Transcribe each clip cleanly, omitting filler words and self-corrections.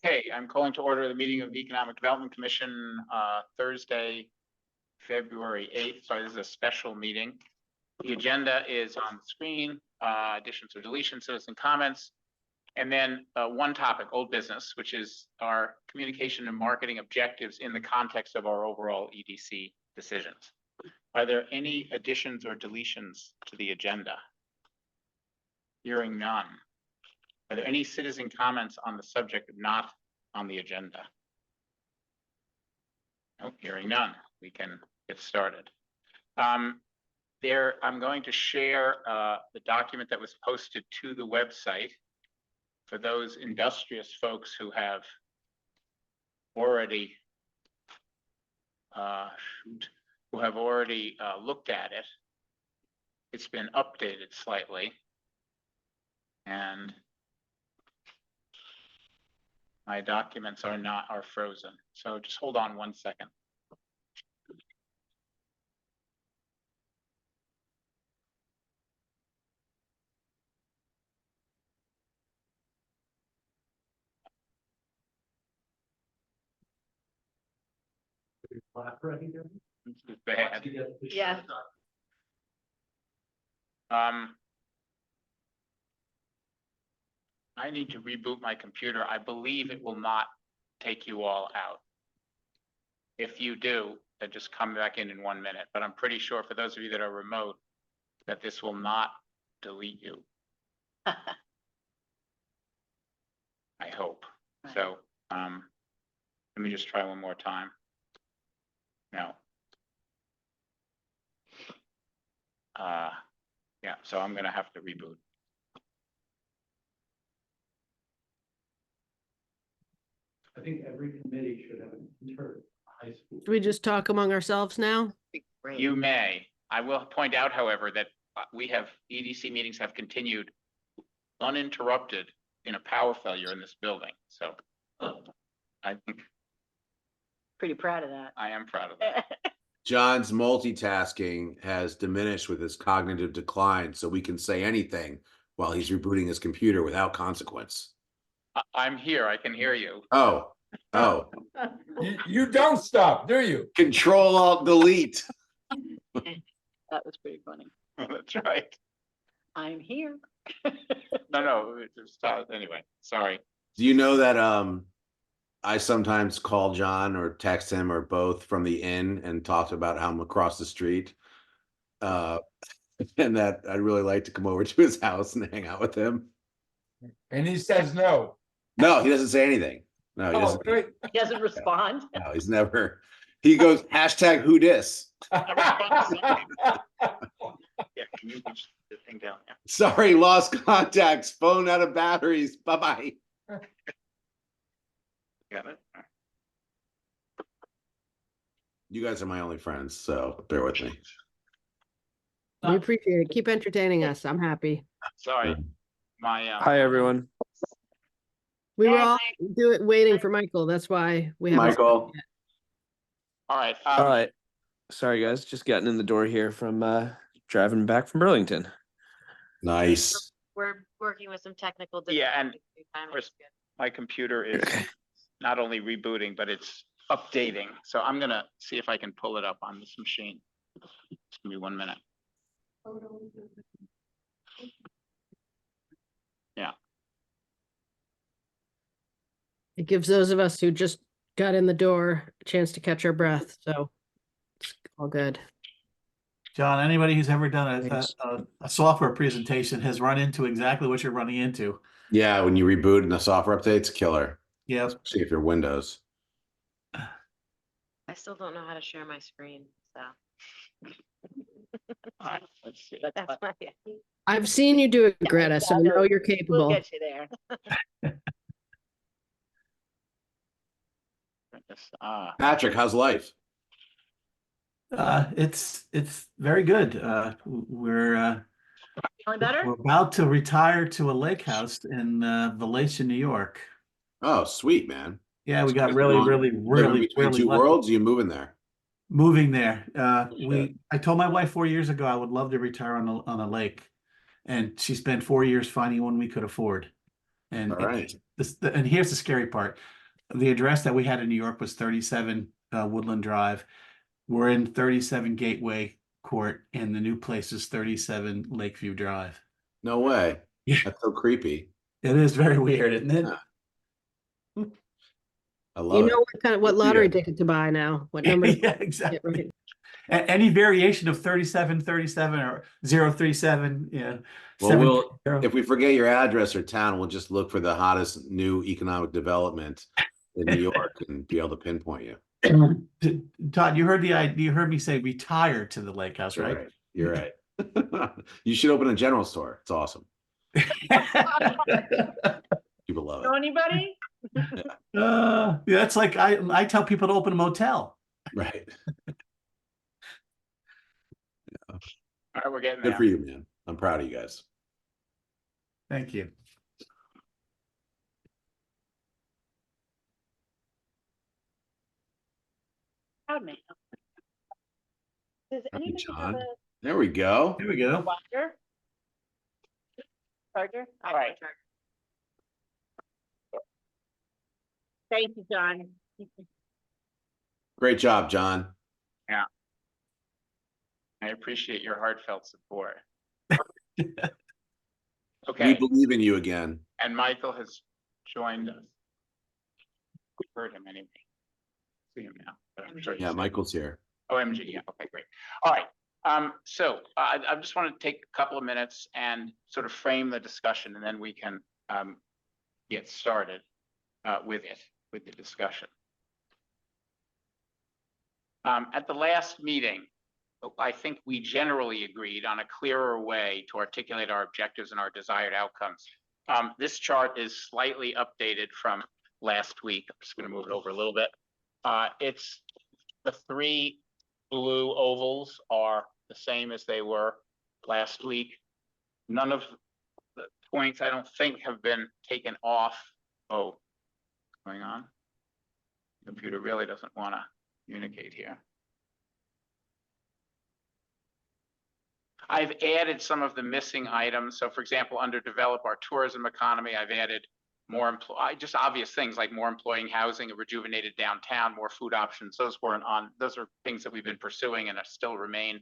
Okay, I'm calling to order the meeting of the Economic Development Commission, Thursday, February 8th. Sorry, this is a special meeting. The agenda is on the screen, additions or deletions, citizen comments, and then one topic, old business, which is our communication and marketing objectives in the context of our overall EDC decisions. Are there any additions or deletions to the agenda? Hearing none. Are there any citizen comments on the subject not on the agenda? No, hearing none. We can get started. I'm going to share the document that was posted to the website for those industrious folks who have already looked at it. It's been updated slightly, and my documents are frozen. So just hold on 1 second. This is bad. Yeah. I need to reboot my computer. I believe it will not take you all out. If you do, then just come back in 1 minute. But I'm pretty sure for those of you that are remote, that this will not delete you. I hope. Right. So let me just try one more time. No. Yeah, so I'm gonna have to reboot. I think every committee should have an intern high school. Do we just talk among ourselves now? Great. You may. I will point out, however, that EDC meetings have continued uninterrupted in a power failure in this building. So I think Pretty proud of that. I am proud of that. John's multitasking has diminished with his cognitive decline, so we can say anything while he's rebooting his computer without consequence. I'm here. I can hear you. Oh. You don't stop, do you? Control Alt Delete. That was pretty funny. That's right. I'm here. No, just anyway. Sorry. Do you know that I sometimes call John or text him or both from the inn and talk about how I'm across the street? And that I'd really like to come over to his house and hang out with him. And he says no. No, he doesn't say anything. No, he doesn't. Great. He doesn't respond. No, he's never. He goes hashtag who dis. Yeah, can you push the thing down? Yeah. Sorry, lost contacts. Phone out of batteries. Bye-bye. Got it. You guys are my only friends, so bear with me. We appreciate it. Keep entertaining us. I'm happy. Sorry. Hi, everyone. We were all waiting for Michael. That's why we have Michael. All right. All right. Sorry, guys. Just getting in the door here from driving back from Burlington. Nice. We're working with some technical Yeah, and difficulties. of course, my computer is not only rebooting, but it's updating. So I'm gonna see if I can pull it up on this machine. Just give me 1 minute. Yeah. It gives those of us who just got in the door a chance to catch our breath. So it's all good. John, anybody who's ever done Thanks. a software presentation has run into exactly what you're running into. Yeah, when you reboot and the software updates, killer. Yep. See if you're Windows. I still don't know how to share my screen, so All right. Let's see. that's my. I've seen you do it, Greta, so I know you're We'll capable. get you there. Patrick, how's life? It's very good. We're Feeling better? we're about to retire to a lake house in Valencia, New York. Oh, sweet, man. Yeah, we got Living really between two lucky. worlds. You moving there? Moving there. I told my wife 4 years ago I would love to retire on a lake, and she spent 4 years finding one we could afford. And All right. and here's the scary part: the address that we had in New York was 37 Woodland Drive. We're in 37 Gateway Court, and the new place is 37 Lakeview Drive. No way. Yeah. That's so creepy. It is very weird, isn't it? Yeah. I You love know it. what Good for lottery you. ticket to buy now, what number? to Yeah, get exactly. right. Any variation of 37, 37 or 037, yeah. Well, 730. if we forget your address or town, we'll just look for the hottest new economic development in New York and be able to pinpoint you. Todd, you heard me say retire to the lake house, You're right? right. You're right. You should open a general store. It's awesome. People love Know it. anybody? Yeah, that's like I tell people to open a motel. Right. All right, we're getting Good there. for you, man. I'm proud of you guys. Thank you. Proud man. Does Hi, anybody have John. There we go. Here we a go. charger? Charger? All right. Thank you, John. Great job, John. I appreciate your heartfelt support. We Okay, believe in you again. and Michael has joined us. Heard him anyway. See him now, but I'm sure. Yeah, Michael's here. OMG, yeah, okay, great. All right, so I just want to take a couple of minutes and sort of frame the discussion, and then we can get started with the discussion. At the last meeting, I think we generally agreed on a clearer way to articulate our objectives and our desired outcomes. This chart is slightly updated from last week. I'm just going to move it over a little bit. It's the three blue ovals are the same as they were last week. None of the points, I don't think, have been taken off. Oh, what's going on? The computer really doesn't want to communicate here. I've added some of the missing items. So for example, under develop our tourism economy, I've added more just obvious things like more employing housing, a rejuvenated downtown, more food options. Those weren't on, those are things that we've been pursuing and still remain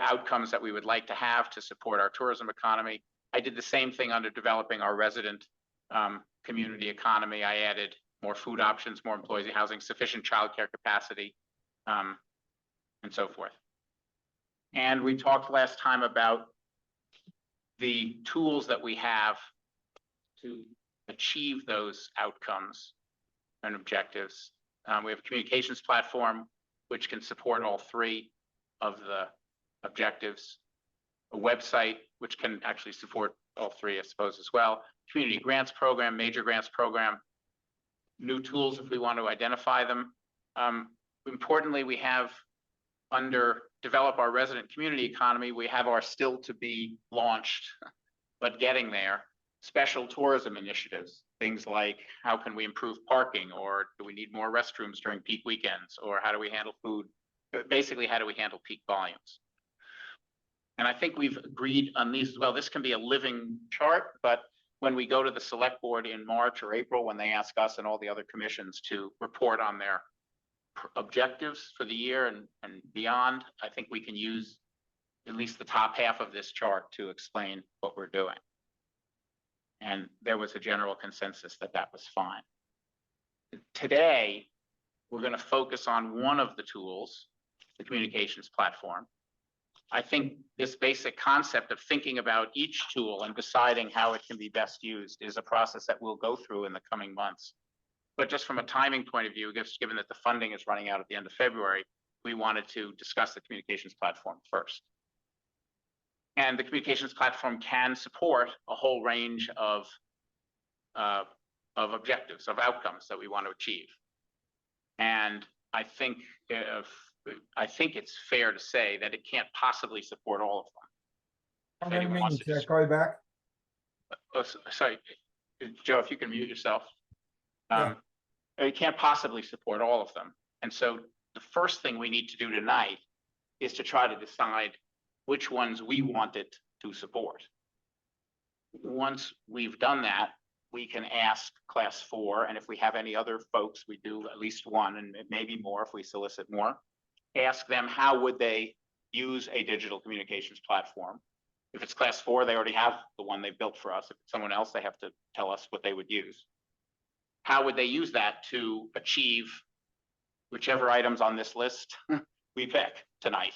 outcomes that we would like to have to support our tourism economy. I did the same thing under developing our resident community economy. I added more food options, more employees housing, sufficient childcare capacity, and so forth. And we talked last time about the tools that we have to achieve those outcomes and objectives. We have a communications platform which can support all three of the objectives, a website which can actually support all three, I suppose, as well, community grants program, major grants program, new tools if we want to identify them. Importantly, we have under develop our resident community economy, we have our still to be launched, but getting there, special tourism initiatives, things like how can we improve parking, or do we need more restrooms during peak weekends, or how do we handle food? Basically, how do we handle peak volumes? And I think we've agreed on these as well. This can be a living chart, but when we go to the select board in March or April, when they ask us and all the other commissions to report on their objectives for the year and beyond, I think we can use at least the top half of this chart to explain what we're doing. And there was a general consensus that that was fine. Today, we're going to focus on one of the tools, the communications platform. I think this basic concept of thinking about each tool and deciding how it can be best used is a process that we'll go through in the coming months. But just from a timing point of view, given that the funding is running out at the end of February, we wanted to discuss the communications platform first. And the communications platform can support a whole range of objectives, of outcomes that we want to achieve. And I think it's fair to say that it can't possibly support all of them. How If many anyone wants meetings? to Should I call you back? Oh, sorry, Joe, if you can mute yourself. Yeah. You can't possibly support all of them. And so the first thing we need to do tonight is to try to decide which ones we wanted to support. Once we've done that, we can ask class 4, and if we have any other folks, we do at least one, and maybe more if we solicit more. Ask them how would they use a digital communications platform. If it's class 4, they already have the one they built for us. If it's someone else, they have to tell us what they would use. How would they use that to achieve whichever items on this list we pick tonight?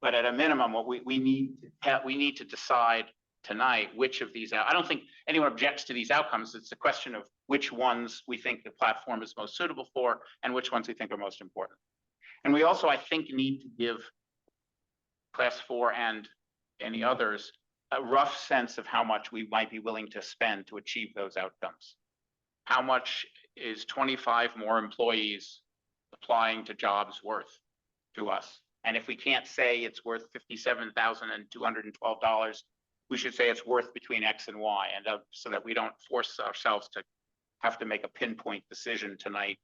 But at a minimum, what we need to decide tonight which of these. I don't think anyone objects to these outcomes. It's a question of which ones we think the platform is most suitable for and which ones we think are most important. And we also, I think, need to give class 4 and any others a rough sense of how much we might be willing to spend to achieve those outcomes. How much is 25 more employees applying to jobs worth to us? And if we can't say it's worth $57,212, we should say it's worth between X and Y, and so that we don't force ourselves to have to make a pinpoint decision tonight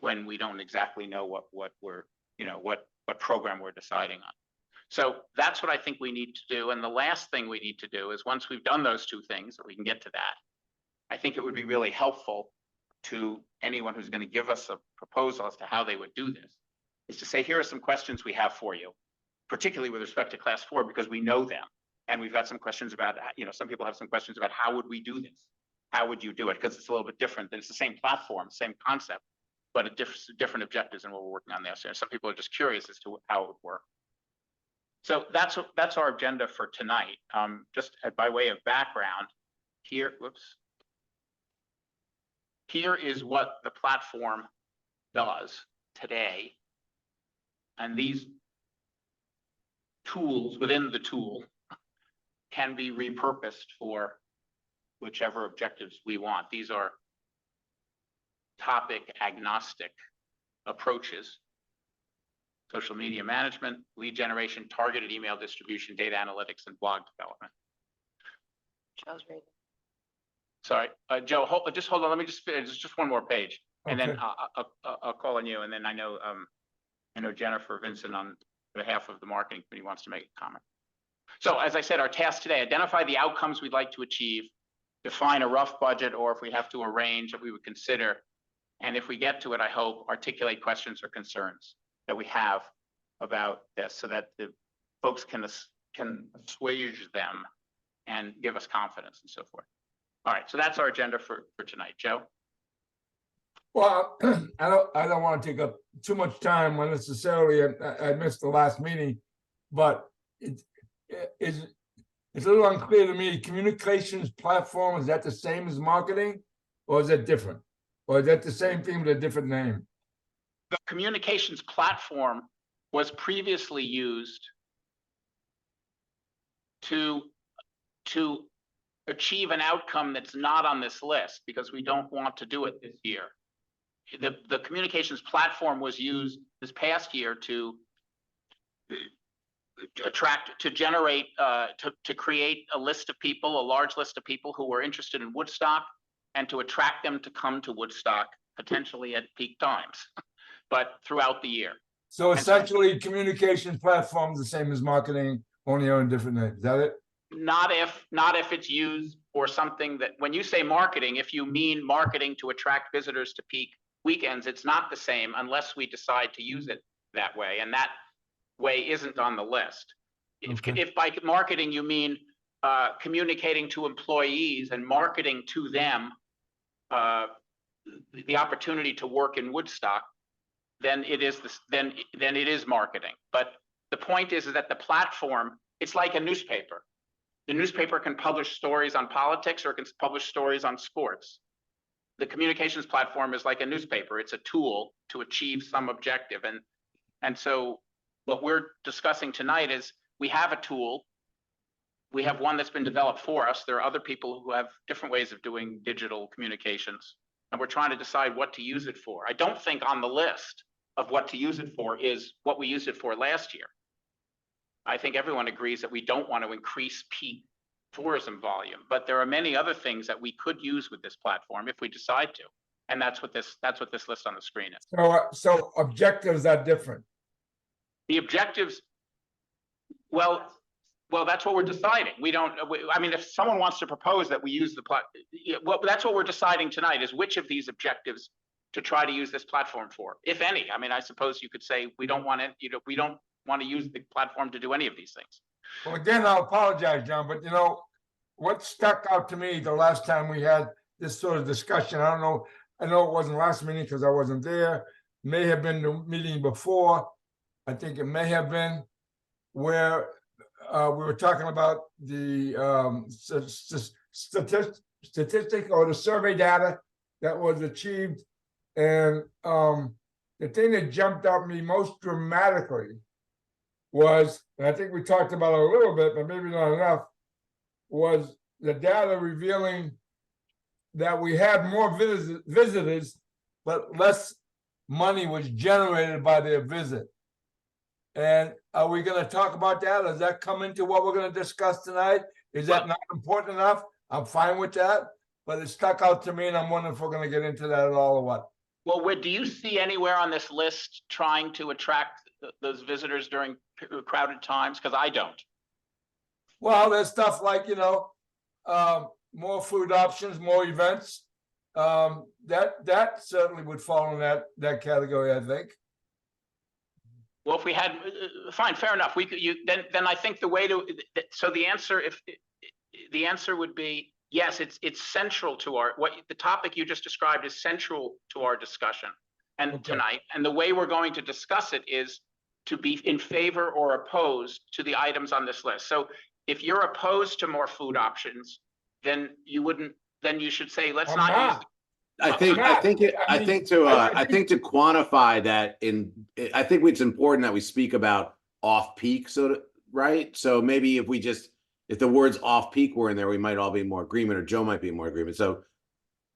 when we don't exactly know what we're, what program we're deciding on. So that's what I think we need to do. And the last thing we need to do is, once we've done those two things, or we can get to that, I think it would be really helpful to anyone who's going to give us a proposal as to how they would do this, is to say, here are some questions we have for you, particularly with respect to class 4, because we know them. And we've got some questions about, some people have some questions about how would we do this? How would you do it? Because it's a little bit different. It's the same platform, same concept, but different objectives than what we're working on there. So some people are just curious as to how it would work. So that's our agenda for tonight. Just by way of background, here is what the platform does today. And these tools within the tool can be repurposed for whichever objectives we want. These are topic agnostic approaches: social media management, lead generation, targeted email distribution, data analytics, and blog development. Joe's reading. Sorry, Joe, just hold on. Let me just finish. Just one more page, and then Okay. I'll call on you. And then I know Jennifer Vincent, on behalf of the marketing committee, wants to make a comment. So as I said, our task today: identify the outcomes we'd like to achieve, define a rough budget, or if we have to arrange that we would consider. And if we get to it, I hope, articulate questions or concerns that we have about this, so that the folks can assuage them and give us confidence and so forth. All right, so that's our agenda for tonight. Joe? Well, I don't want to take up too much time unnecessarily. I missed the last meeting, but it's a little unclear to me. Communications platform, is that the same as marketing, or is that different? Or is that the same thing with a different name? The communications platform was previously used to achieve an outcome that's not on this list, because we don't want to do it this year. The communications platform was used this past year to create a list of people, a large list of people who were interested in Woodstock, and to attract them to come to Woodstock, potentially at peak times, but throughout the year. So essentially, communication platform is the same as marketing, only on a different name. Is that it? Not if it's used for something that, when you say marketing, if you mean marketing to attract visitors to peak weekends, it's not the same unless we decide to use it that way. And that way isn't on the list. Okay. If by marketing you mean communicating to employees and marketing to them the opportunity to work in Woodstock, then it is then it is marketing. But the point is that the platform, it's like a newspaper. The newspaper can publish stories on politics, or it can publish stories on sports. The communications platform is like a newspaper. It's a tool to achieve some objective. And so what we're discussing tonight is, we have a tool. We have one that's been developed for us. There are other people who have different ways of doing digital communications, and we're trying to decide what to use it for. I don't think on the list of what to use it for is what we used it for last year. I think everyone agrees that we don't want to increase peak tourism volume, but there are many other things that we could use with this platform if we decide to. And that's what this list on the screen is. So objectives are different. The objectives, well, Well, that's what we're deciding. We don't, I mean, if someone wants to propose that we use the well, that's what we're deciding tonight is which of these objectives to try to use this platform for, if any. I mean, I suppose you could say we don't want it, we don't want to use the platform to do any of these things. Well, again, I'll apologize, John, but what stuck out to me the last time we had this sort of discussion, I don't know, I know it wasn't last meeting because I wasn't there, may have been the meeting before. I think it may have been where we were talking about the statistic or the survey data that was achieved. And the thing that jumped out at me most dramatically was, and I think we talked about it a little bit, but maybe not enough, was the data revealing that we had more visitors, but less money was generated by their visit. And are we going to talk about that? Does that come into what we're going to discuss tonight? Is that not important enough? I'm fine with that, but it stuck out to me, and I'm wondering if we're going to get into that at all or what. Well, do you see anywhere on this list trying to attract those visitors during crowded times? Because I don't. Well, there's stuff like, more food options, more events. That certainly would fall in that category, I think. Well, if we had, fine, fair enough. We could, then I think the way to, so the answer, the answer would be, yes, it's central to the topic you just described is central to our discussion and tonight. And the way we're going to discuss it is to be in favor or opposed to the items on this list. So if you're opposed to more food options, then you should say, let's not use. I think to quantify that I think it's important that we speak about off peak, right? So maybe if the words off peak were in there, we might all be in more agreement, or Joe might be in more agreement. So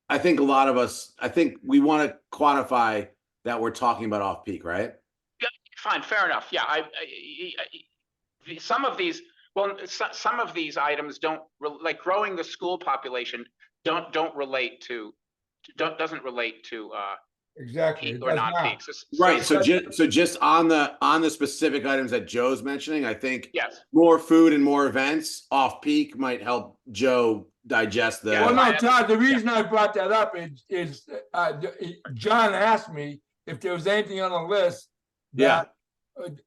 I think a lot of us, I think we want to quantify that we're talking about off peak, right? Yeah, fine, fair enough. Yeah, some of these items don't, like growing the school population, doesn't relate to Exactly. peak or non-peak. Right. So just on the specific items that Joe's mentioning, I think yes, more food and more events off peak might help Joe digest the. Well, no, Todd, the reason I brought that up is John asked me if there was anything on the list that,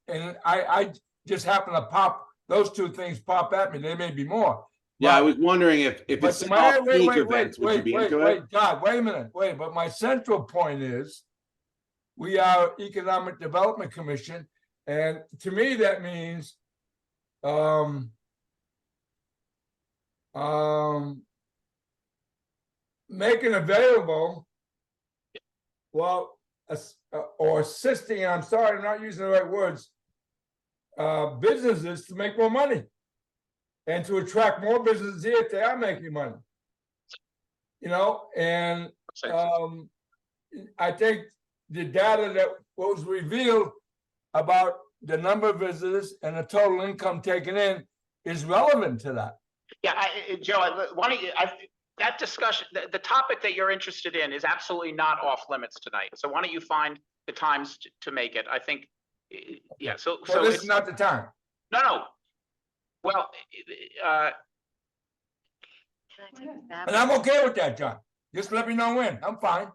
and I just happened to those two things pop at me. There may be more. Yeah, I was wondering if it's off peak events, would you be into it? God, wait a minute, but my central point is we are Economic Development Commission, and to me that means making available, or assisting, I'm sorry, I'm not using the right words, businesses to make more money. And to attract more businesses here if they are making money. And I think the data that was revealed about the number of visitors and the total income taken in is relevant to that. Yeah, Joe, why don't you, that discussion, the topic that you're interested in is absolutely not off limits tonight. So why don't you find the times to make it? I think, yeah, so this is not the time. No. Well, and I'm okay with that, John. Just let me know when. I'm fine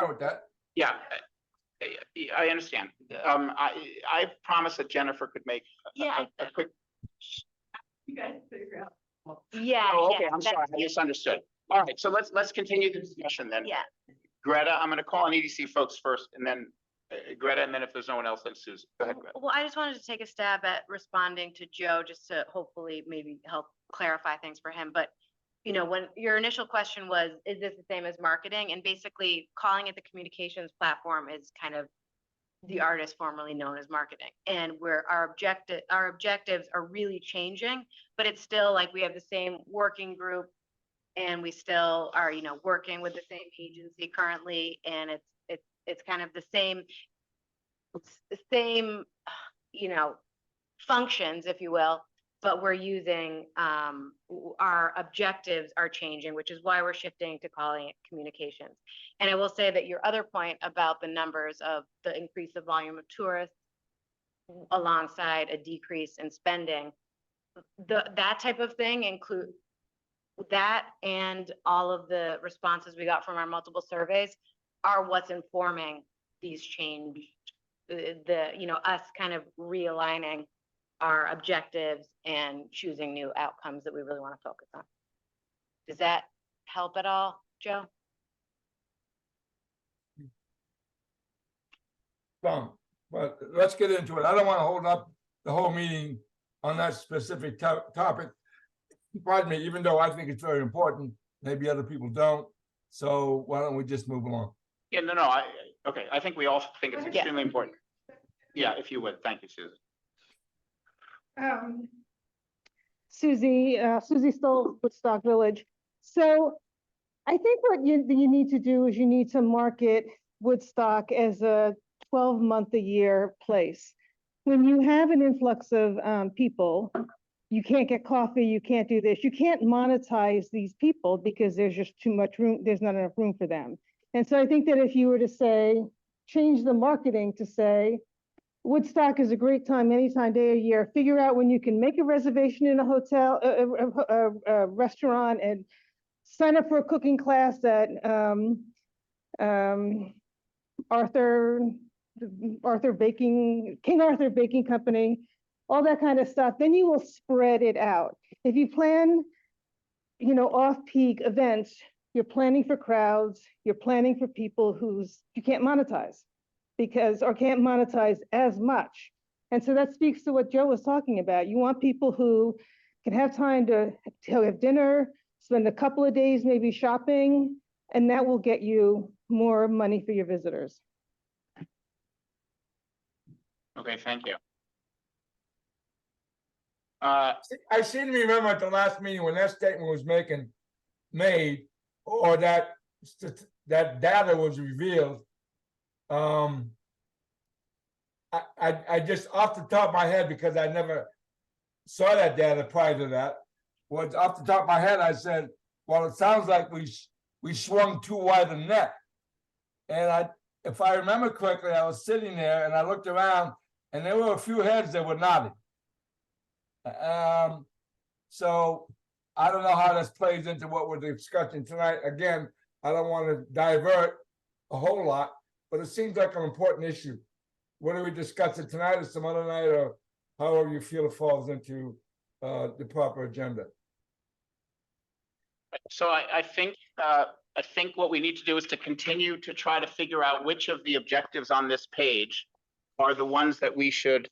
with that. Yeah, I understand. I promise that Jennifer could make a quick. You guys figure out. Yeah. Oh, okay, I'm sorry, I misunderstood. All right, so let's continue the discussion then. Yeah. Greta, I'm going to call on EDC folks first, and then Greta, and then if there's no one else, then Susan. Go ahead, Greta. Well, I just wanted to take a stab at responding to Joe, just to hopefully maybe help clarify things for him. But, when your initial question was, is this the same as marketing? And basically calling it the communications platform is kind of the art is formerly known as marketing. And where our objectives are really changing, but it's still like we have the same working group and we still are, working with the same agency currently. And it's kind of the same, functions, if you will, but we're using, our objectives are changing, which is why we're shifting to calling it communications. And I will say that your other point about the numbers of the increase of volume of tourists alongside a decrease in spending, that type of thing include that, and all of the responses we got from our multiple surveys are what's informing these change, us kind of realigning our objectives and choosing new outcomes that we really want to focus on. Does that help at all, Joe? But let's get into it. I don't want to hold up the whole meeting on that specific topic. Pardon me, even though I think it's very important, maybe other people don't. So why don't we just move along? Yeah, no, okay, I think we all think it's Yeah. extremely important. Yeah, if you would, thank you, Susan. Susie Stoll, Woodstock Village. So I think what you need to do is you need to market Woodstock as a 12-month-a-year place. When you have an influx of people, you can't get coffee, you can't do this, you can't monetize these people because there's just too much room, there's not enough room for them. And so I think that if you were to say, change the marketing to say, Woodstock is a great time, anytime, day of year. Figure out when you can make a reservation in a hotel, a restaurant, and sign up for a cooking class at King Arthur Baking Company, all that kind of stuff. Then you will spread it out. If you plan, off-peak events, you're planning for crowds, you're planning for people you can't monetize. Or can't monetize as much. And so that speaks to what Joe was talking about. You want people who can have time to have dinner, spend a couple of days maybe shopping, and that will get you more money for your visitors. Okay, thank you. I seem to remember at the last meeting when that statement was made, or that data was revealed. I just off the top of my head, because I never saw that data prior to that, was off the top of my head, I said, well, it sounds like we swung too wide a net. And if I remember correctly, I was sitting there and I looked around and there were a few heads that were nodding. So I don't know how this plays into what we're discussing tonight. Again, I don't want to divert a whole lot, but it seems like an important issue. Whether we discuss it tonight or some other night, or however you feel it falls into the proper agenda. So I think what we need to do is to continue to try to figure out which of the objectives on this page are the ones that we should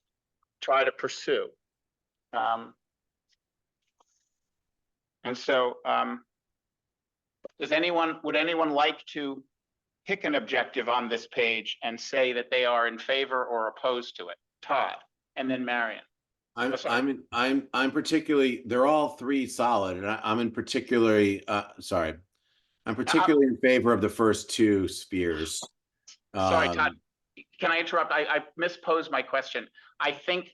try to pursue. And so would anyone like to pick an objective on this page and say that they are in favor or opposed to it? Todd, and then Marion. I'm sorry. I'm particularly, they're all three solid, and I'm particularly in favor of the first two spheres. Sorry, Todd, can I interrupt? I misposed my question. I think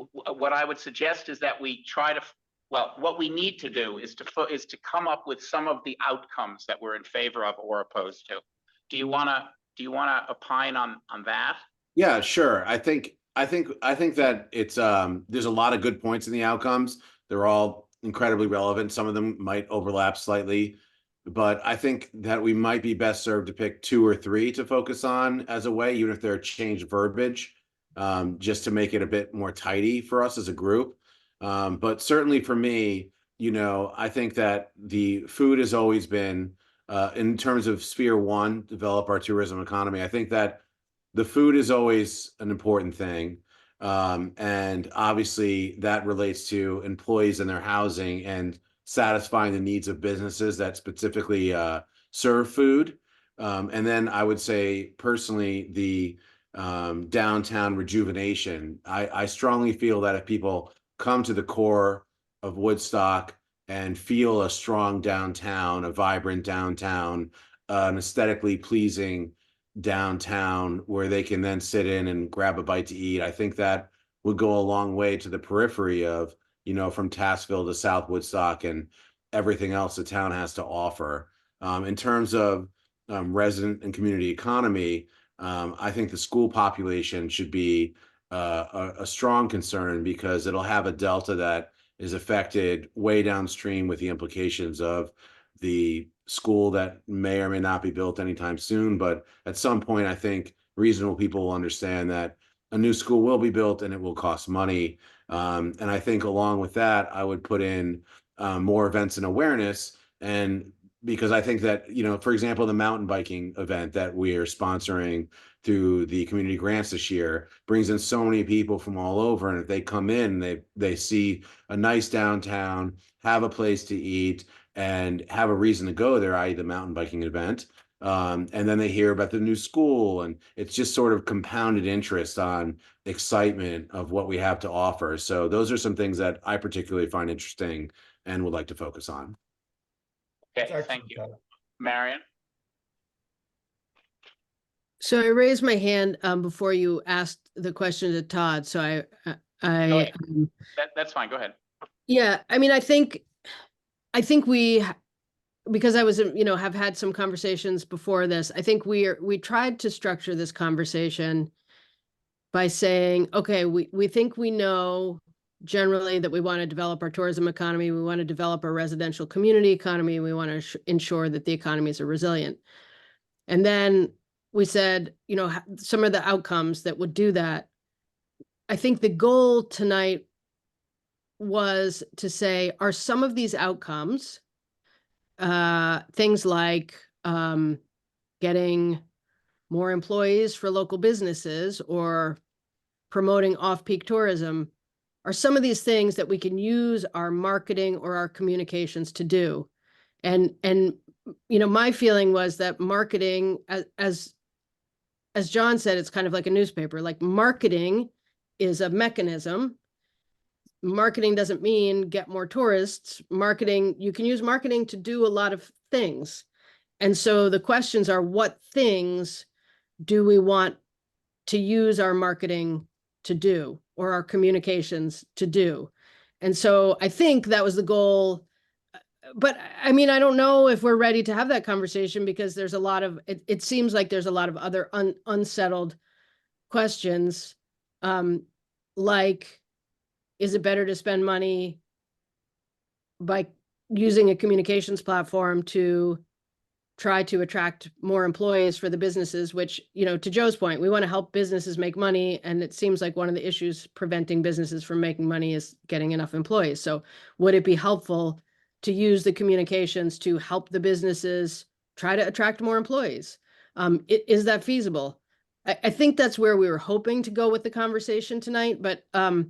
what I would suggest is that we try to, what we need to do is to come up with some of the outcomes that we're in favor of or opposed to. Do you want to opine on that? Yeah, sure. I think that it's there's a lot of good points in the outcomes. They're all incredibly relevant. Some of them might overlap slightly, but I think that we might be best served to pick 2 or 3 to focus on as a way, even if they're changed verbiage, just to make it a bit more tidy for us as a group. But certainly for me, I think that the food has always been, in terms of sphere 1, develop our tourism economy. I think that the food is always an important thing. And obviously that relates to employees and their housing and satisfying the needs of businesses that specifically serve food. And then I would say personally, the downtown rejuvenation. I strongly feel that if people come to the core of Woodstock and feel a strong downtown, a vibrant downtown, an aesthetically pleasing downtown where they can then sit in and grab a bite to eat, I think that would go a long way to the periphery of, from Tassville to South Woodstock and everything else the town has to offer. In terms of resident and community economy, I think the school population should be a strong concern because it'll have a delta that is affected way downstream with the implications of the school that may or may not be built anytime soon. But at some point, I think reasonable people will understand that a new school will be built and it will cost money. And I think along with that, I would put in more events and awareness. And because I think that, you know, for example, the mountain biking event that we are sponsoring through the community grants this year brings in so many people from all over. And if they come in, they see a nice downtown, have a place to eat, and have a reason to go there, i.e. the mountain biking event. And then they hear about the new school, and it's just sort of compounded interest on excitement of what we have to offer. So those are some things that I particularly find interesting and would like to focus on. Okay, thank you. Marion? So I raised my hand before you asked the question to Todd. So Go ahead. um, That's fine, go ahead. yeah, I mean, I think we, because I was, have had some conversations before this, I think we tried to structure this conversation by saying, okay, we think we know generally that we want to develop our tourism economy, we want to develop our residential community economy, we want to ensure that the economies are resilient. And then we said, some of the outcomes that would do that. I think the goal tonight was to say, are some of these outcomes things like getting more employees for local businesses or promoting off-peak tourism, are some of these things that we can use our marketing or our communications to do. And my feeling was that marketing, as John said, it's kind of like a newspaper. Like, marketing is a mechanism. Marketing doesn't mean get more tourists. Marketing, you can use marketing to do a lot of things. And so the questions are, what things do we want to use our marketing to do, or our communications to do? And so I think that was the goal. But I mean, I don't know if we're ready to have that conversation, because there's a lot of, it seems like there's a lot of other unsettled questions, like, is it better to spend money by using a communications platform to try to attract more employees for the businesses, which, to Joe's point, we want to help businesses make money. And it seems like one of the issues preventing businesses from making money is getting enough employees. So would it be helpful to use the communications to help the businesses try to attract more employees? Is that feasible? I think that's where we were hoping to go with the conversation tonight. But, I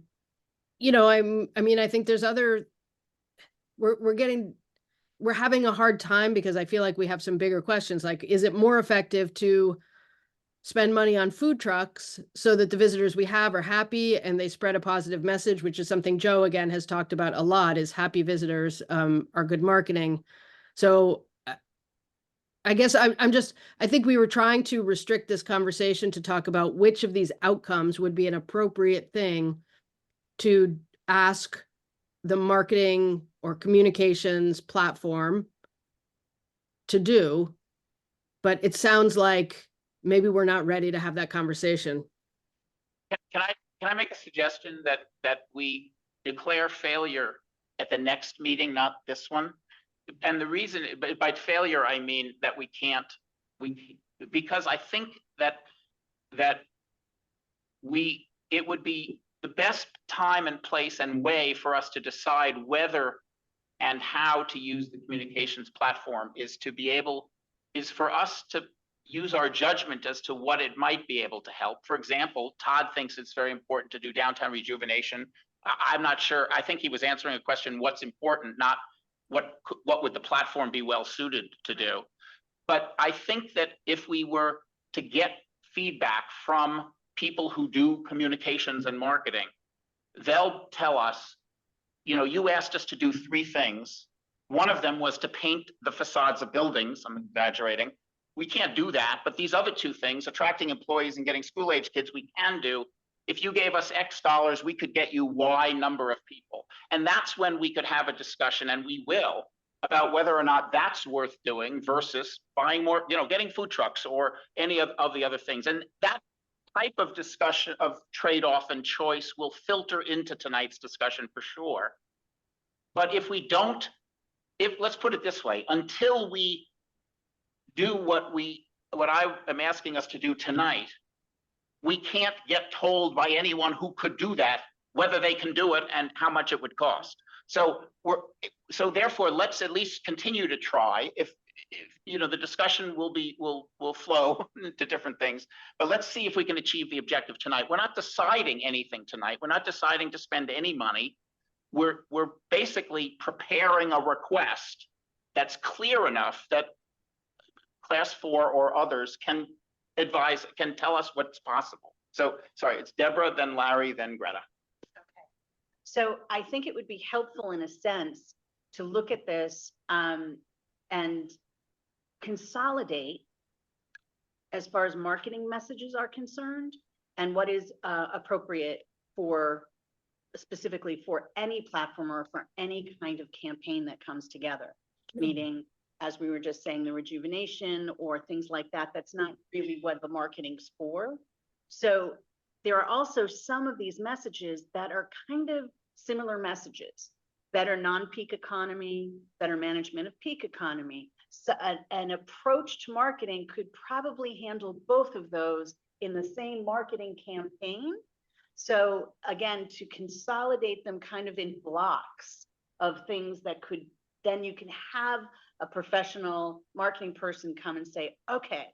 think there's other, we're having a hard time, because I feel like we have some bigger questions. Like, is it more effective to spend money on food trucks so that the visitors we have are happy and they spread a positive message, which is something Joe, again, has talked about a lot, is happy visitors are good marketing. So I guess I think we were trying to restrict this conversation to talk about which of these outcomes would be an appropriate thing to ask the marketing or communications platform to do. But it sounds like maybe we're not ready to have that conversation. Can I make a suggestion that we declare failure at the next meeting, not this one? And the reason, by failure, I mean that because I think that it would be the best time and place and way for us to decide whether and how to use the communications platform is for us to use our judgment as to what it might be able to help. For example, Todd thinks it's very important to do downtown rejuvenation. I'm not sure. I think he was answering a question, what's important, not what would the platform be well suited to do. But I think that if we were to get feedback from people who do communications and marketing, they'll tell us, you asked us to do 3 things. One of them was to paint the facades of buildings. I'm exaggerating. We can't do that, but these other 2 things, attracting employees and getting school-age kids, we can do. If you gave us X dollars, we could get you Y number of people. And that's when we could have a discussion, and we will, about whether or not that's worth doing versus buying more, getting food trucks or any of the other things. And that type of discussion of trade-off and choice will filter into tonight's discussion for sure. But if we don't, let's put it this way, until we do what I am asking us to do tonight, we can't get told by anyone who could do that, whether they can do it and how much it would cost. So therefore, let's at least continue to try. If you know, the discussion will flow to different things, but let's see if we can achieve the objective tonight. We're not deciding anything tonight. We're not deciding to spend any money. We're basically preparing a request that's clear enough that Class 4 or others can tell us what's possible. So, sorry, it's Deborah, then Larry, then Greta. Okay. So I think it would be helpful in a sense to look at this and consolidate as far as marketing messages are concerned and what is appropriate for specifically for any platform or for any kind of campaign that comes together. Meaning, as we were just saying, the rejuvenation or things like that, that's not really what the marketing's for. So there are also some of these messages that are kind of similar messages: better non-peak economy, better management of peak economy. So an approach to marketing could probably handle both of those in the same marketing campaign. So again, to consolidate them kind of in blocks of things that could, then you can have a professional marketing person come and say, okay,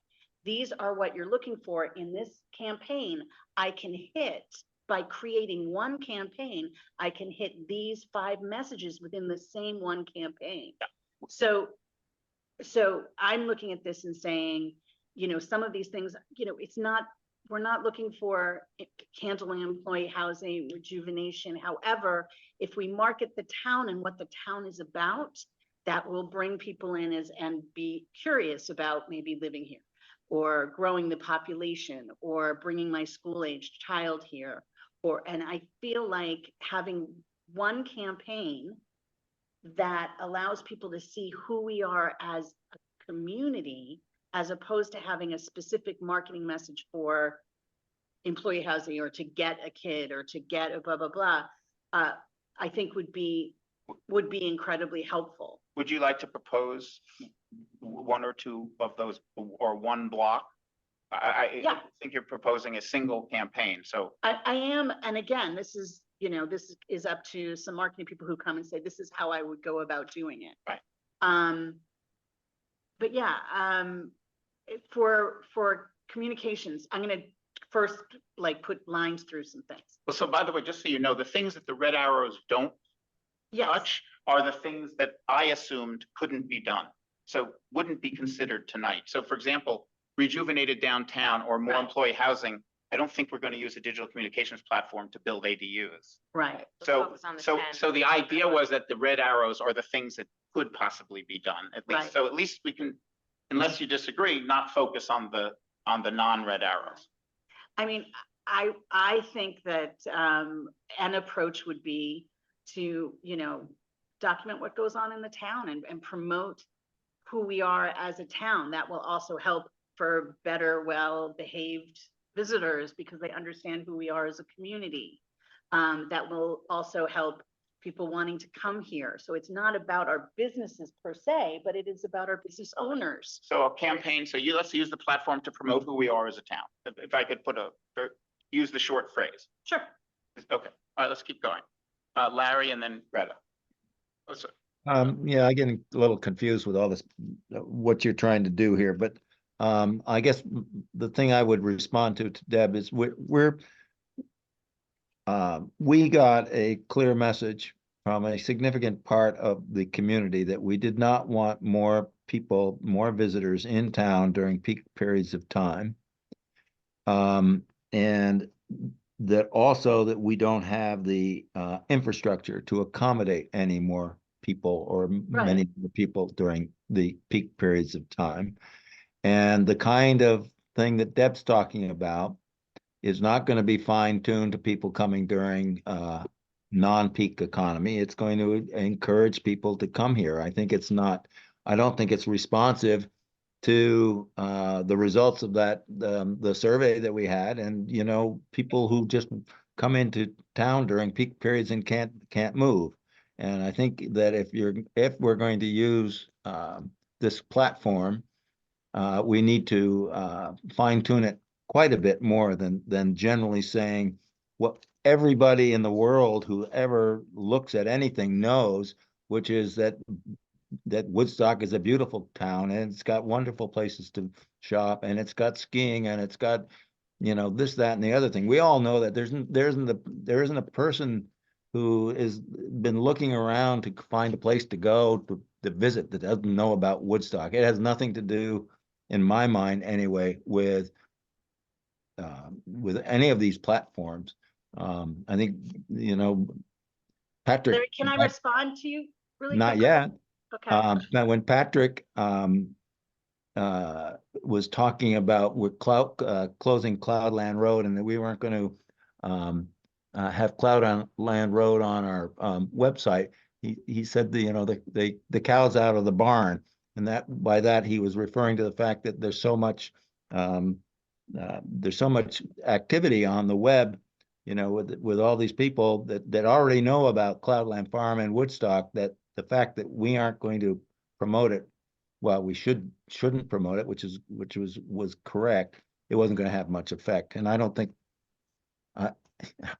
these are what you're looking for in this campaign. I can hit, by creating one campaign, I can hit these 5 messages within the same one campaign. So I'm looking at this and saying, you know, some of these things, you know, we're not looking for handling employee housing, rejuvenation. However, if we market the town and what the town is about, that will bring people in and be curious about maybe living here or growing the population or bringing my school-aged child here. And I feel like having one campaign that allows people to see who we are as a community, as opposed to having a specific marketing message for employee housing or to get a kid or to get a blah, blah, blah, I think would be incredibly helpful. Would you like to propose 1 or 2 of those or one block? Yeah. I think you're proposing a single campaign. So I am. And again, this is, you know, this is up to some marketing people who come and say, this is how I would go about doing it. Right. But yeah, for communications, I'm going to first like put lines through some things. Well, so by the way, just so you know, the things that the red arrows don't touch are the things that I assumed couldn't be done. So wouldn't be considered tonight. So for example, rejuvenated downtown or more employee housing, I don't think we're going to use a digital communications platform to build ADUs. Right. So the idea was that the red arrows are the things that could possibly be done, at least. Right. So at least we can, unless you disagree, not focus on the non-red arrows. I mean, I think that an approach would be to, you know, document what goes on in the town and promote who we are as a town. That will also help for better, well-behaved visitors because they understand who we are as a community. That will also help people wanting to come here. So it's not about our businesses per se, but it is about our business owners. So a campaign, let's use the platform to promote who we are as a town. If I could use the short phrase. Sure. Okay, all right, let's keep going. Larry and then Greta. Yeah, I get a little confused with all this, what you're trying to do here, but I guess the thing I would respond to Deb is we got a clear message from a significant part of the community that we did not want more people, more visitors in town during peak periods of time. And that also that we don't have the infrastructure to accommodate any more people or many people during the peak periods of time. And the kind of thing that Deb's talking about is not going to be fine-tuned to people coming during non-peak economy. It's going to encourage people to come here. I don't think it's responsive to the results of that, the survey that we had, and people who just come into town during peak periods and can't move. And I think that if we're going to use this platform, we need to fine tune it quite a bit more than generally saying what everybody in the world who ever looks at anything knows, which is that Woodstock is a beautiful town and it's got wonderful places to shop and it's got skiing and it's got, this, that, and the other thing. We all know that there isn't a person who has been looking around to find a place to go to visit that doesn't know about Woodstock. It has nothing to do, in my mind anyway, with any of these platforms. I think, Patrick. Larry, can I respond to you really Not quickly? yet. Okay. Now when Patrick was talking about closing Cloudland Road and that we weren't going to have Cloudland Road on our website, he said the cow's out of the barn, and that by that he was referring to the fact that there's so much activity on the web, with all these people that already know about Cloudland Farm and Woodstock, that the fact that we aren't going to promote it, well, we shouldn't promote it, which was correct. It wasn't going to have much effect, and I don't think.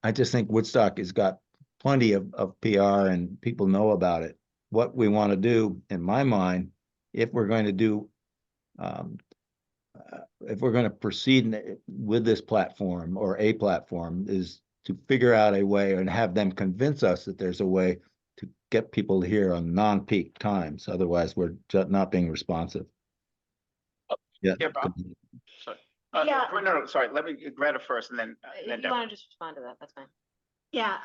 I just think Woodstock has got plenty of PR and people know about it. What we want to do, in my mind, if we're going to do, if we're going to proceed with this platform or a platform, is to figure out a way and have them convince us that there's a way to get people here on non-peak times. Otherwise, we're just not being responsive. Yeah. Yeah, Bob. Sorry. Yeah. No, sorry. Let me Greta first, and then. If you want to just respond to that, that's fine. Yeah,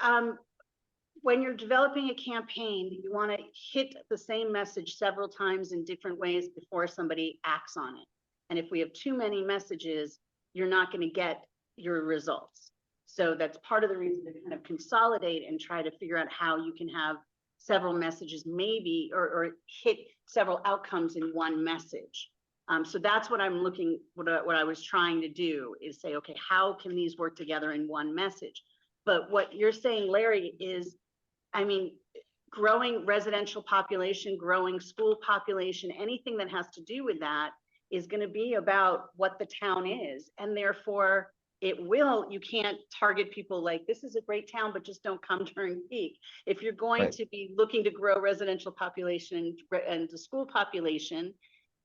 when you're developing a campaign, you want to hit the same message several times in different ways before somebody acts on it. And if we have too many messages, you're not going to get your results. So that's part of the reason to kind of consolidate and try to figure out how you can have several messages, maybe, or hit several outcomes in one message. So that's what I'm looking, what I was trying to do is say, okay, how can these work together in one message? But what you're saying, Larry, is, I mean, growing residential population, growing school population, anything that has to do with that is going to be about what the town is. And therefore, you can't target people like, this is a great town, but just don't come during peak. If you're going to be looking to grow residential population and the school population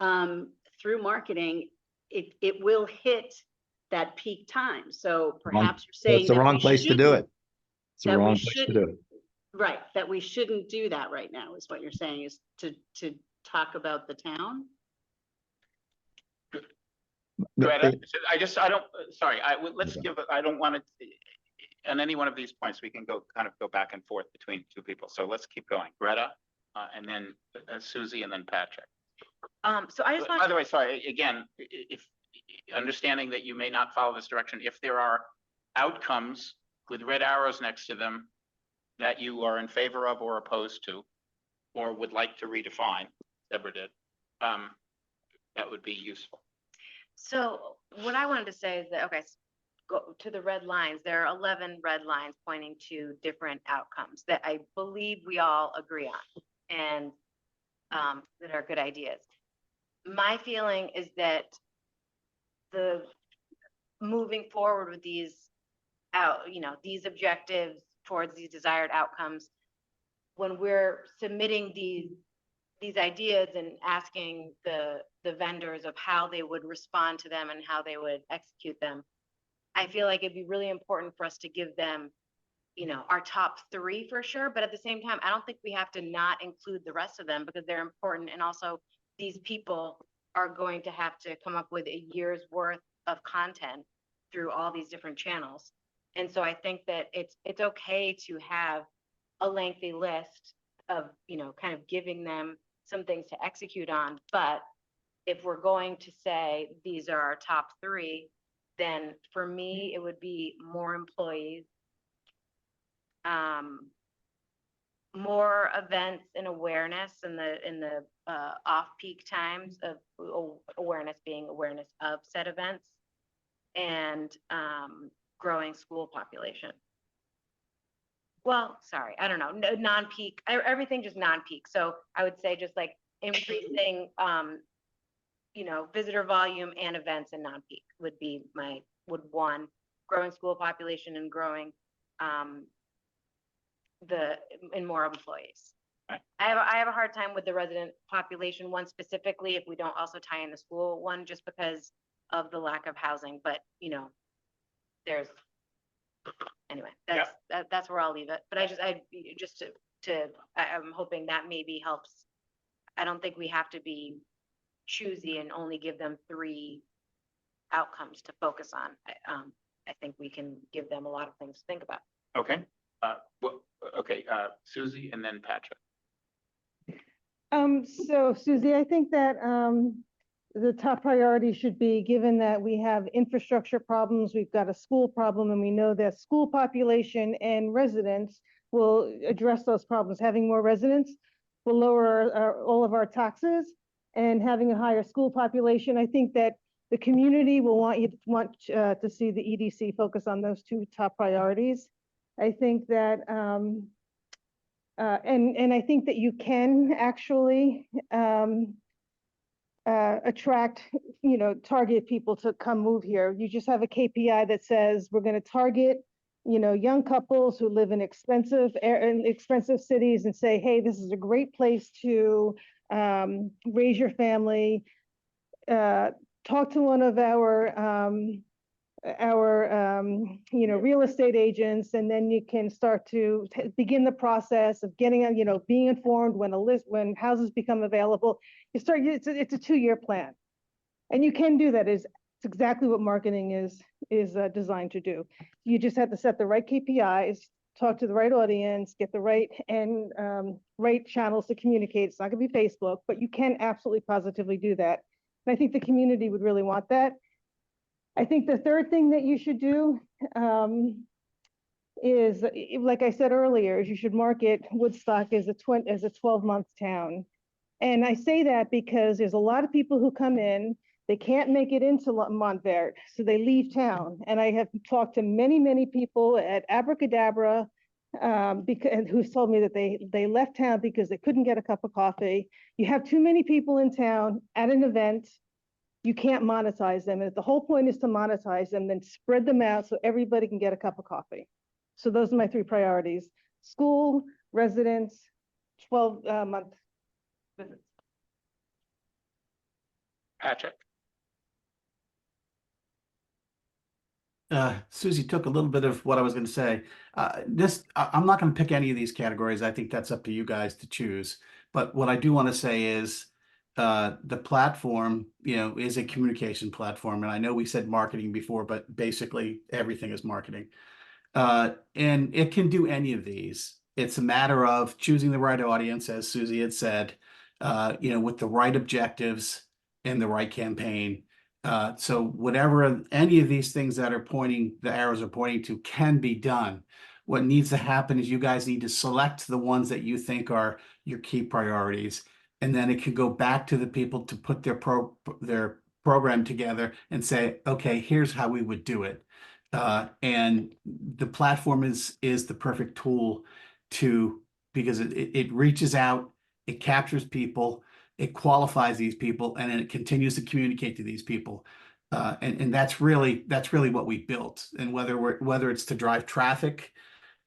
through marketing, it will hit that peak time. So perhaps you're saying it's the wrong place to do it. It's the wrong place to do it. Right, that we shouldn't do that right now is what you're saying, is to talk about the town. Greta, I don't want to, on any one of these points, we can go back and forth between two people. So let's keep going. Greta, and then Susie, and then Patrick. So I just want. By the way, sorry, again, if understanding that you may not follow this direction, if there are outcomes with red arrows next to them that you are in favor of or opposed to, or would like to redefine, Deborah did, that would be useful. So what I wanted to say is that, okay, go to the red lines. There are 11 red lines pointing to different outcomes that I believe we all agree on, and that are good ideas. My feeling is that the moving forward with these these objectives towards these desired outcomes, when we're submitting these ideas and asking the vendors of how they would respond to them and how they would execute them, I feel like it'd be really important for us to give them, our top 3 for sure. But at the same time, I don't think we have to not include the rest of them because they're important. And also these people are going to have to come up with a year's worth of content through all these different channels. And so I think that it's okay to have a lengthy list of, kind of giving them some things to execute on. But if we're going to say these are our top 3, then for me, it would be more employees, more events and awareness in the off-peak times of awareness being awareness of said events, and growing school population. Well, sorry, I don't know, non-peak, everything just non-peak. So I would say just like increasing, visitor volume and events in non-peak would be one, growing school population and growing and more employees. Right. I have a hard time with the resident population one specifically if we don't also tie in the school one, just because of the lack of housing, but there's, anyway, that's where I'll leave it. But I'm hoping that maybe helps. I don't think we have to be choosy and only give them 3 outcomes to focus on. I think we can give them a lot of things to think about. Okay. Susie and then Patrick. So Susie, I think that the top priority should be, given that we have infrastructure problems, we've got a school problem, and we know that school population and residents will address those problems. Having more residents will lower all of our taxes, and having a higher school population, I think that the community will want to see the EDC focus on those 2 top priorities. I think that, and I think that you can actually attract, target people to come move here. You just have a KPI that says we're going to target, young couples who live in expensive cities, and say, hey, this is a great place to raise your family. Talk to one of our real estate agents, and then you can start to begin the process of getting, being informed when houses become available. It's a 2-year plan, and you can do that. It's exactly what marketing is designed to do. You just have to set the right KPIs, talk to the right audience, get the right right channels to communicate. It's not going to be Facebook, but you can absolutely positively do that. And I think the community would really want that. I think the third thing that you should do is, like I said earlier, is you should market Woodstock as a 12-month town. And I say that because there's a lot of people who come in, they can't make it into Montverde, so they leave town. And I have talked to many, many people at Abracadabra who've told me that they left town because they couldn't get a cup of coffee. You have too many people in town at an event, you can't monetize them. And if the whole point is to monetize them, then spread them out so everybody can get a cup of coffee. So those are my 3 priorities: school, residents, 12-month visits. Patrick. Susie took a little bit of what I was going to say. I'm not going to pick any of these categories. I think that's up to you guys to choose. But what I do want to say is the platform, is a communication platform. And I know we said marketing before, but basically everything is marketing. And it can do any of these. It's a matter of choosing the right audience, as Susie had said, with the right objectives and the right campaign. So whatever any of these things that the arrows are pointing to can be done. What needs to happen is you guys need to select the ones that you think are your key priorities, and then it can go back to the people to put their program together and say, okay, here's how we would do it. And the platform is the perfect tool because it reaches out, it captures people, it qualifies these people, and then it continues to communicate to these people. And that's really what we built. And whether it's to drive traffic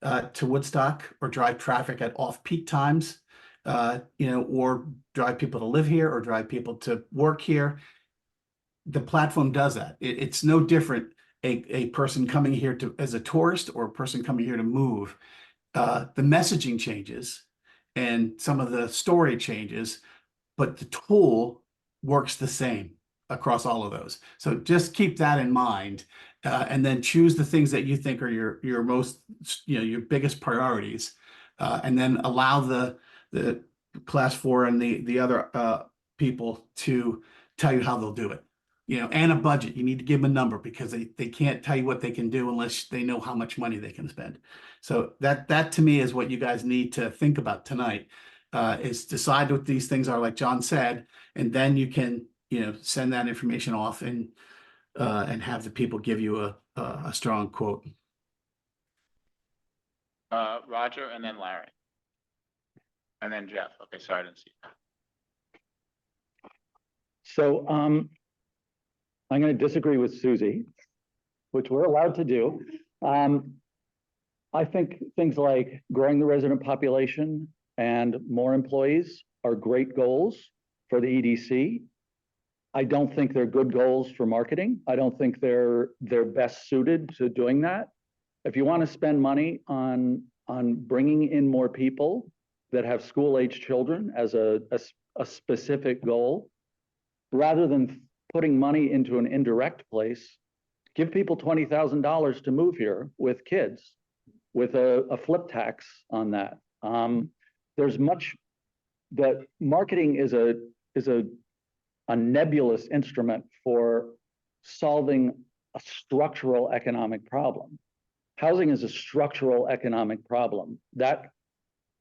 to Woodstock, or drive traffic at off-peak times, or drive people to live here, or drive people to work here, the platform does that. It's no different a person coming here as a tourist or a person coming here to move. The messaging changes and some of the story changes, but the tool works the same across all of those. So just keep that in mind, and then choose the things that you think are your most, your biggest priorities, and then allow the class 4 and the other people to tell you how they'll do it. and a budget. You need to give them a number because they can't tell you what they can do unless they know how much money they can spend. So that to me is what you guys need to think about tonight, is decide what these things are, like John said, and then you can, send that information off and have the people give you a strong quote. Roger and then Larry. And then Jeff. Okay, sorry, I didn't see that. So I'm going to disagree with Susie, which we're allowed to do. I think things like growing the resident population and more employees are great goals for the EDC. I don't think they're good goals for marketing. I don't think they're best suited to doing that. If you want to spend money on bringing in more people that have school-age children as a specific goal, rather than putting money into an indirect place, give people $20,000 to move here with kids, with a flip tax on that. There's much that marketing is a nebulous instrument for solving a structural economic problem. Housing is a structural economic problem that,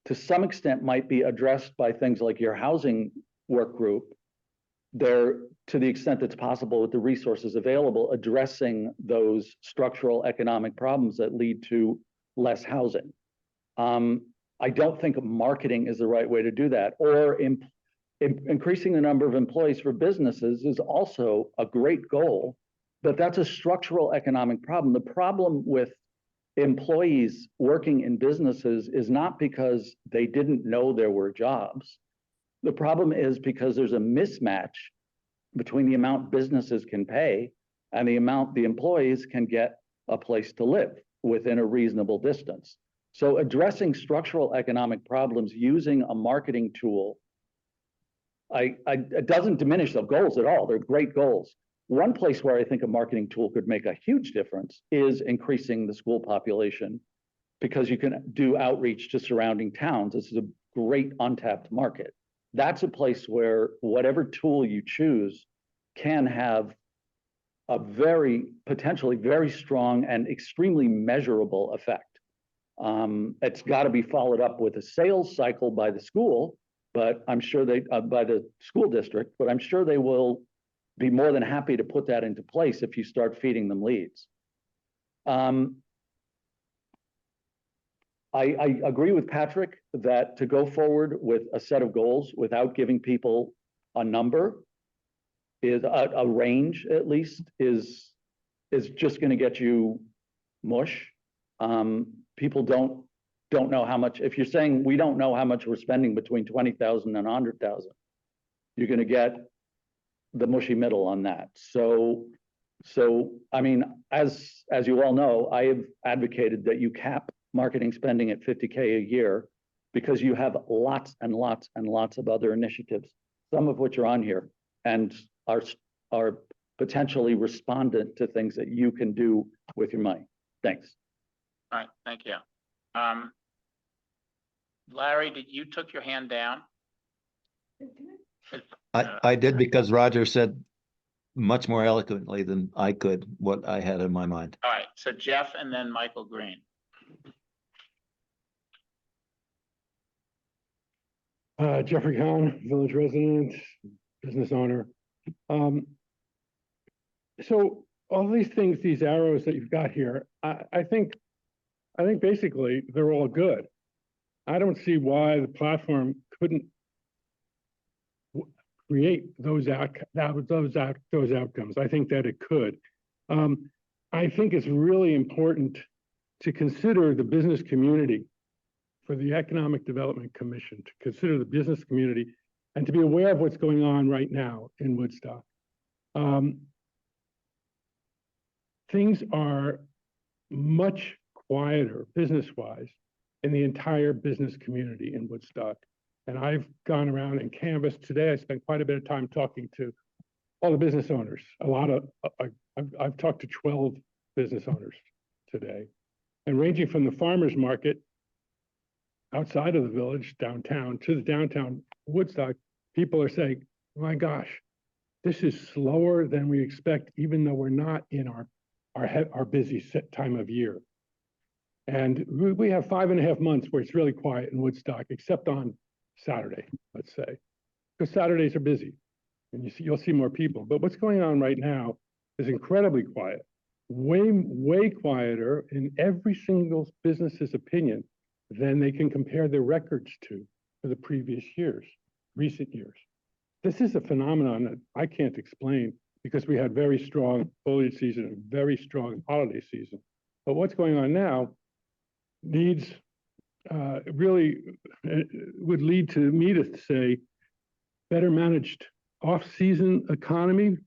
to some extent, might be addressed by things like your housing work group. They're, to the extent that's possible with the resources available, addressing those structural economic problems that lead to less housing. I don't think marketing is the right way to do that, or increasing the number of employees for businesses is also a great goal, but that's a structural economic problem. The problem with employees working in businesses is not because they didn't know there were jobs. The problem is because there's a mismatch between the amount businesses can pay and the amount the employees can get a place to live within a reasonable distance. So addressing structural economic problems using a marketing tool, it doesn't diminish the goals at all. They're great goals. One place where I think a marketing tool could make a huge difference is increasing the school population, because you can do outreach to surrounding towns. This is a great untapped market. That's a place where whatever tool you choose can have a potentially very strong and extremely measurable effect. It's got to be followed up with a sales cycle by the school, but I'm sure by the school district, but I'm sure they will be more than happy to put that into place if you start feeding them leads. I agree with Patrick that to go forward with a set of goals without giving people a number, is a range at least, is just going to get you mush. People don't know how much. If you're saying we don't know how much we're spending between 20,000 and 100,000, you're going to get the mushy middle on that. So I mean, as you all know, I have advocated that you cap marketing spending at 50K a year, because you have lots and lots and lots of other initiatives, some of which are on here and are potentially respondent to things that you can do with your money. Thanks. All right, thank you. Larry, you took your hand down? I did, because Roger said much more eloquently than I could what I had in my mind. All right, so Jeff and then Michael Green. Jeffrey Kahn, village resident, business owner. So all these things, these arrows that you've got here, I think basically they're all good. I don't see why the platform couldn't create those outcomes. I think that it could. I think it's really important to consider the business community, for the Economic Development Commission to consider the business community and to be aware of what's going on right now in Woodstock. Things are much quieter business-wise in the entire business community in Woodstock. And I've gone around and canvassed today. I spent quite a bit of time talking to all the business owners. I've talked to 12 business owners today, and ranging from the farmers market outside of the village, downtown, to the downtown Woodstock, people are saying, my gosh, this is slower than we expect, even though we're not in our busy set time of year. And we have 5.5 months where it's really quiet in Woodstock, except on Saturday, let's say, because Saturdays are busy and you'll see more people. But what's going on right now is incredibly quiet, way quieter in every single business's opinion than they can compare their records to for the previous years, recent years. This is a phenomenon that I can't explain because we had very strong foliage season and very strong holiday season. But what's going on now needs really would lead to me to say better managed off-season economy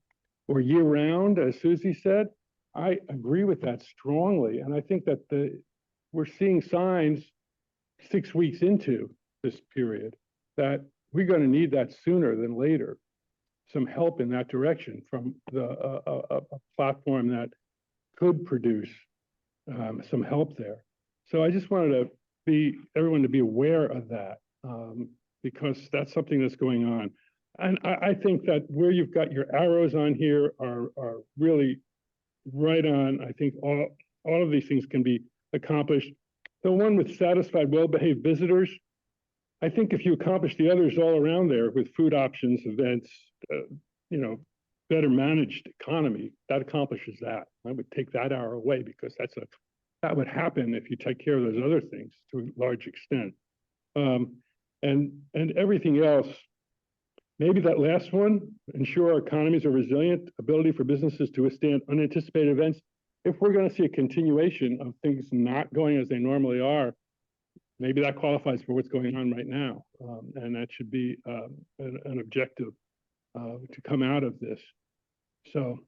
or year-round, as Susie said. I agree with that strongly, and I think that we're seeing signs 6 weeks into this period that we're going to need that sooner than later. Some help in that direction from a platform that could produce some help there. So I just wanted everyone to be aware of that because that's something that's going on. And I think that where you've got your arrows on here are really right on. I think all of these things can be accomplished. The one with satisfied, well-behaved visitors, I think if you accomplish the others all around there with food options, events, better managed economy, that accomplishes that. I would take that hour away because that would happen if you take care of those other things to a large extent. And everything else, maybe that last one, ensure our economies are resilient, ability for businesses to withstand unanticipated events. If we're going to see a continuation of things not going as they normally are, maybe that qualifies for what's going on right now. And that should be an objective to come out of this. So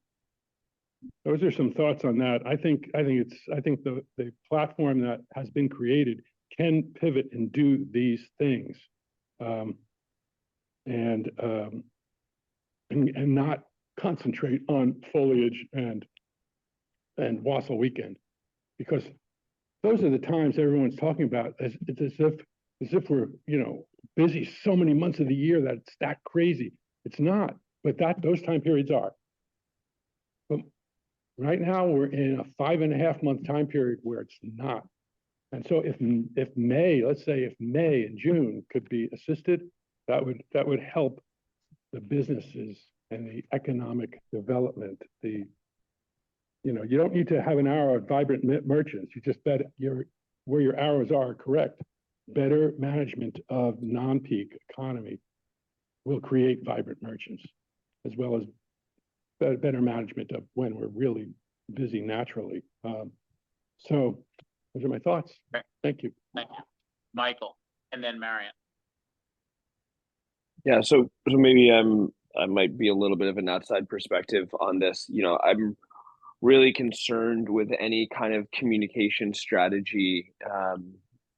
those are some thoughts on that. I think the platform that has been created can pivot and do these things. And not concentrate on foliage and Wassail Weekend, because those are the times everyone's talking about. It's as if we're busy so many months of the year that it's that crazy. It's not, but those time periods are. But right now we're in a 5.5 month time period where it's not. And so if May, let's say if May and June could be assisted, that would help the businesses and the economic development. You don't need to have an hour of vibrant merchants. You just bet where your arrows are correct. Better management of non-peak economy will create vibrant merchants, as well as better management of when we're really busy naturally. So those are my thoughts. Okay. Thank you. Thank you. Michael, and then Marion. Yeah, so maybe I might be a little bit of an outside perspective on this. I'm really concerned with any kind of communication strategy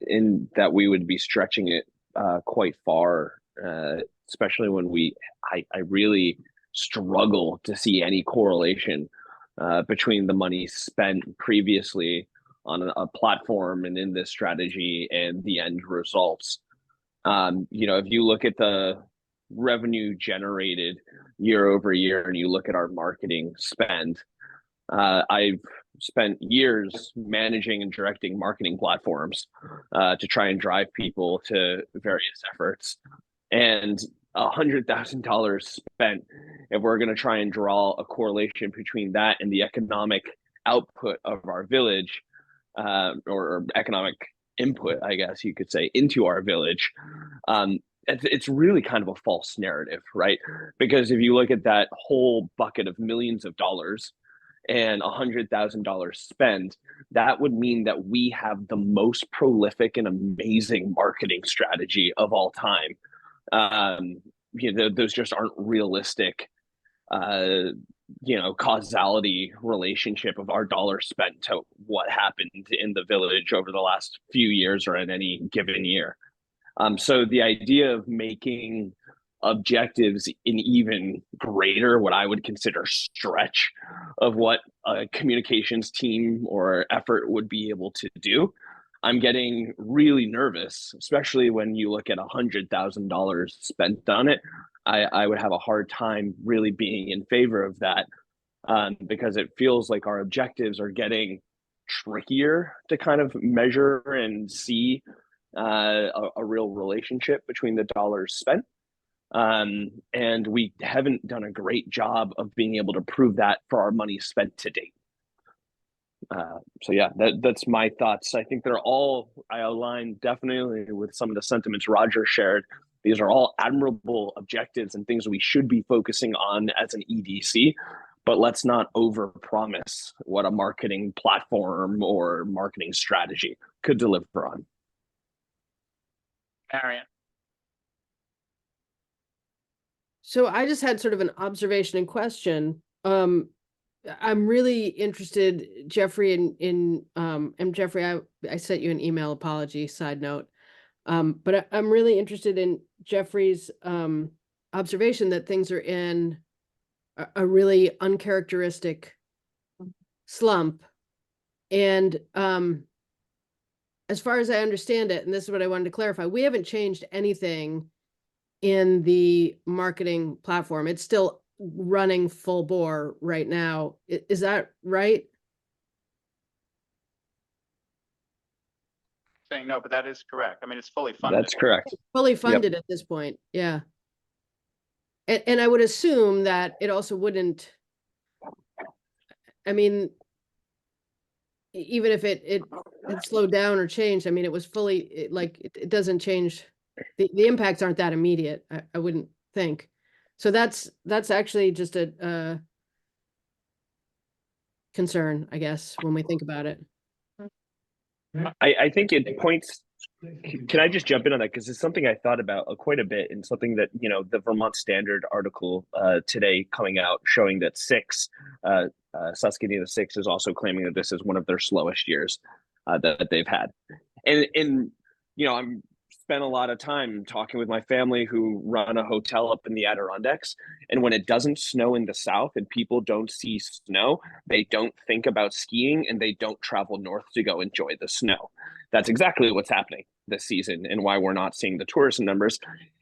in that we would be stretching it quite far, especially when I really struggle to see any correlation between the money spent previously on a platform and in this strategy and the end results. If you look at the revenue generated year over year and you look at our marketing spend, I've spent years managing and directing marketing platforms to try and drive people to various efforts. And $100,000 spent, if we're going to try and draw a correlation between that and the economic output of our village, or economic input, I guess you could say, into our village, it's really kind of a false narrative, right? Because if you look at that whole bucket of millions of dollars and $100,000 spent, that would mean that we have the most prolific and amazing marketing strategy of all time. Those just aren't realistic, causality relationship of our dollar spent to what happened in the village over the last few years or in any given year. So the idea of making objectives an even greater, what I would consider stretch of what a communications team or effort would be able to do, I'm getting really nervous, especially when you look at $100,000 spent on it. I would have a hard time really being in favor of that, because it feels like our objectives are getting trickier to kind of measure and see a real relationship between the dollars spent. And we haven't done a great job of being able to prove that for our money spent to date. So yeah, that's my thoughts. I think I align definitely with some of the sentiments Roger shared. These are all admirable objectives and things we should be focusing on as an EDC, but let's not overpromise what a marketing platform or marketing strategy could deliver on. Marion. So I just had sort of an observation and question. I'm really interested, Jeffrey, and Jeffrey, I sent you an email, apology, side note. But I'm really interested in Jeffrey's observation that things are in a really uncharacteristic slump. And as far as I understand it, and this is what I wanted to clarify, we haven't changed anything in the marketing platform. It's still running full bore right now. Is that right? Saying no, but that is correct. I mean, it's fully funded. That's correct. Fully funded at this point. Yeah. And I would assume that it also wouldn't, I mean, even if it slowed down or changed, I mean, it was fully, it doesn't change. The impacts aren't that immediate, I wouldn't think. So that's actually just a concern, I guess, when we think about it. I think it points. Can I just jump in on that? Because it's something I thought about quite a bit, and something that, the Vermont Standard article today coming out showing that Susquehanna 6 is also claiming that this is one of their slowest years that they've had. And I'm spent a lot of time talking with my family who run a hotel up in the Adirondacks. And when it doesn't snow in the South and people don't see snow, they don't think about skiing and they don't travel north to go enjoy the snow. That's exactly what's happening this season and why we're not seeing the tourism numbers.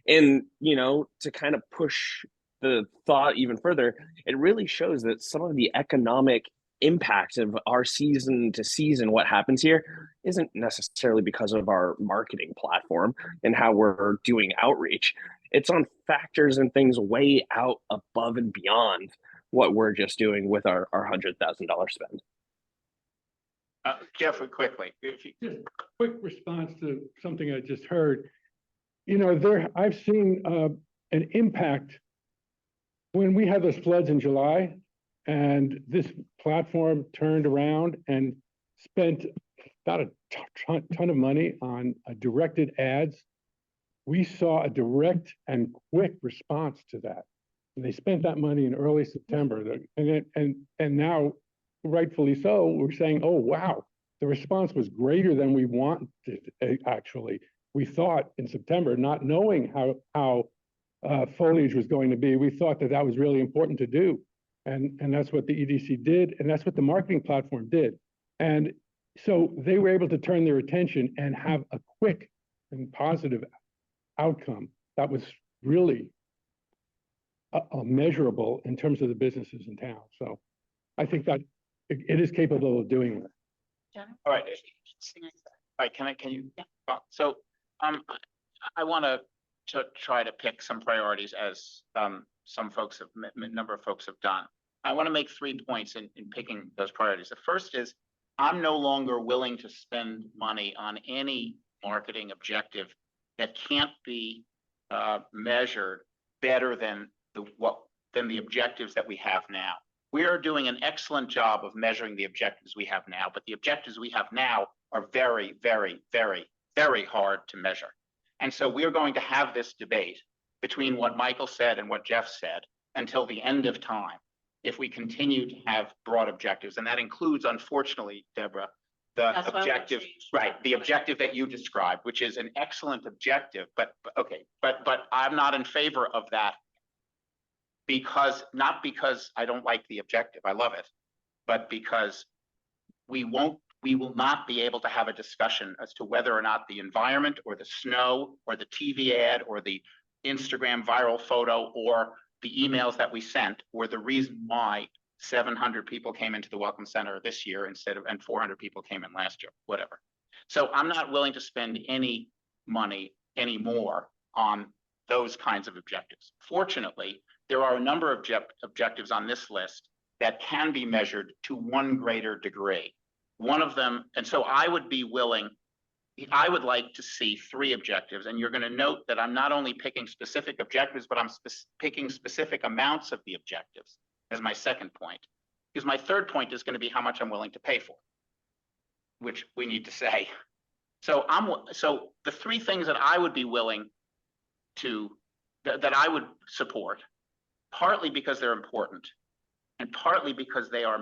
And, to kind of push the thought even further, it really shows that some of the economic impact of our season to season, what happens here, isn't necessarily because of our marketing platform and how we're doing outreach. It's on factors and things way out above and beyond what we're just doing with our $100,000 spend. Jeffrey, quickly. Just a quick response to something I just heard. I've seen an impact when we had those floods in July, and this platform turned around and spent about a ton of money on directed ads. We saw a direct and quick response to that. And they spent that money in early September. And now, rightfully so, we're saying, oh, wow, the response was greater than we wanted, actually. We thought in September, not knowing how foliage was going to be, we thought that was really important to do. And that's what the EDC did, and that's what the marketing platform did. And so they were able to turn their attention and have a quick and positive outcome that was really measurable in terms of the businesses in town. So I think that it is capable of doing that. All right. All right, can you? Yeah. So I want to try to pick some priorities as some folks have, a number of folks have done. I want to make 3 points in picking those priorities. The first is I'm no longer willing to spend money on any marketing objective that can't be measured better than the objectives that we have now. We are doing an excellent job of measuring the objectives we have now, but the objectives we have now are very, very, very, very hard to measure. And so we're going to have this debate between what Michael said and what Jeff said until the end of time, if we continue to have broad objectives. And that includes, unfortunately, Deborah, the objective, right, the objective that you described, which is an excellent objective, but I'm not in favor of that not because I don't like the objective, I love it, but because we we will not be able to have a discussion as to whether or not the environment or the snow or the TV ad or the Instagram viral photo or the emails that we sent were the reason why 700 people came into the Welcome Center this year and 400 people came in last year, whatever. So I'm not willing to spend any money anymore on those kinds of objectives. Fortunately, there are a number of objectives on this list that can be measured to one greater degree. One of them, and so I would like to see 3 objectives, and you're going to note that I'm not only picking specific objectives, but I'm picking specific amounts of the objectives as my second point, because my third point is going to be how much I'm willing to pay for, which we need to say. So the 3 things that I would be willing to, that I would support, partly because they're important, and partly because they are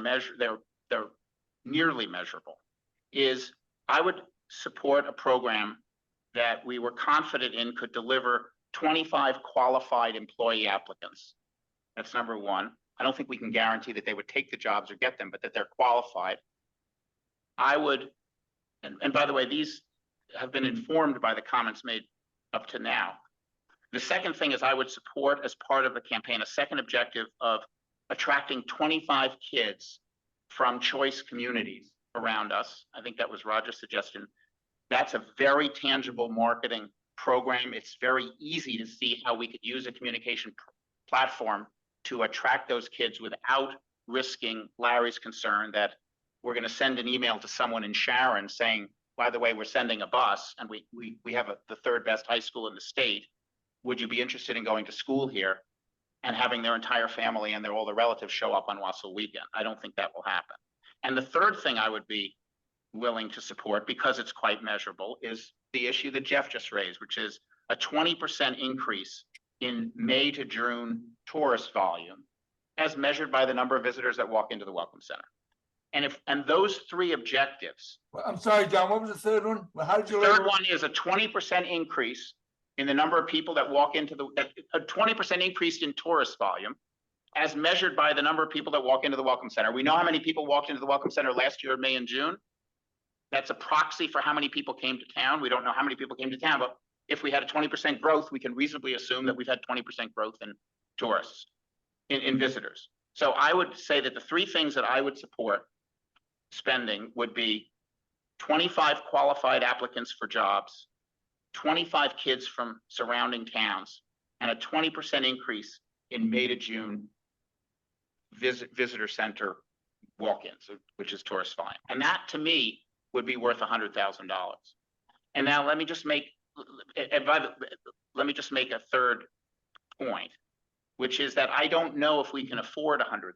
they're nearly measurable, is I would support a program that we were confident in could deliver 25 qualified employee applicants. That's number one. I don't think we can guarantee that they would take the jobs or get them, but that they're qualified. I would, and by the way, these have been informed by the comments made up to now. The second thing is I would support, as part of the campaign, a second objective of attracting 25 kids from choice communities around us. I think that was Roger's suggestion. That's a very tangible marketing program. It's very easy to see how we could use a communication platform to attract those kids without risking Larry's concern that we're going to send an email to someone in Sharon saying, by the way, we're sending a bus and we have the 3rd best high school in the state. Would you be interested in going to school here? And having their entire family and all the relatives show up on Wassel weekend. I don't think that will happen. And the third thing I would be willing to support, because it's quite measurable, is the issue that Jeff just raised, which is a 20% increase in May to June tourist volume as measured by the number of visitors that walk into the Welcome Center. And those 3 objectives. Well, I'm sorry, John, what was the third one? Well, how did you? The third one is a 20% increase in the number of people that walk into a 20% increase in tourist volume as measured by the number of people that walk into the Welcome Center. We know how many people walked into the Welcome Center last year in May and June. That's a proxy for how many people came to town. We don't know how many people came to town, but if we had a 20% growth, we can reasonably assume that we've had 20% growth in tourists, in visitors. So I would say that the 3 things that I would support spending would be 25 qualified applicants for jobs, 25 kids from surrounding towns, and a 20% increase in May to June visitor center walk-ins, which is tourist volume. And that, to me, would be worth $100,000. And now let me just make a third point, which is that I don't know if we can afford $100,000.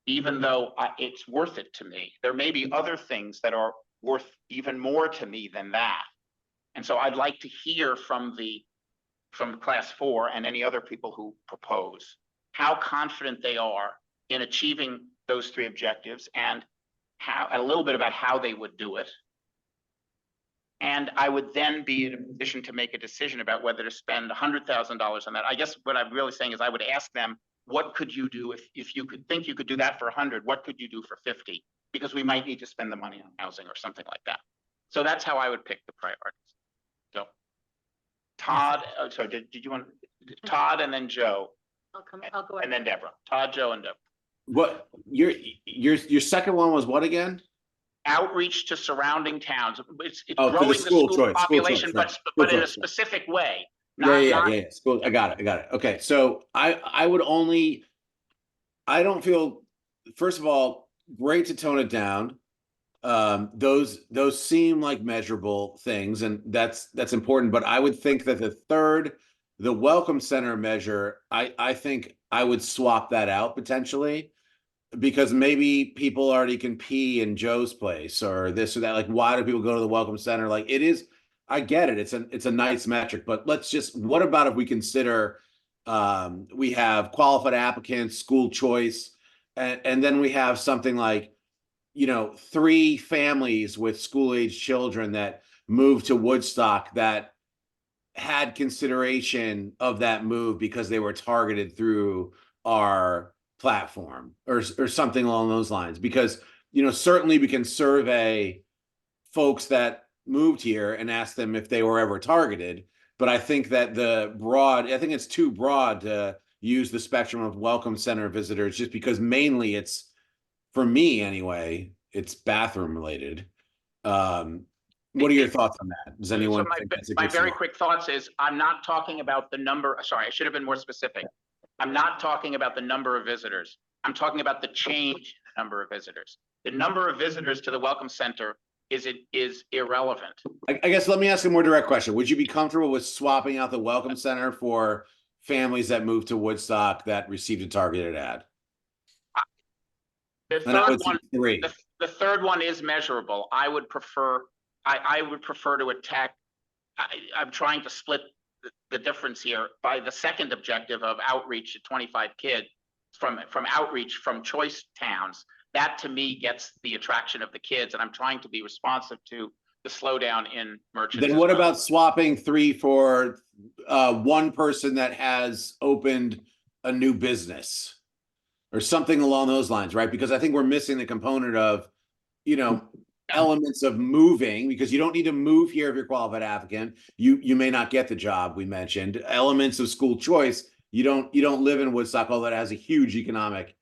Even though it's worth it to me. There may be other things that are worth even more to me than that. And so I'd like to hear from class 4 and any other people who propose how confident they are in achieving those 3 objectives and a little bit about how they would do it. And I would then be in a position to make a decision about whether to spend $100,000 on that. I guess what I'm really saying is I would ask them, what could you do if you could think you could do that for 100? What could you do for 50? Because we might need to spend the money on housing or something like that. So that's how I would pick the priorities. So Todd, sorry, did you want Todd and then Joe? I'll go ahead. And then Deborah. Todd, Joe, and Deborah. What your second one was what again? Outreach to surrounding towns. It's Oh, for growing the the school school choice, population, school choice, but right. in a School choice, specific way. Yeah. School, I got it. Okay, so I would only. I don't feel. First of all, great to tone it down. Those seem like measurable things, and that's important. But I would think that the Welcome Center measure, I think I would swap that out potentially, because maybe people already can pee in Joe's place or this or that. Like, why do people go to the Welcome Center? Like, it is. I get it. It's a nice metric, but what about if we consider we have qualified applicants, school choice, and then we have something like, 3 families with school-age children that moved to Woodstock that had consideration of that move because they were targeted through our platform or something along those lines. Because, certainly we can survey folks that moved here and ask them if they were ever targeted. But I think that I think it's too broad to use the spectrum of welcome center visitors, just because mainly it's, for me anyway, it's bathroom related. What are your thoughts on that? Does anyone think that's a my good very solution? quick thoughts is, I'm not talking about the number, sorry, I should have been more specific. I'm not talking about the number of visitors. I'm talking about the change in the number of visitors. The number of visitors to the Welcome Center is irrelevant. I guess let me ask a more direct question. Would you be comfortable with swapping out the Welcome Center for families that moved to Woodstock that received a targeted ad? The And I third would say one, three. the third one is measurable. I would prefer to attack. I'm trying to split the difference here by the second objective of outreach to 25 kids from outreach from choice towns. That to me gets the attraction of the kids, and I'm trying to be responsive to the slowdown in merchants. Then what about swapping 3 for one person that has opened a new business or something along those lines, right? Because I think we're missing the component of, elements of moving, because you don't need to move here if you're a qualified applicant. You may not get the job we mentioned. Elements of school choice. You don't live in Woodstock, although that has a huge economic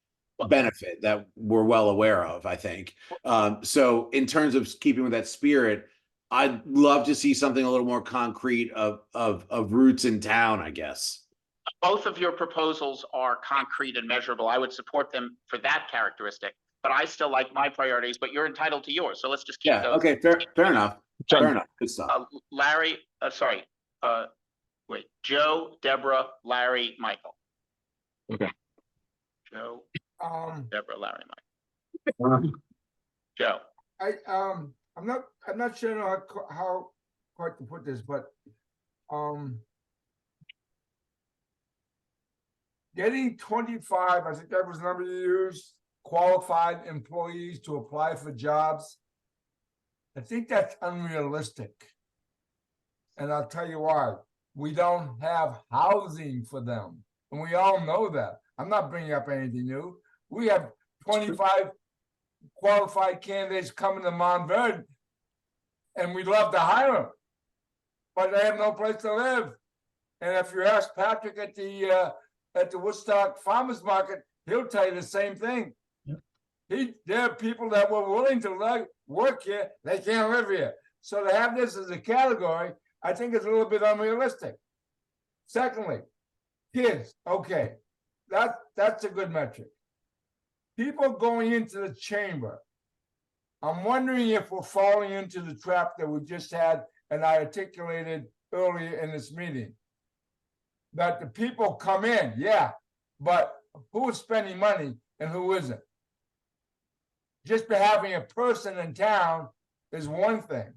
benefit that we're well aware of, I think. So in terms of keeping with that spirit, I'd love to see something a little more concrete of roots in town, I guess. Both of your proposals are concrete and measurable. I would support them for that characteristic, but I still like my priorities, but you're entitled to yours. So let's just keep those. Okay, fair enough. Fair enough. Good stuff. Larry, Joe, Deborah, Larry, Michael. Okay. Joe, Um, Deborah, Larry, Michael. Joe. I'm not sure how quite to put this, but, getting 25, I think that was the number you used, qualified employees to apply for jobs. I think that's unrealistic. And I'll tell you why. We don't have housing for them. And we all know that. I'm not bringing up anything new. We have 25 qualified candidates coming to Montverde, and we'd love to hire them, but they have no place to live. And if you ask Patrick at the Woodstock Farmers Market, he'll tell you the same thing. There are people that were willing to work here, they can't live here. So to have this as a category, I think is a little bit unrealistic. Secondly, kids, okay, that's a good metric. People going into the chamber, I'm wondering if we're falling into the trap that we just had, and I articulated earlier in this meeting. That the people come in, yeah, but who is spending money and who isn't? Just by having a person in town is one thing.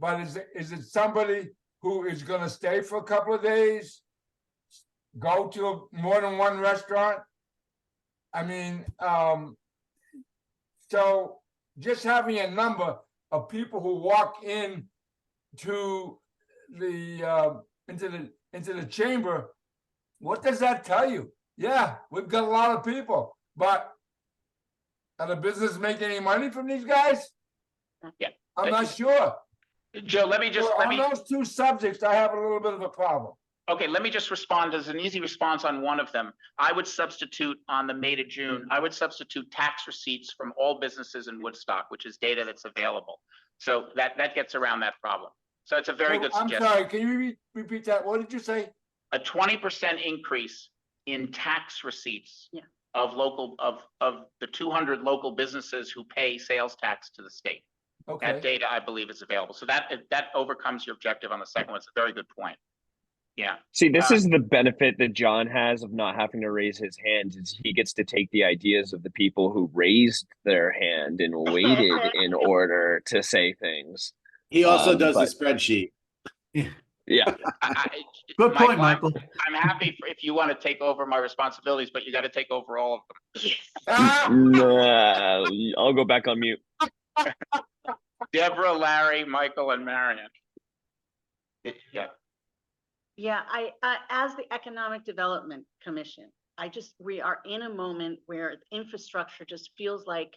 But is it somebody who is going to stay for a couple of days, go to more than one restaurant? I mean, so just having a number of people who walk in to the into the chamber, what does that tell you? Yeah, we've got a lot of people, but are the business making any money from these guys? Yeah, I'm not sure. Joe, let me On those two subjects, I have a little bit of a problem. Okay, let me just respond as an easy response on one of them. I would substitute on the May to June, I would substitute tax receipts from all businesses in Woodstock, which is data that's available. So that gets around that problem. So it's a very good suggestion. I'm sorry, can you repeat that? What did you say? A 20% increase in tax receipts of the 200 local businesses who pay sales tax to the state. Okay. That data, I believe, is available. So that overcomes your objective on the second one. It's a very good point. Yeah. See, this is the benefit that John has of not having to raise his hand, is he gets to take the ideas of the people who raised their hand and waited in order to say things. He also does the spreadsheet. Yeah. Good point, Michael. I'm happy if you want to take over my responsibilities, but you got to take over all of them. Nah, I'll go back on mute. Deborah, Larry, Michael, and Marion. Yeah. Yeah, I as the Economic Development Commission, we are in a moment where infrastructure just feels like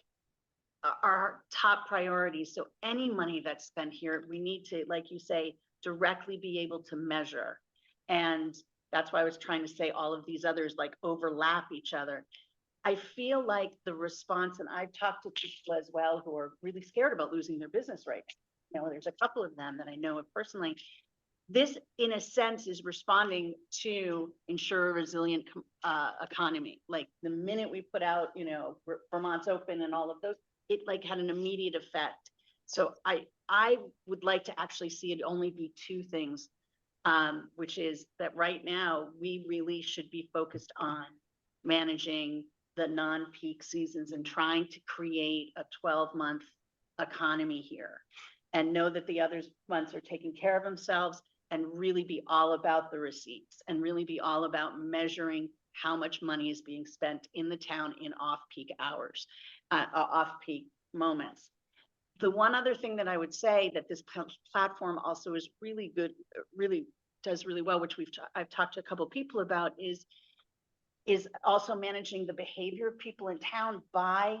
our top priorities. So any money that's spent here, we need to, like you say, directly be able to measure. And that's why I was trying to say all of these others like overlap each other. I feel like the response, and I've talked to people as well who are really scared about losing their business right now. You know, there's a couple of them that I know of personally. This, in a sense, is responding to ensure a resilient economy. Like the minute we put out, you know, Vermont's open and all of those, it like had an immediate effect. So I would like to actually see it only be two things, which is that right now we really should be focused on managing the non-peak seasons and trying to create a 12-month economy here, and know that the other months are taking care of themselves, and really be all about the receipts and really be all about measuring how much money is being spent in the town in off-peak hours, off-peak moments. The one other thing that I would say that this platform also is really good, really does really well, which I've talked to a couple of people about, is also managing the behavior of people in town by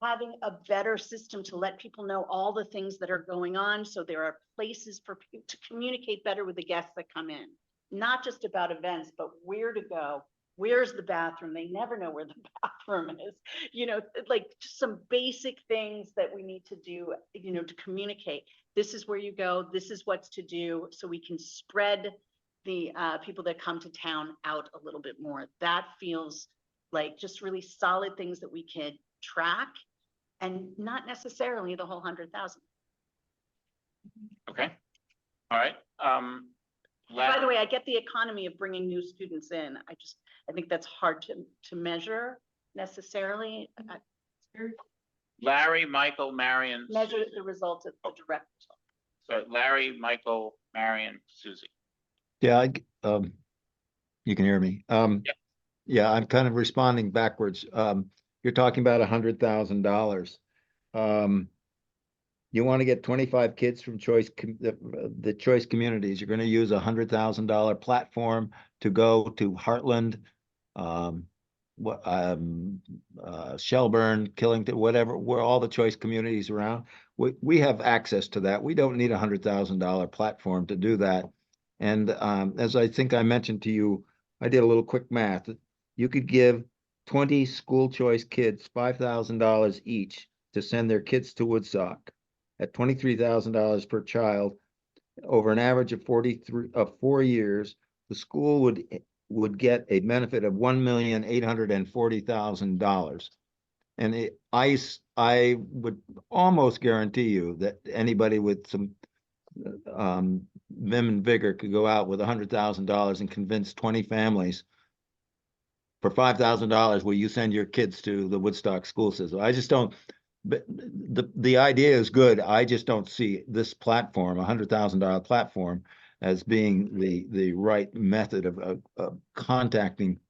having a better system to let people know all the things that are going on. So there are places for people to communicate better with the guests that come in, not just about events, but where to go. Where's the bathroom? They never know where the bathroom is. You know, like just some basic things that we need to do, you know, to communicate. This is where you go. This is what's to do. So we can spread the people that come to town out a little bit more. That feels like just really solid things that we can track, and not necessarily the whole 100,000. Okay, all right. By the way, I get the economy of bringing new students in. I think that's hard to measure necessarily. Larry, Michael, Marion. Measure the results of the direct result. So Larry, Michael, Marion, Susie. Yeah, you can hear me. Yeah, I'm kind of responding backwards. You're talking about $100,000. You want to get 25 kids from the choice communities. You're going to use $100,000 platform to go to Heartland, Shelburne, Killington, whatever, where all the choice communities around. We have access to that. We don't need a $100,000 platform to do that. And as I think I mentioned to you, I did a little quick math. You could give 20 school choice kids $5,000 each to send their kids to Woodstock at $23,000 per child over an average of 4 years. The school would get a benefit of $1,840,000. And I would almost guarantee you that anybody with some vim and vigor could go out with $100,000 and convince 20 families for $5,000 will you send your kids to the Woodstock school system. I just don't, but the idea is good. I just don't see this platform, $100,000 platform, as being the right method of contacting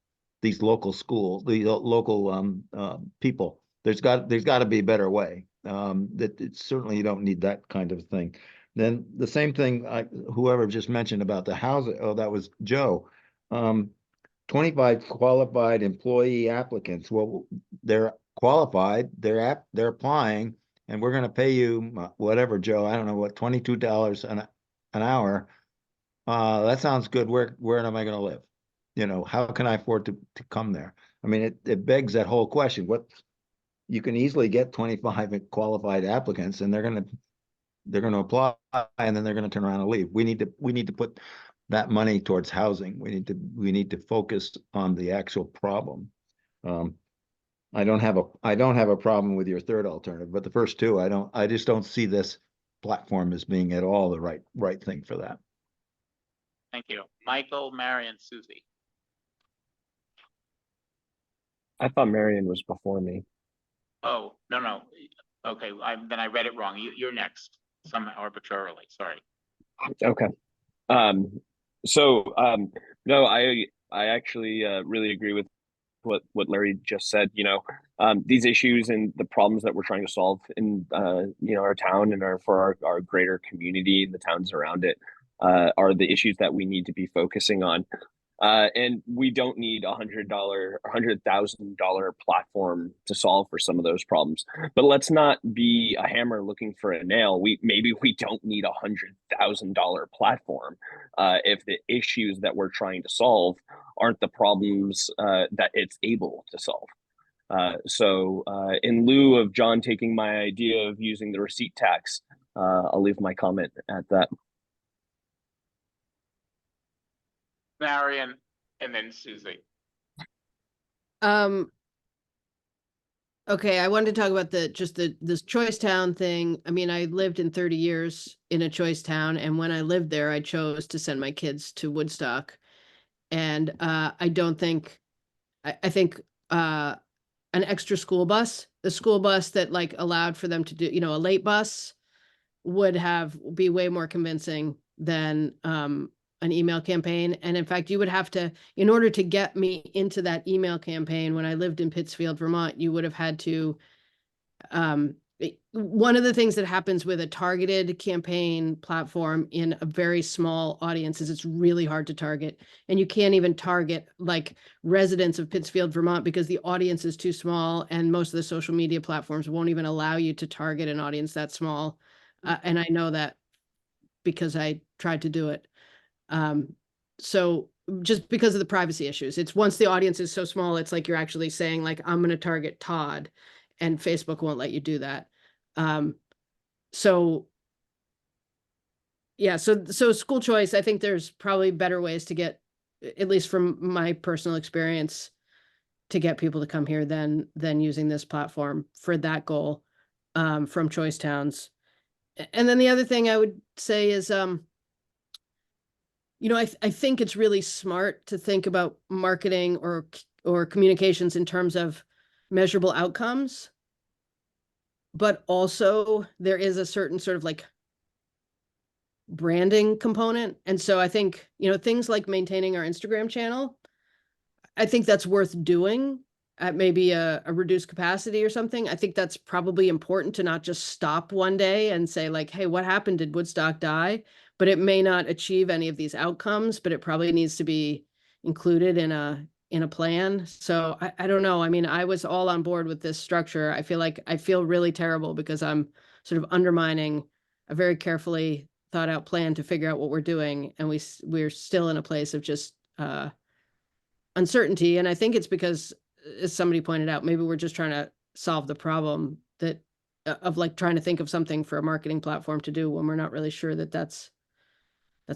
these local schools, the local people. There's got to be a better way. Certainly you don't need that kind of thing. Then the same thing, whoever just mentioned about the housing, oh, that was Joe. 25 qualified employee applicants. Well, they're qualified, they're applying, and we're going to pay you whatever, Joe, I don't know what, $22 an hour. That sounds good. Where am I going to live? You know, how can I afford to come there? I mean, it begs that whole question. You can easily get 25 qualified applicants, and they're going to apply, and then they're going to turn around and leave. We need to put that money towards housing. We need to focus on the actual problem. I don't have a problem with your third alternative, but the first two, I just don't see this platform as being at all the right thing for that. Thank you. Michael, Marion, Susie. I thought Marion was before me. Oh, no. Okay, then I read it wrong. You're next, somehow arbitrarily, sorry. Okay. No, I actually really agree with what Larry just said. You know, these issues and the problems that we're trying to solve in our town and for our greater community and the towns around it are the issues that we need to be focusing on. And we don't need $100,000 platform to solve for some of those problems. But let's not be a hammer looking for a nail. Maybe we don't need $100,000 platform if the issues that we're trying to solve aren't the problems that it's able to solve. So in lieu of John taking my idea of using the receipt tax, I'll leave my comment at that. Marion, and then Susie. Okay, I wanted to talk about this choice town thing. I mean, I lived in 30 years in a choice town, and when I lived there, I chose to send my kids to Woodstock. And I don't think, I think an extra school bus, the school bus that like allowed for them to do, a late bus would be way more convincing than an email campaign. And in fact, you would have to, in order to get me into that email campaign, when I lived in Pittsfield, Vermont, you would have had to, one of the things that happens with a targeted campaign platform in a very small audience is it's really hard to target. And you can't even target like residents of Pittsfield, Vermont, because the audience is too small. And most of the social media platforms won't even allow you to target an audience that small. And I know that because I tried to do it. So just because of the privacy issues, it's once the audience is so small, it's like you're actually saying like, I'm going to target Todd, and Facebook won't let you do that. So yeah, so school choice, I think there's probably better ways to get, at least from my personal experience, to get people to come here than using this platform for that goal, from choice towns. And then the other thing I would say is, I think it's really smart to think about marketing or communications in terms of measurable outcomes, but also there is a certain sort of like branding component. And so I think, things like maintaining our Instagram channel, I think that's worth doing at maybe a reduced capacity or something. I think that's probably important to not just stop one day and say like, hey, what happened? Did Woodstock die? But it may not achieve any of these outcomes, but it probably needs to be included in a plan. So I don't know. I mean, I was all on board with this structure. I feel really terrible because I'm sort of undermining a very carefully thought out plan to figure out what we're doing. And we're still in a place of just uncertainty. And I think it's because, as somebody pointed out, maybe we're just trying to solve the problem of like trying to think of something for a marketing platform to do when we're not really sure that that's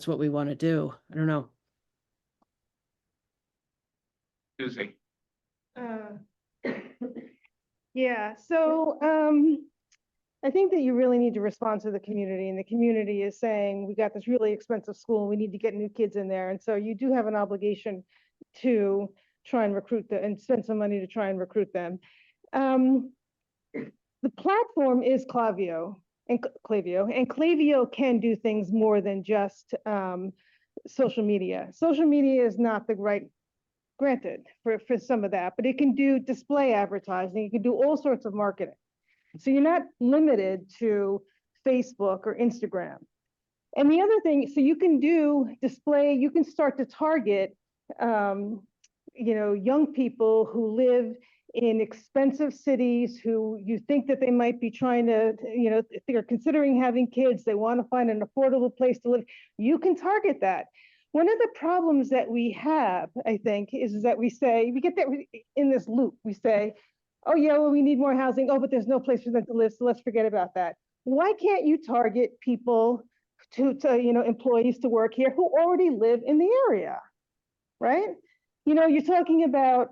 what we want to do. I don't know. Susie. Yeah, so I think that you really need to respond to the community, and the community is saying, we got this really expensive school, we need to get new kids in there. And so you do have an obligation to try and recruit them and spend some money to try and recruit them. The platform is Klaviyo, and Klaviyo can do things more than just social media. Social media is not the right, granted, for some of that, but it can do display advertising, it can do all sorts of marketing. So you're not limited to Facebook or Instagram. And the other thing, so you can do display, you can start to target young people who live in expensive cities, who you think that they might be trying to, if they're considering having kids, they want to find an affordable place to live. You can target that. One of the problems that we have, I think, is that we get that in this loop. We say, oh yeah, well, we need more housing. Oh, but there's no place for them to live, so let's forget about that. Why can't you target people to employees to work here who already live in the area, right? You're talking about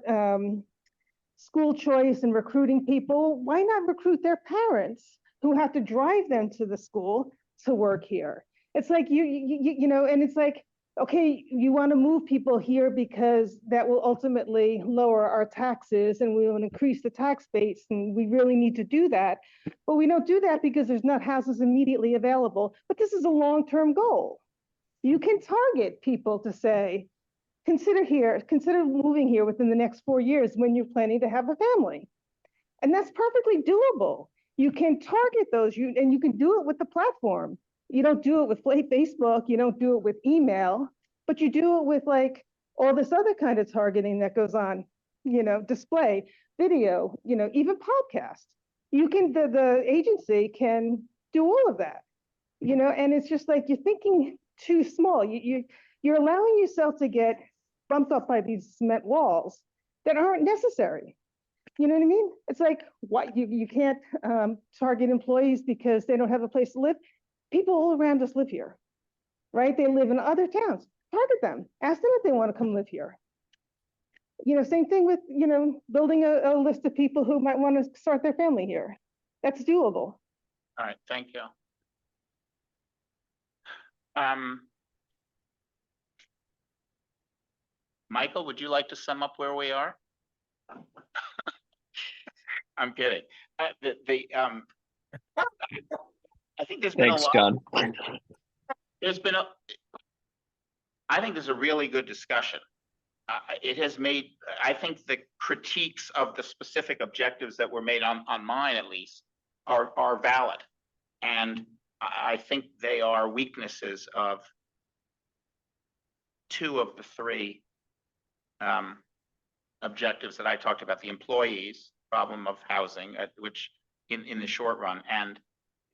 school choice and recruiting people. Why not recruit their parents who have to drive them to the school to work here? It's like and it's like, okay, you want to move people here because that will ultimately lower our taxes and we will increase the tax base, and we really need to do that. But we don't do that because there's not houses immediately available. But this is a long-term goal. You can target people to say, consider moving here within the next 4 years when you're planning to have a family. And that's perfectly doable. You can target those, and you can do it with the platform. You don't do it with Facebook, you don't do it with email, but you do it with like all this other kind of targeting that goes on, display, video, even podcast. You can, the agency can do all of that, and it's just like you're thinking too small. You're allowing yourself to get bumped up by these cement walls that aren't necessary. You know what I mean? It's like, what, you can't target employees because they don't have a place to live. People all around us live here, right? They live in other towns. Target them. Ask them if they want to come live here. Same thing with, building a list of people who might want to start their family here. That's doable. All right, thank you. Michael, would you like to sum up where we are? I'm kidding. I think there's been Thanks, a lot. John. I think there's a really good discussion. It has made, I think the critiques of the specific objectives that were made on mine at least are valid. And I think they are weaknesses of two of the three objectives that I talked about: the employees, problem of housing, which in the short run, and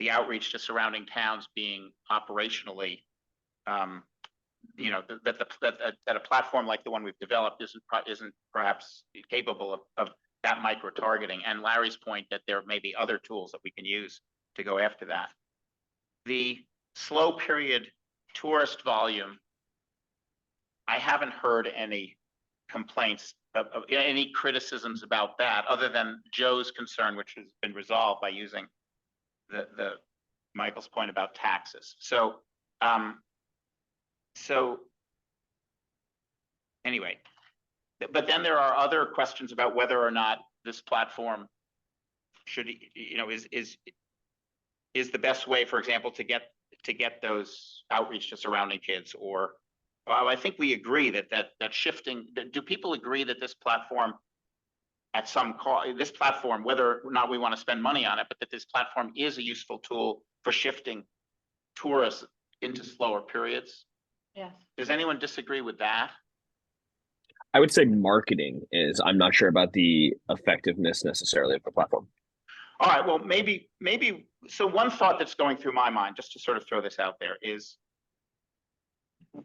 the outreach to surrounding towns being operationally, that a platform like the one we've developed isn't perhaps capable of that micro targeting. And Larry's point that there may be other tools that we can use to go after that. The slow period tourist volume, I haven't heard any complaints of any criticisms about that, other than Joe's concern, which has been resolved by using the Michael's point about taxes. So anyway, but then there are other questions about whether or not this platform should, is the best way, for example, to get those outreach to surrounding kids. Or I think we agree that shifting. Do people agree that this platform, at some cost, this platform, whether or not we want to spend money on it, but that this platform is a useful tool for shifting tourists into slower periods? Yes. Does anyone disagree with that? I would say marketing is. I'm not sure about the effectiveness necessarily of the platform. All right, well, maybe, so one thought that's going through my mind, just to sort of throw this out there, is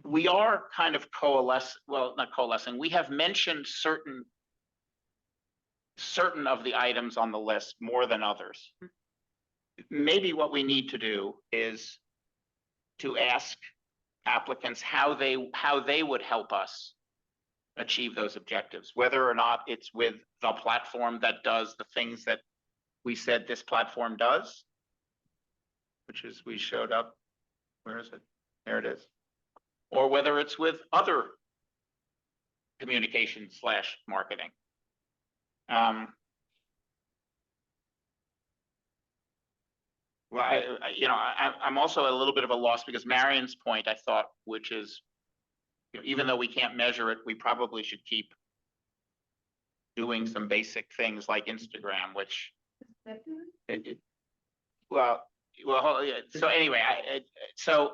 we are kind of not coalescing. We have mentioned certain of the items on the list more than others. Maybe what we need to do is to ask applicants how they would help us achieve those objectives, whether or not it's with the platform that does the things that we said this platform does, which is, we showed up, where is it? There it is. Or whether it's with other communication / marketing. Well, I'm also a little bit of a loss, because Marion's point, I thought, which is, even though we can't measure it, we probably should keep doing some basic things like Instagram, which, well, so anyway, so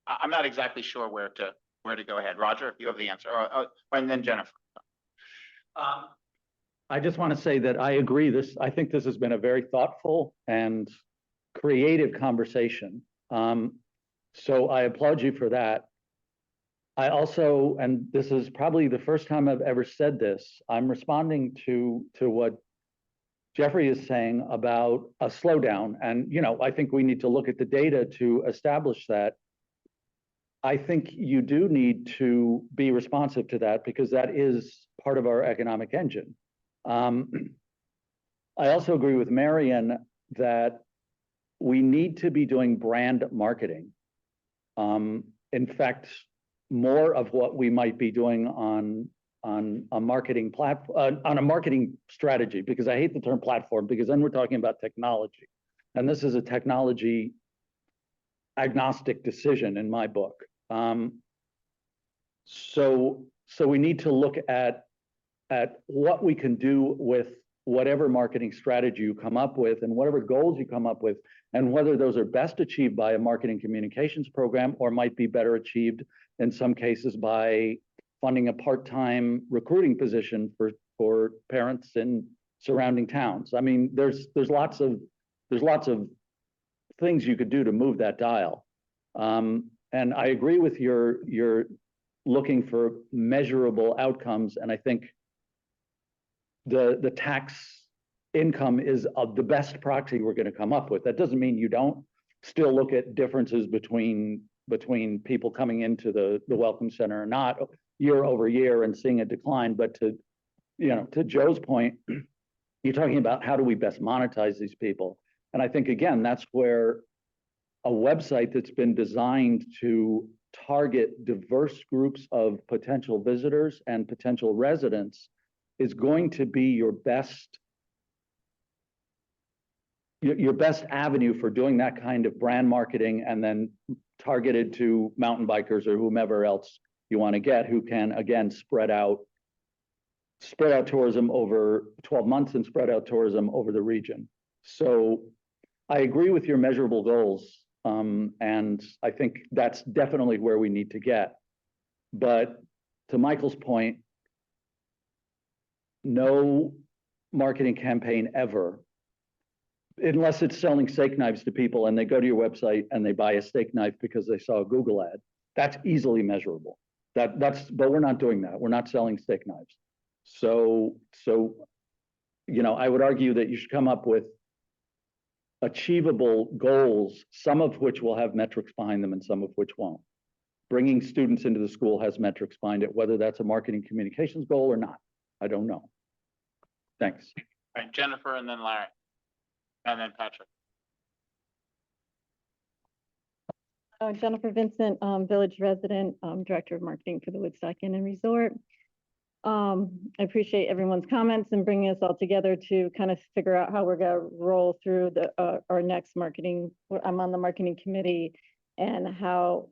I'm not exactly sure where to go ahead. Roger, if you have the answer, and then Jennifer. I just want to say that I agree. I think this has been a very thoughtful and creative conversation. So I applaud you for that. I also, and this is probably the first time I've ever said this, I'm responding to what Jeffrey is saying about a slowdown. And, I think we need to look at the data to establish that. I think you do need to be responsive to that, because that is part of our economic engine. I also agree with Marion that we need to be doing brand marketing. In fact, more of what we might be doing on a marketing platform, on a marketing strategy, because I hate the term platform, because then we're talking about technology. And this is a technology agnostic decision in my book. So we need to look at what we can do with whatever marketing strategy you come up with and whatever goals you come up with, and whether those are best achieved by a marketing communications program or might be better achieved in some cases by funding a part-time recruiting position for parents in surrounding towns. I mean, there's lots of things you could do to move that dial. And I agree with your looking for measurable outcomes, and I think the tax income is the best proxy we're going to come up with. That doesn't mean you don't still look at differences between people coming into the Welcome Center or not year over year and seeing a decline. But to Joe's point, you're talking about how do we best monetize these people? And I think, again, that's where a website that's been designed to target diverse groups of potential visitors and potential residents is going to be your best avenue for doing that kind of brand marketing, and then targeted to mountain bikers or whomever else you want to get, who can, again, spread out tourism over 12 months and spread out tourism over the region. So I agree with your measurable goals. And I think that's definitely where we need to get. But to Michael's point, no marketing campaign ever, unless it's selling steak knives to people and they go to your website and they buy a steak knife because they saw a Google ad, that's easily measurable. But we're not doing that. We're not selling steak knives. So, I would argue that you should come up with achievable goals, some of which will have metrics behind them and some of which won't. Bringing students into the school has metrics behind it, whether that's a marketing communications goal or not. I don't know. Thanks. All right, Jennifer, and then Larry, and then Patrick. Jennifer Vincent, village resident, director of marketing for the Woodstock Inn and Resort. I appreciate everyone's comments and bringing us all together to kind of figure out how we're going to roll through our next marketing. I'm on the marketing committee, and how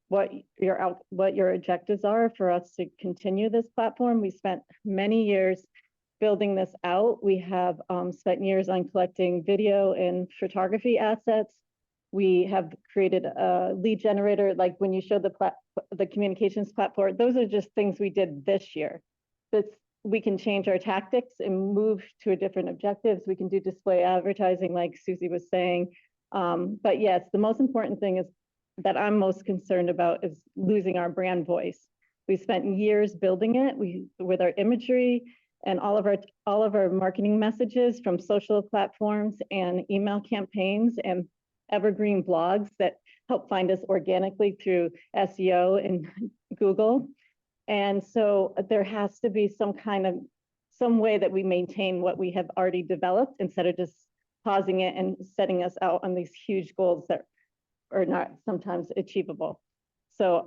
what your objectives are for us to continue this platform. We spent many years building this out. We have spent years on collecting video and photography assets. We have created a lead generator, like when you showed the communications platform, those are just things we did this year. We can change our tactics and move to a different objectives. We can do display advertising, like Susie was saying. But yes, the most important thing is that I'm most concerned about is losing our brand voice. We spent years building it with our imagery and all of our marketing messages, from social platforms and email campaigns and evergreen blogs that help find us organically through SEO and Google. And so there has to be some way that we maintain what we have already developed, instead of just pausing it and setting us out on these huge goals that are not sometimes achievable. So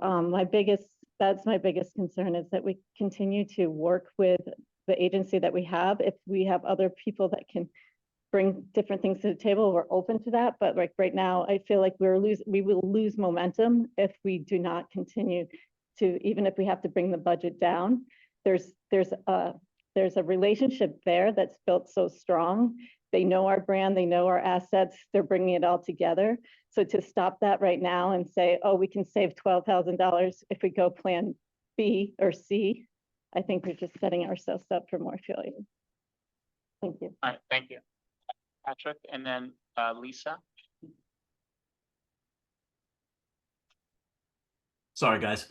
that's my biggest concern, is that we continue to work with the agency that we have. If we have other people that can bring different things to the table, we're open to that. But like right now, I feel like we will lose momentum if we do not continue to, even if we have to bring the budget down. There's a relationship there that's built so strong. They know our brand, they know our assets, they're bringing it all together. So to stop that right now and say, oh, we can save $12,000 if we go plan B or C, I think we're just setting ourselves up for more failure. Thank you. All right, thank you, Patrick, and then Lisa. Sorry, guys.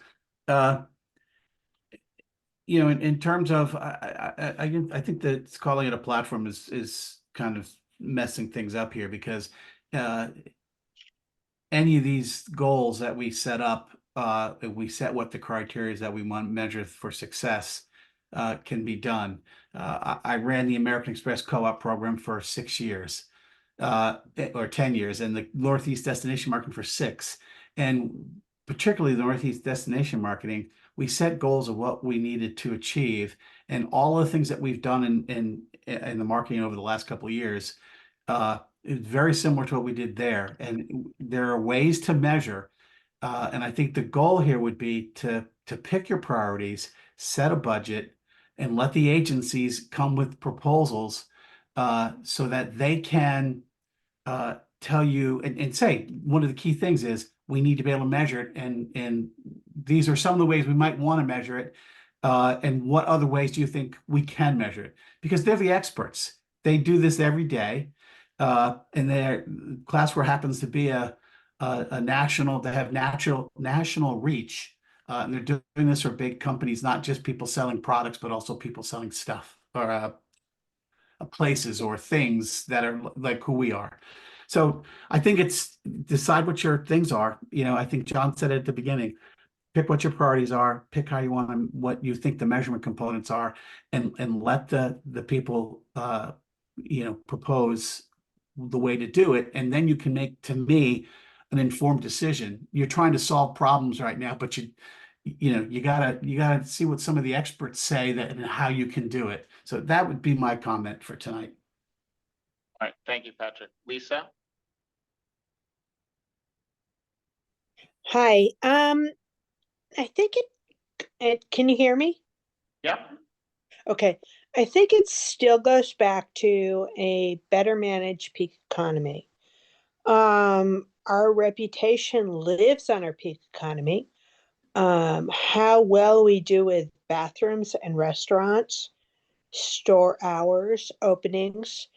In terms of, I think that calling it a platform is kind of messing things up here, because any of these goals that we set up, we set what the criteria is that we want to measure for success can be done. I ran the American Express co-op program for 6 years, or 10 years, and the Northeast destination marketing for 6. And particularly the Northeast destination marketing, we set goals of what we needed to achieve, and all of the things that we've done in the marketing over the last couple of years is very similar to what we did there. And there are ways to measure, and I think the goal here would be to pick your priorities, set a budget, and let the agencies come with proposals so that they can tell you and say, one of the key things is we need to be able to measure it, and these are some of the ways we might want to measure it. And what other ways do you think we can measure it? Because they're the experts. They do this every day. And their Classware happens to be a national, they have national reach. And they're doing this for big companies, not just people selling products, but also people selling stuff or places or things that are like who we are. So I think it's decide what your things are. You know, I think John said it at the beginning. Pick what your priorities are, pick how you want them, what you think the measurement components are, and let the people propose the way to do it. And then you can make, to me, an informed decision. You're trying to solve problems right now, but you gotta see what some of the experts say that and how you can do it. So that would be my comment for tonight. All right, thank you, Patrick. Lisa? Hi, I think can you hear me? Yep. Okay, I think it still goes back to a better managed peak economy. Our reputation lives on our peak economy. How well we do with bathrooms and restaurants, store hours, openings,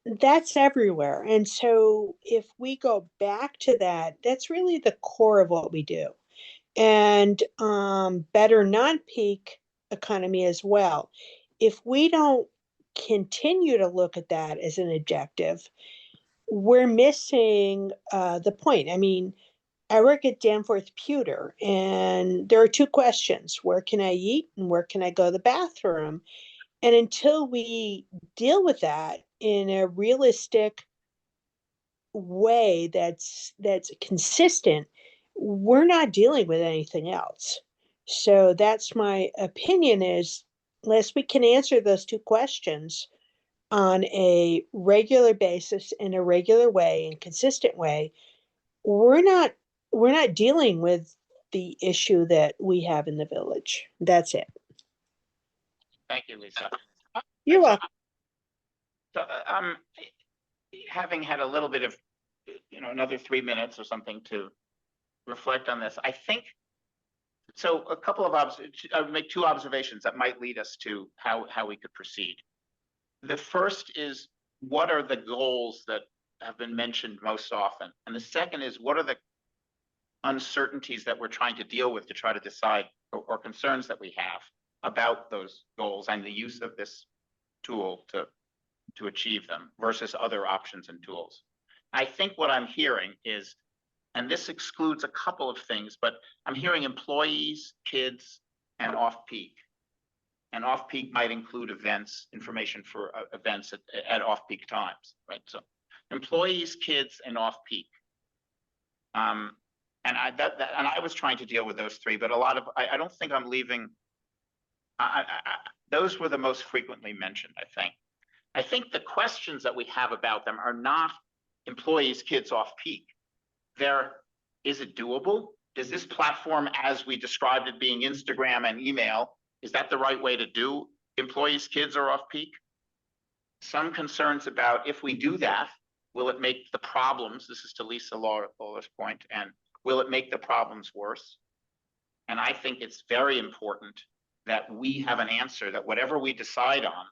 that's everywhere. And so if we go back to that, that's really the core of what we do. And better non-peak economy as well. If we don't continue to look at that as an objective, we're missing the point. I mean, I work at Danforth Pewter, and there are two questions: where can I eat, and where can I go to the bathroom? And until we deal with that in a realistic way that's consistent, we're not dealing with anything else. So that's my opinion, is unless we can answer those two questions on a regular basis, in a regular way and consistent way, we're not dealing with the issue that we have in the village. That's it. Thank you, Lisa. You're welcome. So, having had a little bit of, another 3 minutes or something to reflect on this, I think, so a couple of I would make two observations that might lead us to how we could proceed. The first is, what are the goals that have been mentioned most often? And the second is, what are the uncertainties that we're trying to deal with to try to decide, or concerns that we have about those goals and the use of this tool to achieve them versus other options and tools. I think what I'm hearing is, and this excludes a couple of things, but I'm hearing employees, kids, and off-peak. And off-peak might include events, information for events at off-peak times, right? So employees, kids, and off-peak. And I was trying to deal with those three, but I don't think I'm leaving. Those were the most frequently mentioned, I think. I think the questions that we have about them are not employees, kids, off-peak. Is it doable? Is this platform, as we described it, being Instagram and email, is that the right way to do employees, kids, or off-peak? Some concerns about, if we do that, will it make the problems, this is to Lisa Lawler's point, and will it make the problems worse? And I think it's very important that we have an answer, that whatever we decide on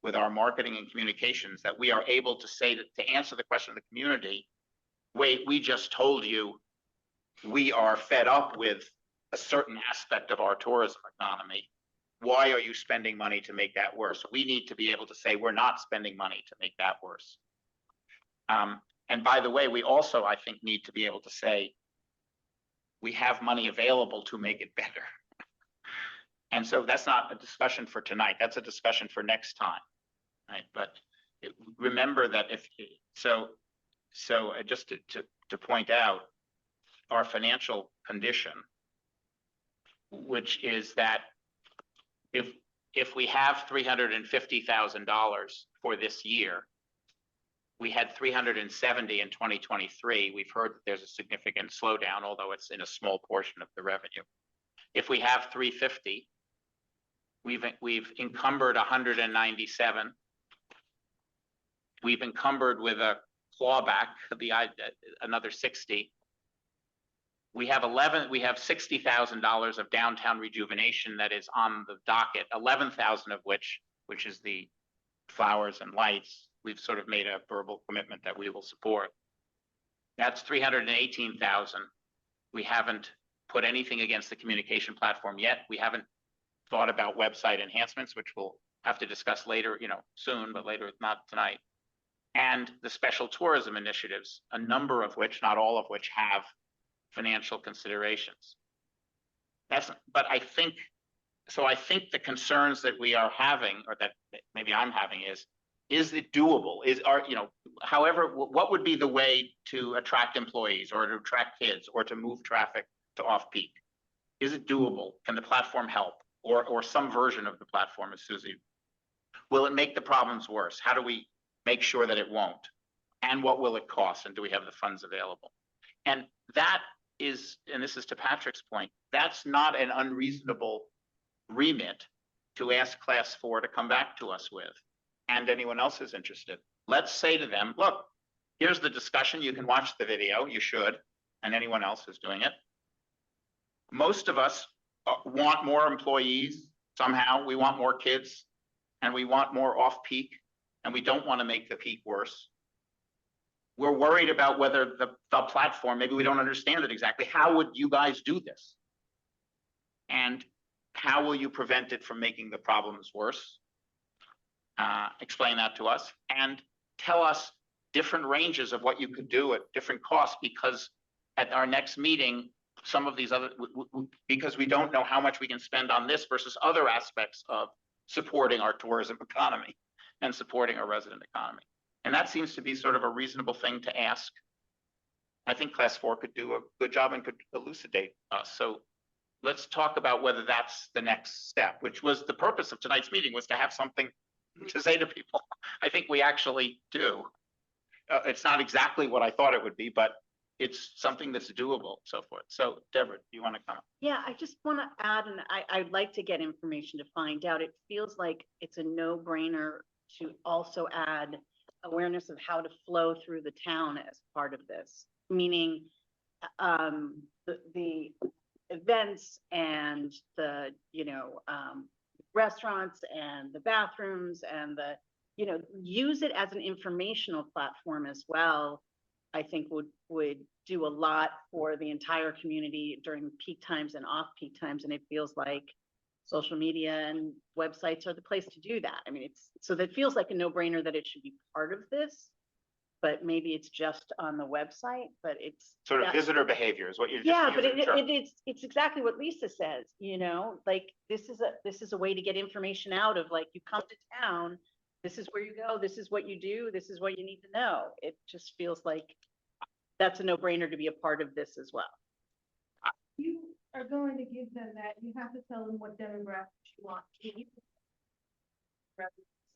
with our marketing and communications, that we are able to say, to answer the question of the community, wait, we just told you we are fed up with a certain aspect of our tourism economy. Why are you spending money to make that worse? We need to be able to say we're not spending money to make that worse. And by the way, we also, I think, need to be able to say we have money available to make it better. And so that's not a discussion for tonight. That's a discussion for next time, right? But remember that just to point out our financial condition, which is that if we have $350,000 for this year, we had 370 in 2023. We've heard that there's a significant slowdown, although it's in a small portion of the revenue. If we have 350, we've encumbered 197. We've encumbered with a clawback another 60. we have $60,000 of downtown rejuvenation that is on the docket, 11,000 of which is the flowers and lights. We've sort of made a verbal commitment that we will support. That's 318,000. We haven't put anything against the communication platform yet. We haven't thought about website enhancements, which we'll have to discuss later, soon, but later, not tonight. And the special tourism initiatives, a number of which, not all of which, have financial considerations. But I think the concerns that we are having, or that maybe I'm having, is it doable? However, what would be the way to attract employees or to attract kids or to move traffic to off-peak? Is it doable? Can the platform help? Or some version of the platform, as Susie? Will it make the problems worse? How do we make sure that it won't? And what will it cost? And do we have the funds available? And that is, and this is to Patrick's point, that's not an unreasonable remit to ask Class 4 to come back to us with, and anyone else who's interested. Let's say to them, look, here's the discussion. You can watch the video. You should, and anyone else who's doing it. Most of us want more employees somehow. We want more kids, and we want more off-peak, and we don't want to make the peak worse. We're worried about whether the platform, maybe we don't understand it exactly. How would you guys do this? And how will you prevent it from making the problems worse? Explain that to us and tell us different ranges of what you could do at different costs, because at our next meeting, some of these other, because we don't know how much we can spend on this versus other aspects of supporting our tourism economy and supporting our resident economy. And that seems to be sort of a reasonable thing to ask. I think Class 4 could do a good job and could elucidate us. So let's talk about whether that's the next step, which was the purpose of tonight's meeting, was to have something to say to people. I think we actually do. It's not exactly what I thought it would be, but it's something that's doable, so forth. So Deborah, do you want to comment? Yeah, I just want to add, and I'd like to get information to find out. It feels like it's a no-brainer to also add awareness of how to flow through the town as part of this, meaning the events and the restaurants and the bathrooms and the use it as an informational platform as well. I think would do a lot for the entire community during peak times and off-peak times, and it feels like social media and websites are the place to do that. I mean, so that feels like a no-brainer that it should be part of this, but maybe it's just on the website. But it's sort of visitor behavior is what you're just yeah, but using, it's exactly what Lisa says. Like this is a way to get information out of, like, you come to town, this is where you go, this is what you do, this is what you need to know. It just feels like that's a no-brainer to be a part of this as well. You are going to give them that, you have to tell them what demographics you want.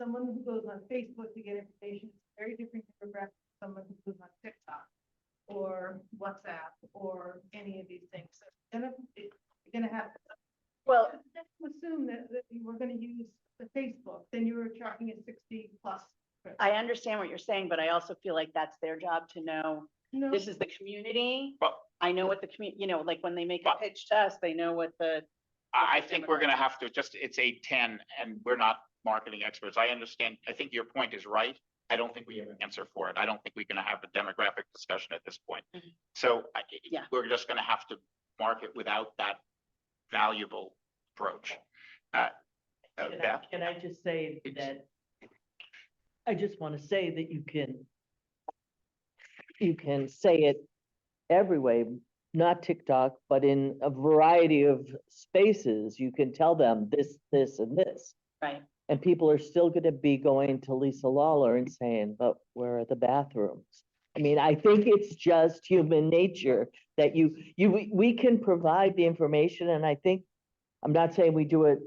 Someone who goes on Facebook to get information is very different demographic from someone who goes on TikTok or WhatsApp or any of these things. So you're gonna have to, well, assume that you were going to use the Facebook, then you were tracking at 60 plus. I understand what you're saying, but I also feel like that's their job to know. No. This is the community. Well, I know what the community, like when they make a pitch to us, they know what the. I think we're going to have to it's 8:10 and we're not marketing experts. I understand. I think your point is right. I don't think we have an answer for it. I don't think we're going to have a demographic discussion at this point. Mm-hmm. So yeah, we're just going to have to market without that valuable approach. Can I just say that I just want to say that you can say it every way, not TikTok, but in a variety of spaces. You can tell them this, and this. right. And people are still going to be going to Lisa Lawler and saying, but where are the bathrooms? I mean, I think it's just human nature that we can provide the information. And I think, I'm not saying we do it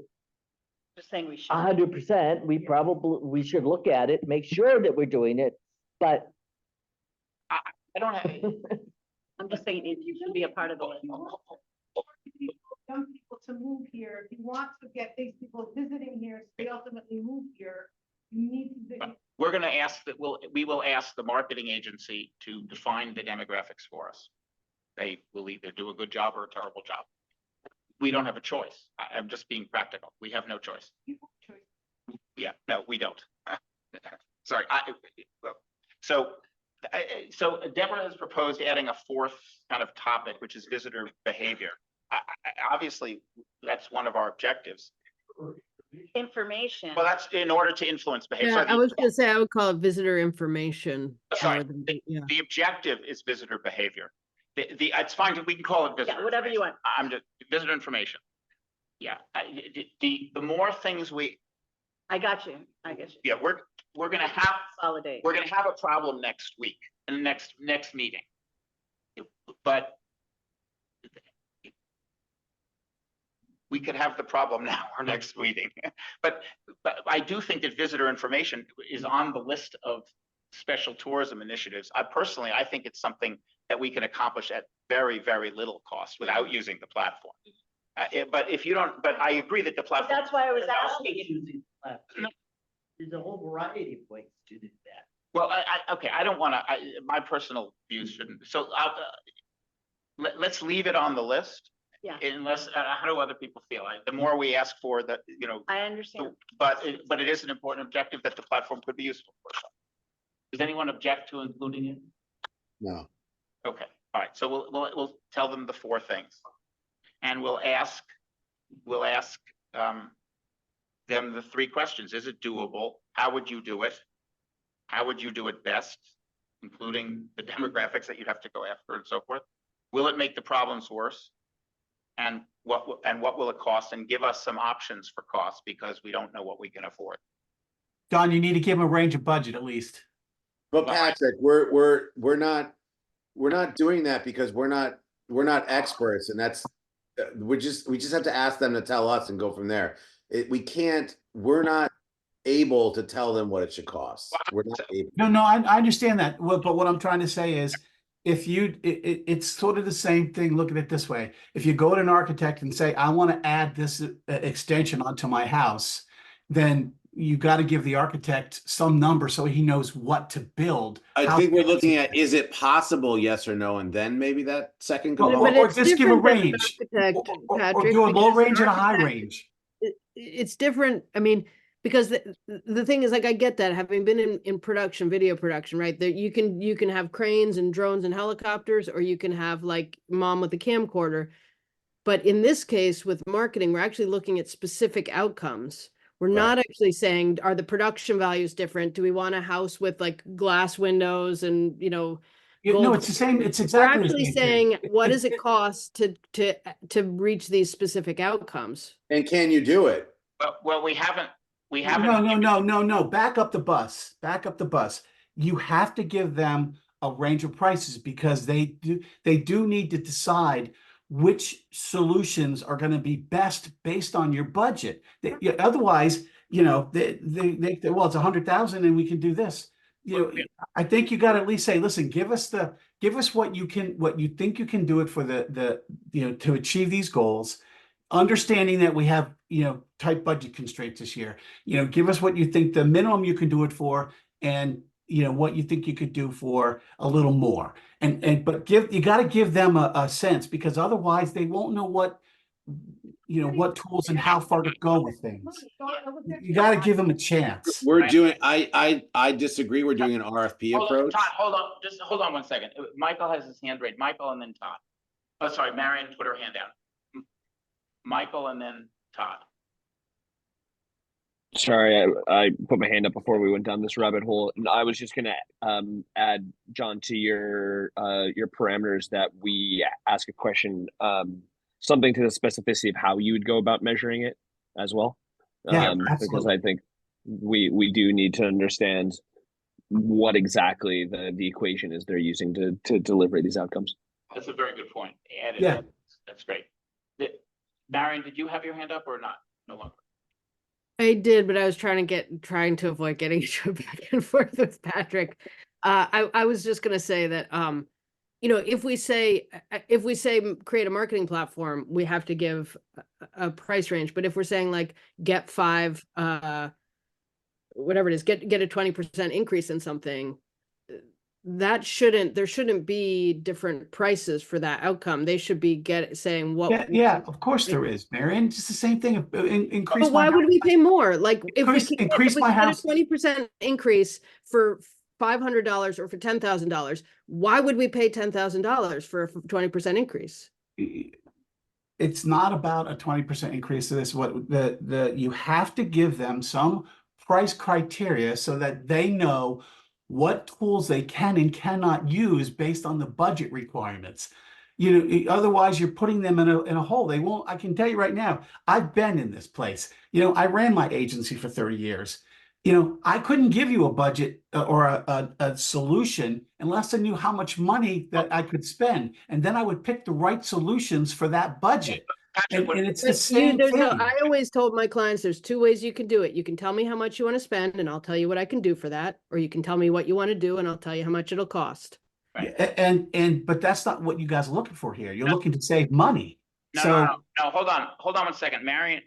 Just saying we should. 100%. We should look at it, make sure that we're doing it, but. I don't have. I'm just saying if you can be a part of the. Young people to move here, if you want to get these people visiting here, so they ultimately move here, you need to. We're going to ask that we will ask the marketing agency to define the demographics for us. They will either do a good job or a terrible job. We don't have a choice. I'm just being practical. We have no choice. Yeah, no, we don't. Sorry. So Deborah has proposed adding a fourth kind of topic, which is visitor behavior. Obviously, that's one of our objectives. Information. Well, that's in order to influence behavior. Yeah, So I was gonna say, I would call it visitor information. Sorry, more than- yeah. the objective is visitor behavior. It's fine, we can call it visitor. Yeah, whatever you information. want. I'm just visitor information. Yeah, the more things I got you. I get you. yeah, we're gonna have Consolidate. we're gonna have a problem next week in the next meeting. But we could have the problem now or next meeting. But I do think that visitor information is on the list of special tourism initiatives. I think it's something that we can accomplish at very, very little cost without using the platform. But if you don't, but I agree that the platform. That's why I was asking. Using the platform. There's a whole variety of ways to do that. Well, okay, I don't want to, my personal views shouldn't, so let's leave it on the list. Yeah. Unless, how do other people feel? The more we ask for that, I understand. but it is an important objective that the platform could be useful for. Does anyone object to including it? No. Okay, all right, so we'll tell them the four things. And we'll ask them the three questions. Is it doable? How would you do it? How would you do it best, including the demographics that you'd have to go after and so forth? Will it make the problems worse? And what will it cost? And give us some options for costs, because we don't know what we can afford. Don, you need to give them a range of budget at least. But Patrick, we're not doing that because we're not experts, and that's we just have to ask them to tell us and go from there. We're not able to tell them what it should cost. We're not able. No, I understand that. But what I'm trying to say is, if it's sort of the same thing. Look at it this way. If you go to an architect and say, I want to add this extension onto my house, then you got to give the architect some number so he knows what to build. I think we're looking at, is it possible, yes or no, and then maybe that second component. Or just give a range, or do a low range and a high range. It's different. I mean, because the thing is, like, I get that, having been in production, video production, right? That you can have cranes and drones and helicopters, or you can have like mom with a camcorder. But in this case, with marketing, we're actually looking at specific outcomes. We're not actually saying, are the production values different? Do we want a house with like glass windows and, No, it's the same. It's exactly. We're actually saying, what does it cost to reach these specific outcomes? And can you do it? Well, we haven't. No. Back up the bus. You have to give them a range of prices, because they do need to decide which solutions are going to be best based on your budget. Otherwise, well, it's 100,000 and we can do this. I think you got to at least say, listen, give us what you think you can do it for to achieve these goals, understanding that we have, tight budget constraints this year. Give us what you think the minimum you can do it for, and what you think you could do for a little more. But you got to give them a sense, because otherwise they won't know what tools and how far to go with things. You got to give them a chance. We're doing, I disagree. We're doing an RFP approach. Todd, hold on 1 second. Michael has his hand raised. Michael and then Todd. Oh, sorry, Marion put her hand down. Michael and then Todd. Sorry, I put my hand up before we went down this rabbit hole, and I was just gonna add, John, to your parameters, that we ask a question, something to the specificity of how you would go about measuring it as well. Yeah, because I think we do need to understand what exactly the equation is they're using to deliver these outcomes. That's a very good point. Yeah, that's great. Marion, did you have your hand up or not? No longer. I did, but I was trying to avoid getting into a back and forth with Patrick. I was just going to say that, if we say create a marketing platform, we have to give a price range. But if we're saying like get 5, whatever it is, get a 20% increase in something, there shouldn't be different prices for that outcome. They should be saying what. Yeah, of course there is, Marion. Just the same thing. Increase But why would we pay more? Like if we increase can my get a house. 20% increase for $500 or for $10,000, why would we pay $10,000 for a 20% increase? It's not about a 20% increase to this. What you have to give them some price criteria so that they know what tools they can and cannot use based on the budget requirements. Otherwise you're putting them in a hole. They won't. I can tell you right now, I've been in this place. I ran my agency for 30 years. I couldn't give you a budget or a solution unless I knew how much money that I could spend. And then I would pick the right solutions for that budget. And it's the same thing. I always told my clients, there's two ways you can do it. You can tell me how much you want to spend and I'll tell you what I can do for that. Or you can tell me what you want to do and I'll tell you how much it'll cost. Right. But that's not what you guys are looking for here. You're looking to save money. No, hold on 1 second, Marion.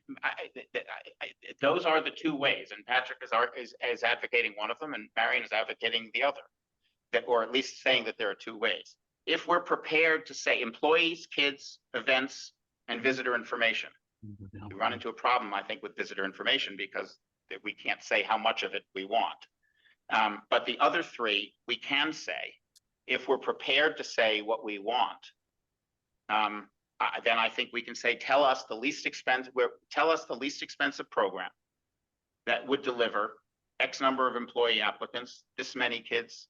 Those are the two ways, and Patrick is advocating one of them, and Marion is advocating the other. Or at least saying that there are two ways. If we're prepared to say employees, kids, events, and visitor information, we run into a problem, I think, with visitor information because we can't say how much of it we want. But the other three, we can say, if we're prepared to say what we want, then I think we can say, tell us the least expensive program that would deliver X number of employee applicants, this many kids,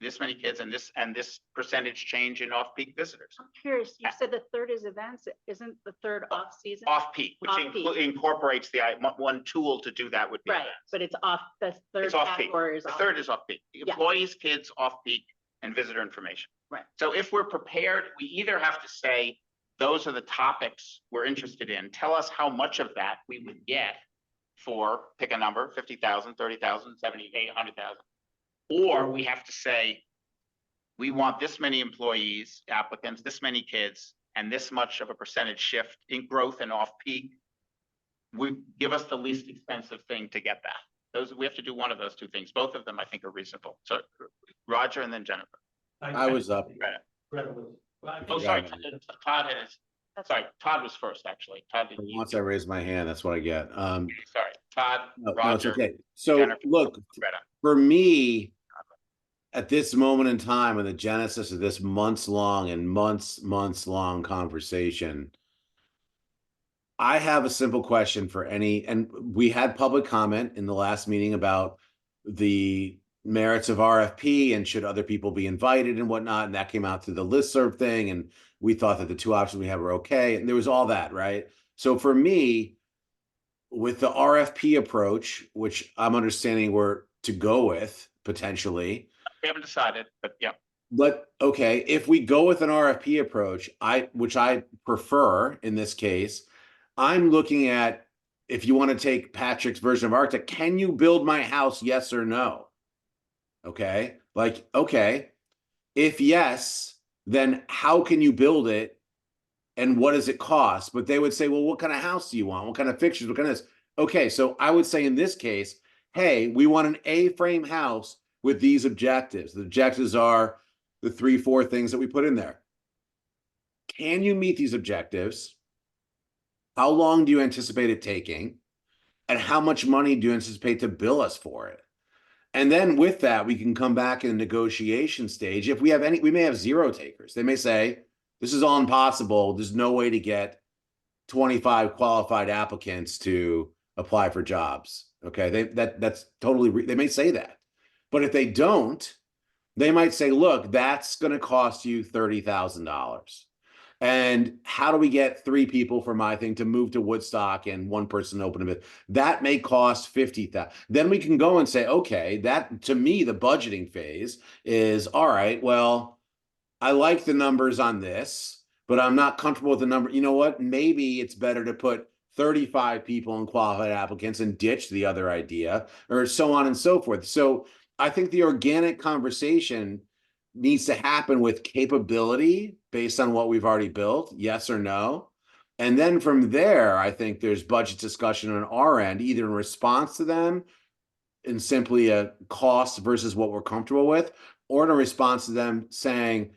and this percentage change in off-peak visitors. I'm curious, you said the third is events, isn't the third off-season? Off-peak, which incorporates the one tool to do that would be right, events. but it's off, the third It's off-peak. category is The third is off-peak. Employees, kids, off-peak, and visitor information. Right. So if we're prepared, we either have to say, those are the topics we're interested in. Tell us how much of that we would get for, pick a number, 50,000, 30,000, 70,000, 100,000. Or we have to say, we want this many employees, applicants, this many kids, and this much of a percentage shift in growth and off-peak. Give us the least expensive thing to get that. We have to do one of those two things. Both of them, I think, are reasonable. So Roger and then Jennifer. I was up. Oh, sorry, Todd was first, actually. Todd didn't. Once I raise my hand, that's what I get. Sorry, Todd, No, Roger. it's okay. So Jennifer, look, Greta. for me, at this moment in time, in the genesis of this months long conversation, I have a simple question for and we had public comment in the last meeting about the merits of RFP and should other people be invited and whatnot. And that came out through the listserv thing. And we thought that the two options we have were okay. And there was all that, right? So for me, with the RFP approach, which I'm understanding we're to go with potentially. We haven't decided, but yeah. But okay, if we go with an RFP approach, which I prefer in this case, I'm looking at, if you want to take Patrick's version of Architect, can you build my house? Yes or no? Okay, okay, if yes, then how can you build it and what does it cost? But they would say, well, what kind of house do you want? What kind of fixtures? What kind of this? Okay, so I would say in this case, hey, we want an A-frame house with these objectives. The objectives are the 3-4 things that we put in there. Can you meet these objectives? How long do you anticipate it taking? And how much money do you anticipate to bill us for it? And then with that, we can come back in the negotiation stage. If we have we may have 0 takers. They may say, this is all impossible. There's no way to get 25 qualified applicants to apply for jobs. Okay, that's totally, they may say that. But if they don't, they might say, look, that's going to cost you $30,000. And how do we get 3 people for my thing to move to Woodstock and 1 person open a bit? That may cost $50,000. Then we can go and say, okay, that to me, the budgeting phase is, all right, well, I like the numbers on this, but I'm not comfortable with the number. You know what? Maybe it's better to put 35 people in qualified applicants and ditch the other idea, or so on and so forth. So I think the organic conversation needs to happen with capability based on what we've already built, yes or no. And then from there, I think there's budget discussion on our end, either in response to them and simply a cost versus what we're comfortable with, or in a response to them saying,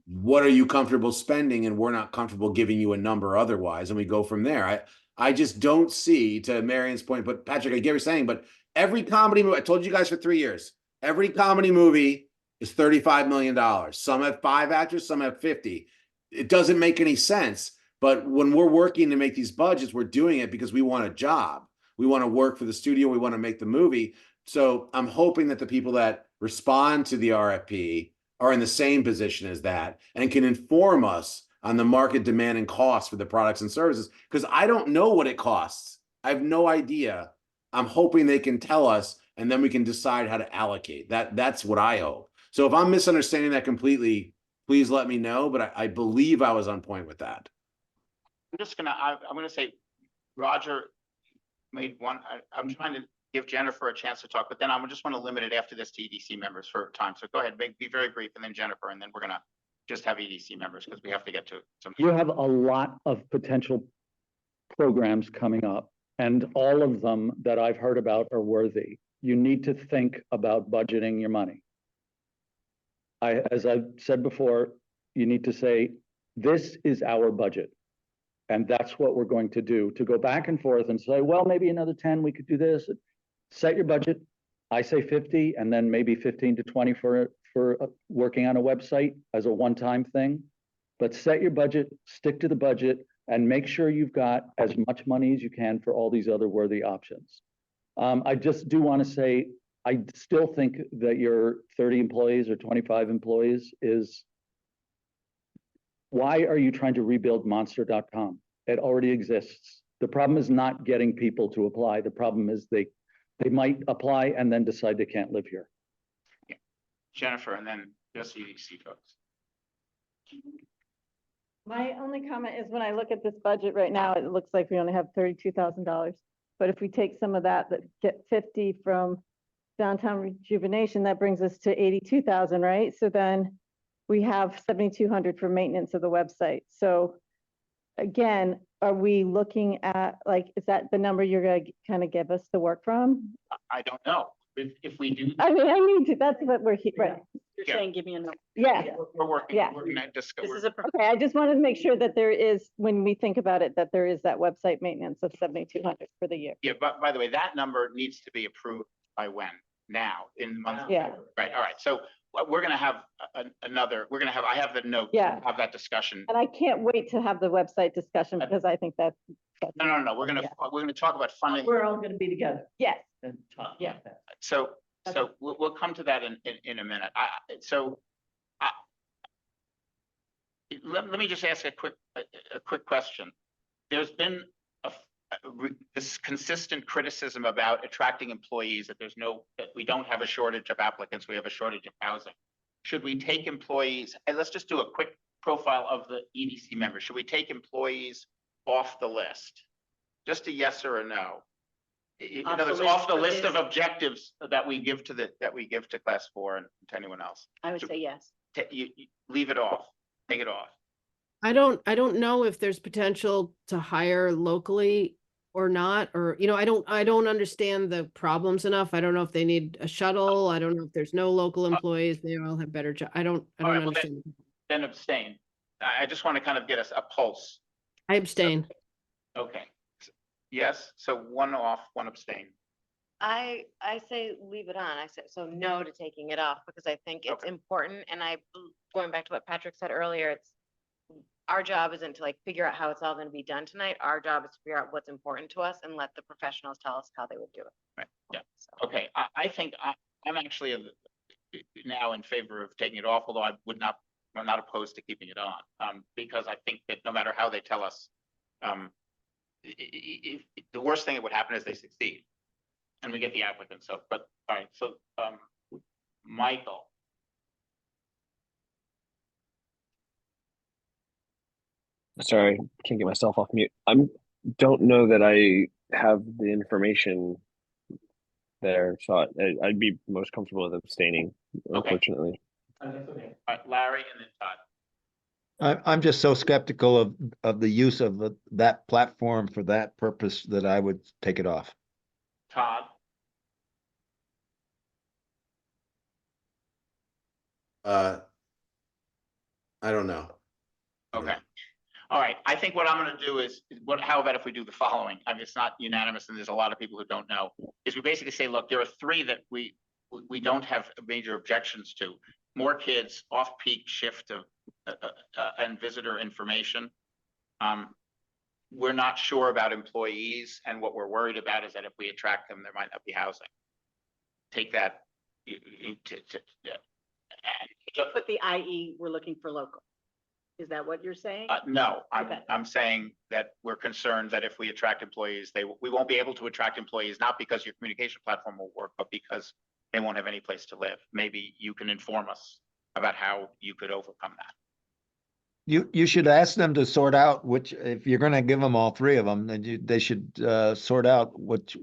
what are you comfortable spending? And we're not comfortable giving you a number otherwise. And we go from there. I just don't see, to Marion's point, but Patrick, I get what you're saying, but every comedy movie, I told you guys for 3 years, every comedy movie is $35 million. Some have 5 actors, some have 50. It doesn't make any sense. But when we're working to make these budgets, we're doing it because we want a job. We want to work for the studio. We want to make the movie. So I'm hoping that the people that respond to the RFP are in the same position as that and can inform us on the market demand and cost for the products and services, because I don't know what it costs. I have no idea. I'm hoping they can tell us, and then we can decide how to allocate. That's what I hope. So if I'm misunderstanding that completely, please let me know, but I believe I was on point with that. I'm gonna say, Roger made one, I'm trying to give Jennifer a chance to talk, but then I just want to limit it after this to EDC members for time. So go ahead, be very brief, and then Jennifer, and then we're gonna just have EDC members because we have to get to some. You have a lot of potential programs coming up, and all of them that I've heard about are worthy. You need to think about budgeting your money. As I've said before, you need to say, this is our budget. And that's what we're going to do. To go back and forth and say, well, maybe another 10, we could do this. Set your budget. I say 50, and then maybe 15 to 20 for working on a website as a one-time thing. But set your budget, stick to the budget, and make sure you've got as much money as you can for all these other worthy options. I just do want to say, I still think that your 30 employees or 25 employees is, why are you trying to rebuild monster.com? It already exists. The problem is not getting people to apply. The problem is they might apply and then decide they can't live here. Yeah. Jennifer, and then just EDC folks. My only comment is when I look at this budget right now, it looks like we only have $32,000. But if we take some of that get 50 from downtown rejuvenation, that brings us to 82,000, right? So then we have 7,200 for maintenance of the website. So again, are we looking at, like, is that the number you're going to kind of give us to work from? I don't know if we do. I mean, I need to, that's what we're here, right? You're Yeah. saying, give me a number. Yeah. We're working. Yeah. We're gonna discuss. This is a, Okay, I just wanted to make sure that there is, when we think about it, that there is that website maintenance of 7,200 for the year. Yeah, but by the way, that number needs to be approved by when? Now, in the month of Yeah. February. Right, all right. So we're gonna have I have the note. Yeah. Have that discussion. And I can't wait to have the website discussion because I think that's. No. We're gonna talk about funding. We're all gonna be together Yes. and talk Yeah. about that. So we'll come to that in a minute. Let me just ask a quick question. There's been this consistent criticism about attracting employees, that we don't have a shortage of applicants, we have a shortage of housing. Should we take employees, and let's just do a quick profile of the EDC members. Should we take employees off the list? Just a yes or a no. In other words, off the list of objectives that we give to class 4 and to anyone else. I would say yes. You leave it off, take it off. I don't know if there's potential to hire locally or not, or, I don't understand the problems enough. I don't know if they need a shuttle. I don't know if there's no local employees. They all have better jobs. I don't All right, well, understand. Then abstain. I just want to kind of get us a pulse. I abstain. Okay. Yes, so 1 off, 1 abstain. I say leave it on. I said, so no to taking it off, because I think it's important. And going back to what Patrick said earlier, our job isn't to figure out how it's all going to be done tonight. Our job is to figure out what's important to us and let the professionals tell us how they would do it. Right, yeah. So. Okay, I think I'm actually now in favor of taking it off, although I'm not opposed to keeping it on, because I think that no matter how they tell us, the worst thing that would happen is they succeed and we get the applicants. So, but all right, so Michael. Sorry, can't get myself off mute. Don't know that I have the information there, so I'd be most comfortable with abstaining, unfortunately. Okay. All right, Larry and then Todd. I'm just so skeptical of the use of that platform for that purpose that I would take it off. Todd. I don't know. Okay. All right. I think what I'm going to do is, how about if we do the following? I mean, it's not unanimous and there's a lot of people who don't know. Is we basically say, look, there are three that we don't have major objections to. More kids, off-peak shift of and visitor information. We're not sure about employees, and what we're worried about is that if we attract them, there might not be housing. Take that. But the IE, we're looking for local. Is that what you're saying? No, Okay. I'm saying that we're concerned that if we attract employees, we won't be able to attract employees, not because your communication platform will work, but because they won't have any place to live. Maybe you can inform us about how you could overcome that. You should ask them to sort out which, if you're gonna give them all three of them, then they should sort out which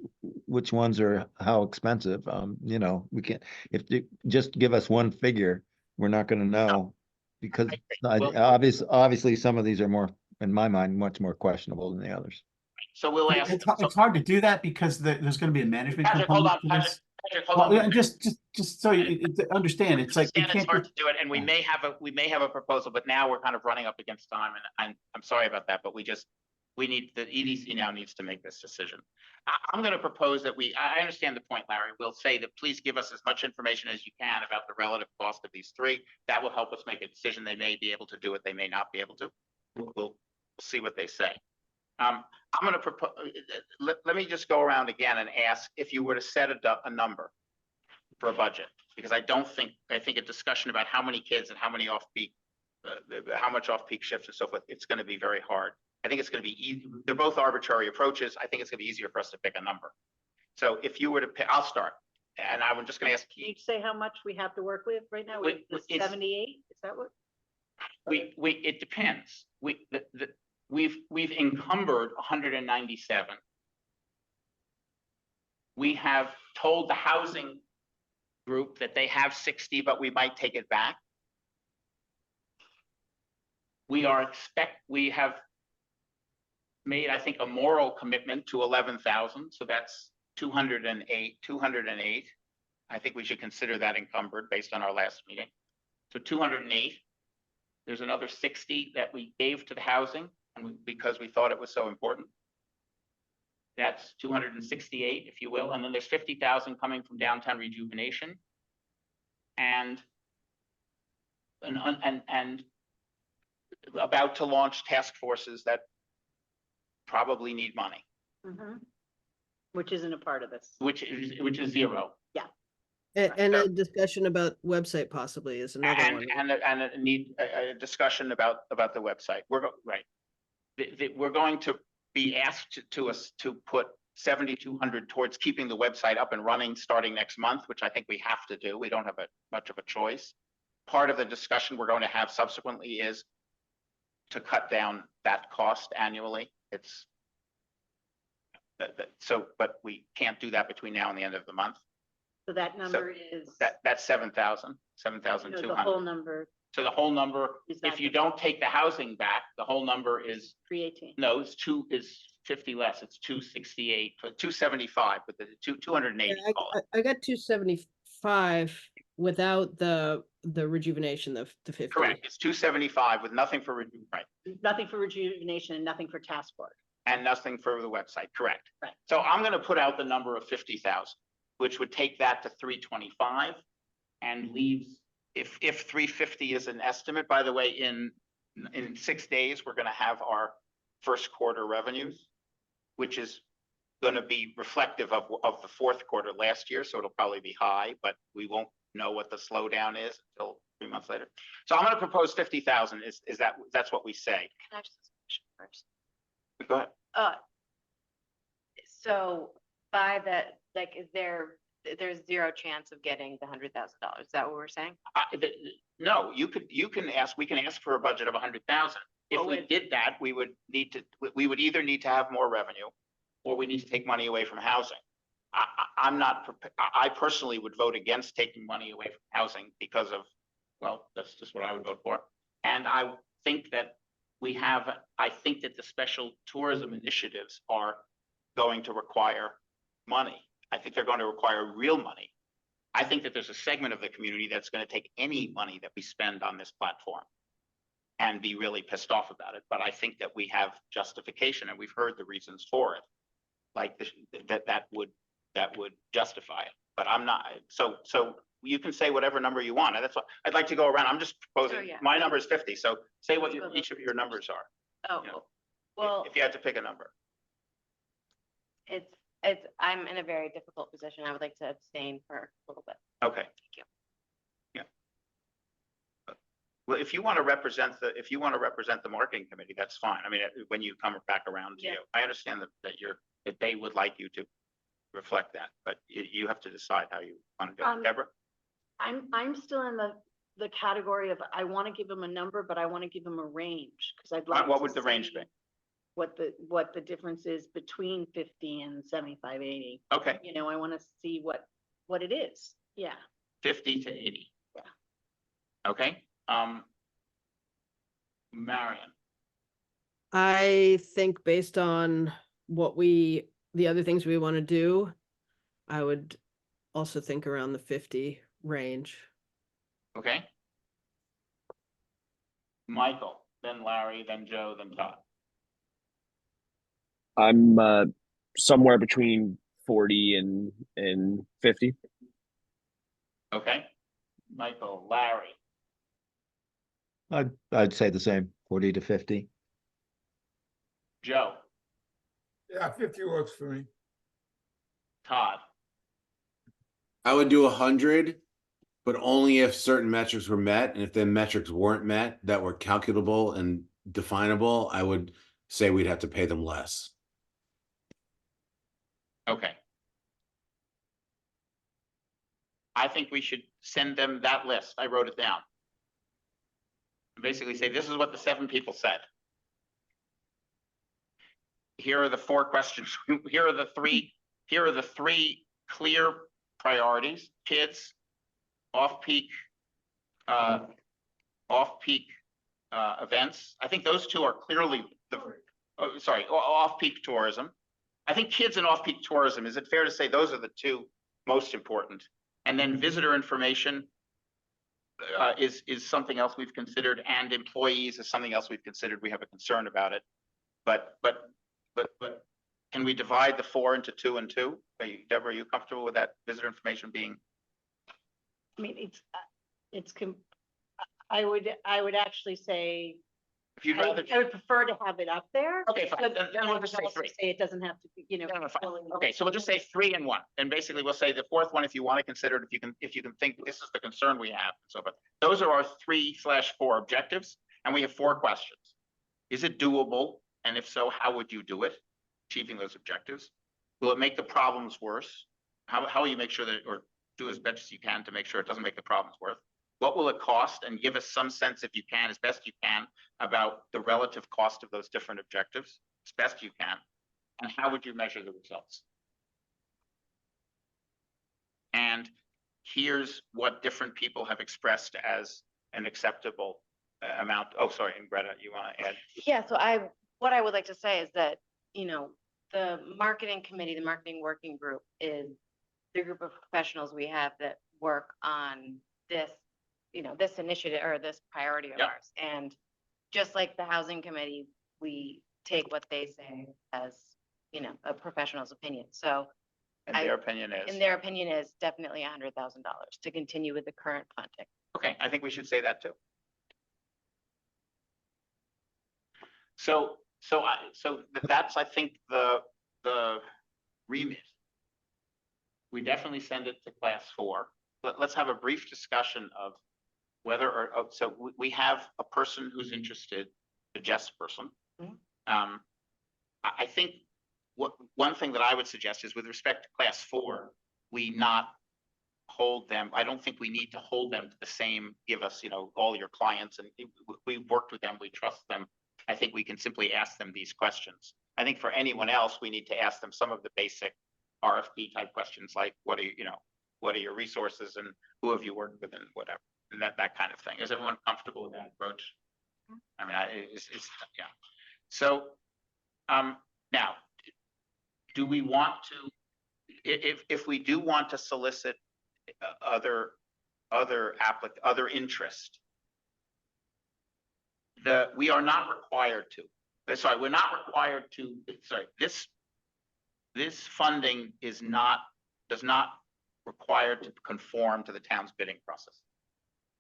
ones are how expensive. You know, we can't, if you just give us one figure, we're not gonna know. Because obviously some of these are more, in my mind, much more questionable than the others. So we'll ask. It's hard to do that because there's going to be a management Patrick, hold on, component to this. Patrick, hold on. Just so you understand, it's like we It's can't. hard to do it, and we may have a proposal, but now we're kind of running up against time, and I'm sorry about that, but we need, the EDC now needs to make this decision. I'm going to propose that I understand the point, Larry. We'll say that please give us as much information as you can about the relative cost of these three. That will help us make a decision. They may be able to do it. They may not be able to. We'll see what they say. I'm going to propose, let me just go around again and ask if you were to set a number for a budget, because I think a discussion about how many kids and how many off-peak, how much off-peak shifts and so forth, it's going to be very hard. I think it's going to be easy. They're both arbitrary approaches. I think it's going to be easier for us to pick a number. So if you were to pick, I'll start. And I'm just going to ask. Can you say how much we have to work with right now? It's 78? Is that what? It depends. We've encumbered 197. We have told the housing group that they have 60, but we might take it back. We have made, I think, a moral commitment to 11,000. So that's 208. I think we should consider that encumbered based on our last meeting. So 208. There's another 60 that we gave to the housing, and because we thought it was so important. That's 268, if you will. And then there's 50,000 coming from downtown rejuvenation. And about to launch task forces that probably need money. Mm-hmm. Which isn't a part of this. Which is zero. Yeah. And a discussion about website possibly is another one. And a discussion about the website. We're going to be asked to put 7,200 towards keeping the website up and running starting next month, which I think we have to do. We don't have much of a choice. Part of the discussion we're going to have subsequently is to cut down that cost annually. But we can't do that between now and the end of the month. So that number is. That's 7,200. The whole number. So the whole number, if you don't take the housing back, the whole number is 318. No, is 50 less. It's 268, 275, but the 280. I got 275 without the rejuvenation, the 50. Correct. It's 275 with nothing for Nothing for rejuvenation and nothing for task force. And nothing for the website. Correct. Right. So I'm going to put out the number of 50,000, which would take that to 325 and leaves, if 350 is an estimate, by the way, in 6 days, we're going to have our first quarter revenues, which is going to be reflective of the fourth quarter last year. So it'll probably be high, but we won't know what the slowdown is until 3 months later. So I'm going to propose 50,000. That's what we say. Can I just ask a question first? Go ahead. So by that, like, there's zero chance of getting the $100,000. Is that what we're saying? No, we can ask for a budget of 100,000. If we did that, we would either need to have more revenue or we need to take money away from housing. I personally would vote against taking money away from housing because of, well, that's just what I would vote for. And I think that the special tourism initiatives are going to require money. I think they're going to require real money. I think that there's a segment of the community that's going to take any money that we spend on this platform and be really pissed off about it. But I think that we have justification, and we've heard the reasons for it, like that would justify it. But I'm not. So you can say whatever number you want. And that's what I'd like to go around. I'm just proposing. Sure, yeah. My number is 50. So say what each of your numbers are. Oh, You know, well, if you had to pick a number. I'm in a very difficult position. I would like to abstain for a little bit. Okay. Thank you. Yeah. Well, if you want to represent the marketing committee, that's fine. I mean, when you come back around to Yeah. you, I understand that they would like you to reflect that, but you have to decide how you want to go. Deborah? I'm still in the category of, I want to give them a number, but I want to give them a range, because I'd like. What would the range be? What the difference is between 50 and 75, 80. Okay, You know, I want to see what it is. Yeah. 50 to 80. Yeah. Okay, Marion. I think based on the other things we want to do, I would also think around the 50 range. Okay. Michael, then Larry, then Joe, then Todd. I'm somewhere between 40 and 50. Okay, Michael, Larry, I'd say the same, 40 to 50. Joe, Yeah, 50 works for me. Todd. I would do 100, but only if certain metrics were met. And if the metrics weren't met that were calculable and definable, I would say we'd have to pay them less. Okay. I think we should send them that list. I wrote it down. Basically say, this is what the 7 people said. Here are the 4 questions. Here are the three clear priorities: kids, off-peak events. I think those 2 are clearly off-peak tourism. I think kids and off-peak tourism, is it fair to say those are the 2 most important? And then visitor information is something else we've considered, and employees is something else we've considered. We have a concern about it. But can we divide the 4 into 2 and 2? Deborah, are you comfortable with that visitor information being? I mean, I would actually say, If you'd I rather. would prefer to have it up there. Okay, fine. But Then we'll just say also 3. say it doesn't have to be, you know. No, fine. fully- Okay, so we'll just say 3 and 1, and basically we'll say the 4th one, if you want to consider it, if you can think this is the concern we have. So, but those are our 3/4 objectives, and we have 4 questions. Is it doable? And if so, how would you do it? Achieving those objectives. Will it make the problems worse? How will you make sure that, or do as best as you can to make sure it doesn't make the problems worse? What will it cost? And give us some sense, if you can, as best you can, about the relative cost of those different objectives, as best you can. And how would you measure the results? And here's what different people have expressed as an acceptable amount. Oh, sorry, and Greta, you want to add? Yeah, so what I would like to say is that, you know, the marketing committee, the marketing working group is the group of professionals we have that work on this, you know, this initiative or this priority of Yep. ours. And just like the housing committee, we take what they say as, you know, a professional's opinion. So And their opinion is? and their opinion is definitely $100,000 to continue with the current funding. Okay, I think we should say that too. So that's, I think, the remit. We definitely send it to class 4. Let's have a brief discussion of whether or, so we have a person who's interested, a Jess person. Mhm. I think one thing that I would suggest is, with respect to class 4, we not hold them. I don't think we need to hold them to the same, give us, you know, all your clients, and we've worked with them, we trust them. I think we can simply ask them these questions. I think for anyone else, we need to ask them some of the basic RFP type questions, like what are your resources, and who have you worked with, and whatever, and that kind of thing. Is everyone comfortable with that approach? I mean, it's yeah. So now, do we want to, if we do want to solicit other interest. We are not required to, sorry, we're not required to, sorry, this funding does not require to conform to the town's bidding process.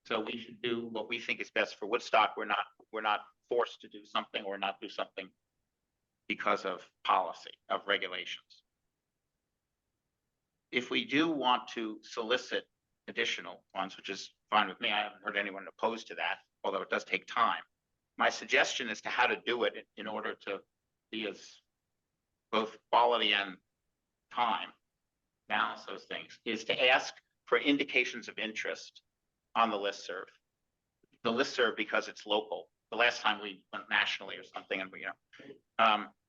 So we should do what we think is best for Woodstock. We're not forced to do something or not do something because of policy, of regulations. If we do want to solicit additional ones, which is fine with me, I haven't heard anyone opposed to that, although it does take time. My suggestion as to how to do it in order to be as both quality and time, balance those things, is to ask for indications of interest on the listserv. The listserv, because it's local. The last time we went nationally or something, and we,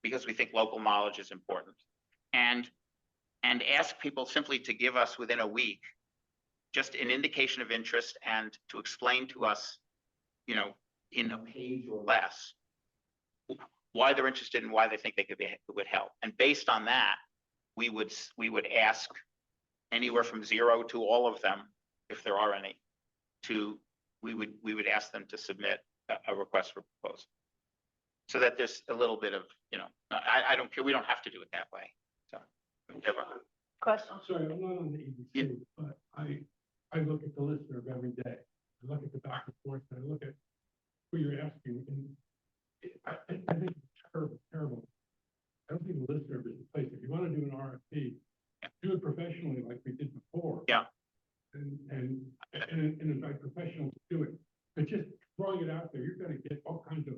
because we think local knowledge is important, and ask people simply to give us within a week just an indication of interest and to explain to us, in a page or less, why they're interested and why they think would help. And based on that, we would ask anywhere from 0 to all of them, if there are any, we would ask them to submit a request for proposal. So that there's a little bit of, I don't care, we don't have to do it that way. So Question? I'm sorry, I'm not on the EDC, but I look at the listserv every day. I look at the back and forth, and I look at who you're asking, and I think it's terrible. I don't think the listserv is the place. If you want to do an RFP, do it professionally like we did before. Yeah. And in fact, professionals do it. But just throwing it out there, you're going to get all kinds of.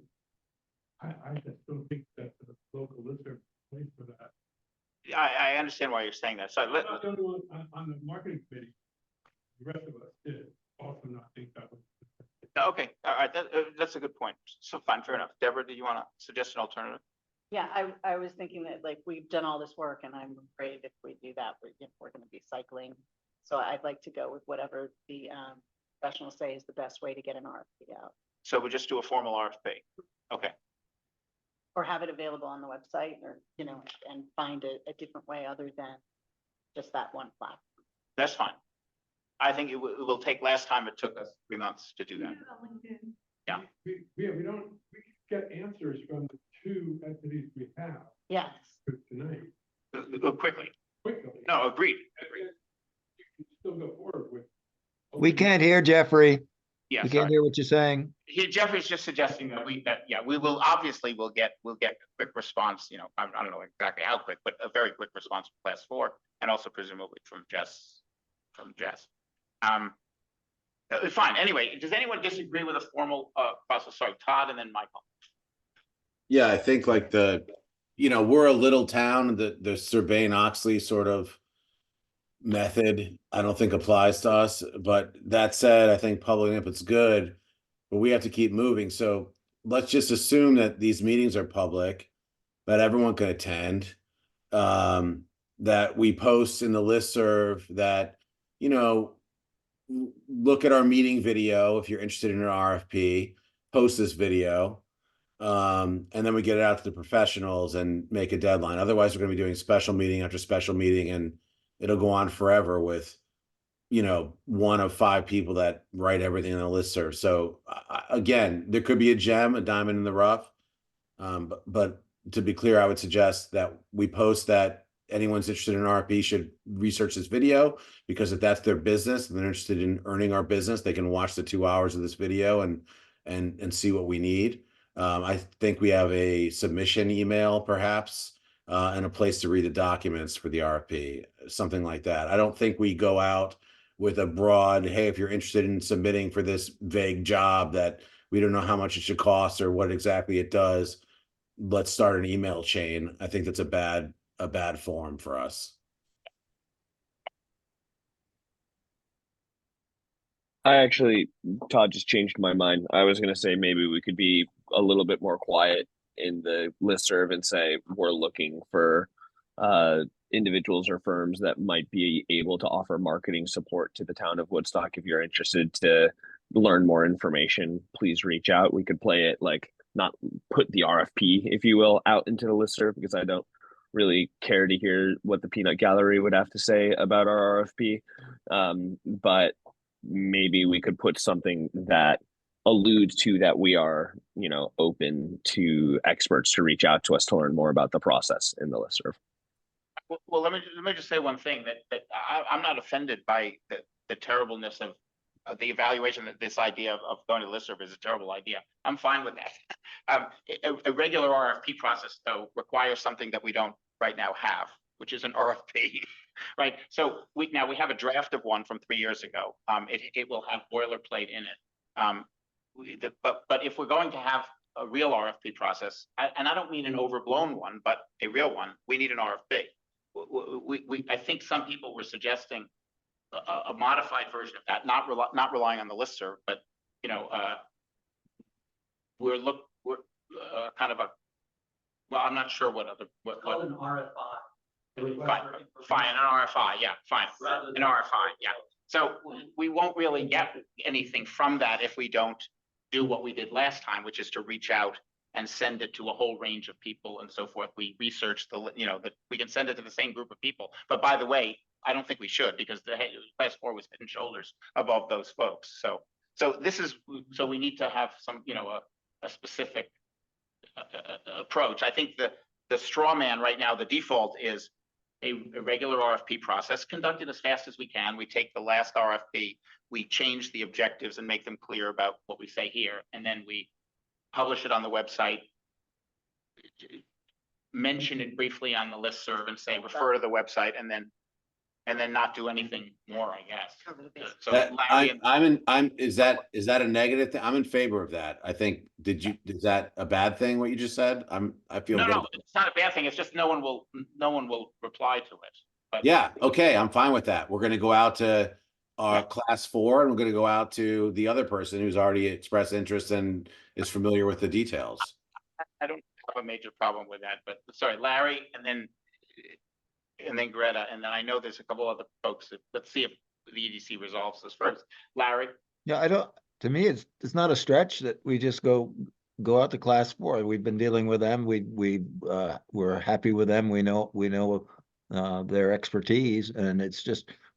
I just don't think that the local listserv place for that. I understand why you're saying that. So I'm not the only one on the marketing committee. The rest of us did also not think that was. Okay, all right, that's a good point. So fine, fair enough. Deborah, do you want to suggest an alternative? Yeah, I was thinking that like we've done all this work and I'm afraid if we do that, we're going to be cycling. So I'd like to go with whatever the professionals say is the best way to get an RFP out. So we just do a formal RFP. Okay. Or have it available on the website or, and find a different way other than just that one platform. That's fine. I think it will take, last time it took us 3 months to do that. Yeah. We get answers from the 2 entities we have Yes. tonight. Quickly. Quickly. No, agreed. You can still go forward with. We can't hear Jeffrey. Yeah, We sorry. can't hear what you're saying. Jeffrey's just suggesting that we will obviously we'll get a quick response. I don't know exactly how quick, but a very quick response from Class 4, and also presumably from Jess. Fine. Anyway, does anyone disagree with a formal process? Sorry, Todd, and then Michael. Yeah, I think like we're a little town. The Sarbanes-Oxley sort of method, I don't think applies to us. But that said, I think public input's good, but we have to keep moving. So let's just assume that these meetings are public, that everyone can attend, that we post in the listserv that, look at our meeting video if you're interested in an RFP, post this video, and then we get it out to the professionals and make a deadline. Otherwise, we're going to be doing special meeting after special meeting, and it'll go on forever with, 1 of 5 people that write everything on the listserv. So again, there could be a gem, a diamond in the rough. But to be clear, I would suggest that we post that anyone's interested in an RFP should research this video, because if that's their business and they're interested in earning our business, they can watch the 2 hours of this video and see what we need. I think we have a submission email perhaps, and a place to read the documents for the RFP, something like that. I don't think we go out with a broad, hey, if you're interested in submitting for this vague job that we don't know how much it should cost or what exactly it does, let's start an email chain. I think that's a bad form for us. Todd just changed my mind. I was going to say maybe we could be a little bit more quiet in the listserv and say we're looking for individuals or firms that might be able to offer marketing support to the town of Woodstock. If you're interested to learn more information, please reach out. We could play it like, not put the RFP, if you will, out into the listserv, because I don't really care to hear what the peanut gallery would have to say about our RFP. But maybe we could put something that alludes to that we are, open to experts to reach out to us to learn more about the process in the listserv. Well, let me just say one thing that I'm not offended by the terribleness of the evaluation that this idea of going to listserv is a terrible idea. I'm fine with that. A regular RFP process, though, requires something that we don't right now have, which is an RFP, right? So we have a draft of one from 3 years ago. It will have boilerplate in it. But if we're going to have a real RFP process, and I don't mean an overblown one, but a real one, we need an RFP. I think some people were suggesting a modified version of that, not relying on the listserv, but we're kind of I'm not sure what other what an RFI. Fine, an RFI, yeah, fine, an RFI, yeah. So we won't really get anything from that if we don't do what we did last time, which is to reach out and send it to a whole range of people and so forth. We research that we can send it to the same group of people. But by the way, I don't think we should, because the class 4 was head and shoulders above those folks. So we need to have some, a specific approach. I think the straw man right now, the default is a regular RFP process conducted as fast as we can. We take the last RFP, we change the objectives and make them clear about what we say here, and then we publish it on the website, mention it briefly on the listserv and say, refer to the website, and then not do anything more, I guess. So is that a negative thing? I'm in favor of that. I think, is that a bad thing, what you just said? I feel good. No, it's not a bad thing. It's just no one will reply to it. But yeah, okay, I'm fine with that. We're gonna go out to class 4, and we're gonna go out to the other person who's already expressed interest and is familiar with the details. I don't have a major problem with that, but sorry, Larry, and then Greta, and then I know there's a couple other folks. Let's see if the EDC resolves this first. Larry? Yeah, to me, it's not a stretch that we just go out to class 4. We've been dealing with them. We're happy with them. We know their expertise, and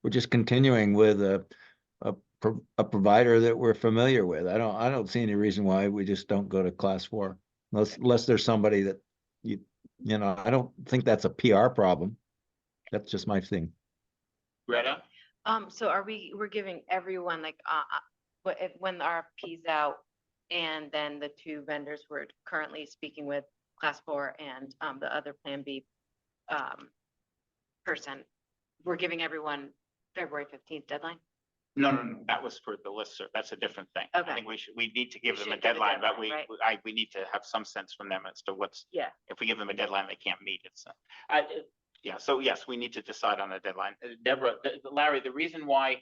we're just continuing with a provider that we're familiar with. I don't see any reason why we just don't go to class 4, unless there's somebody that I don't think that's a PR problem. That's just my thing. Greta? So we're giving everyone when the RFP's out, and then the 2 vendors we're currently speaking with, class 4 and the other Plan B person, we're giving everyone February 15th deadline? No, that was for the listserv. That's a different thing. Okay. I think we need to give them a should give a deadline, but deadline, we need to have some sense from them as to Yeah. if we give them a deadline, they can't meet it. So yes, we need to decide on a deadline. Deborah, Larry, the reason why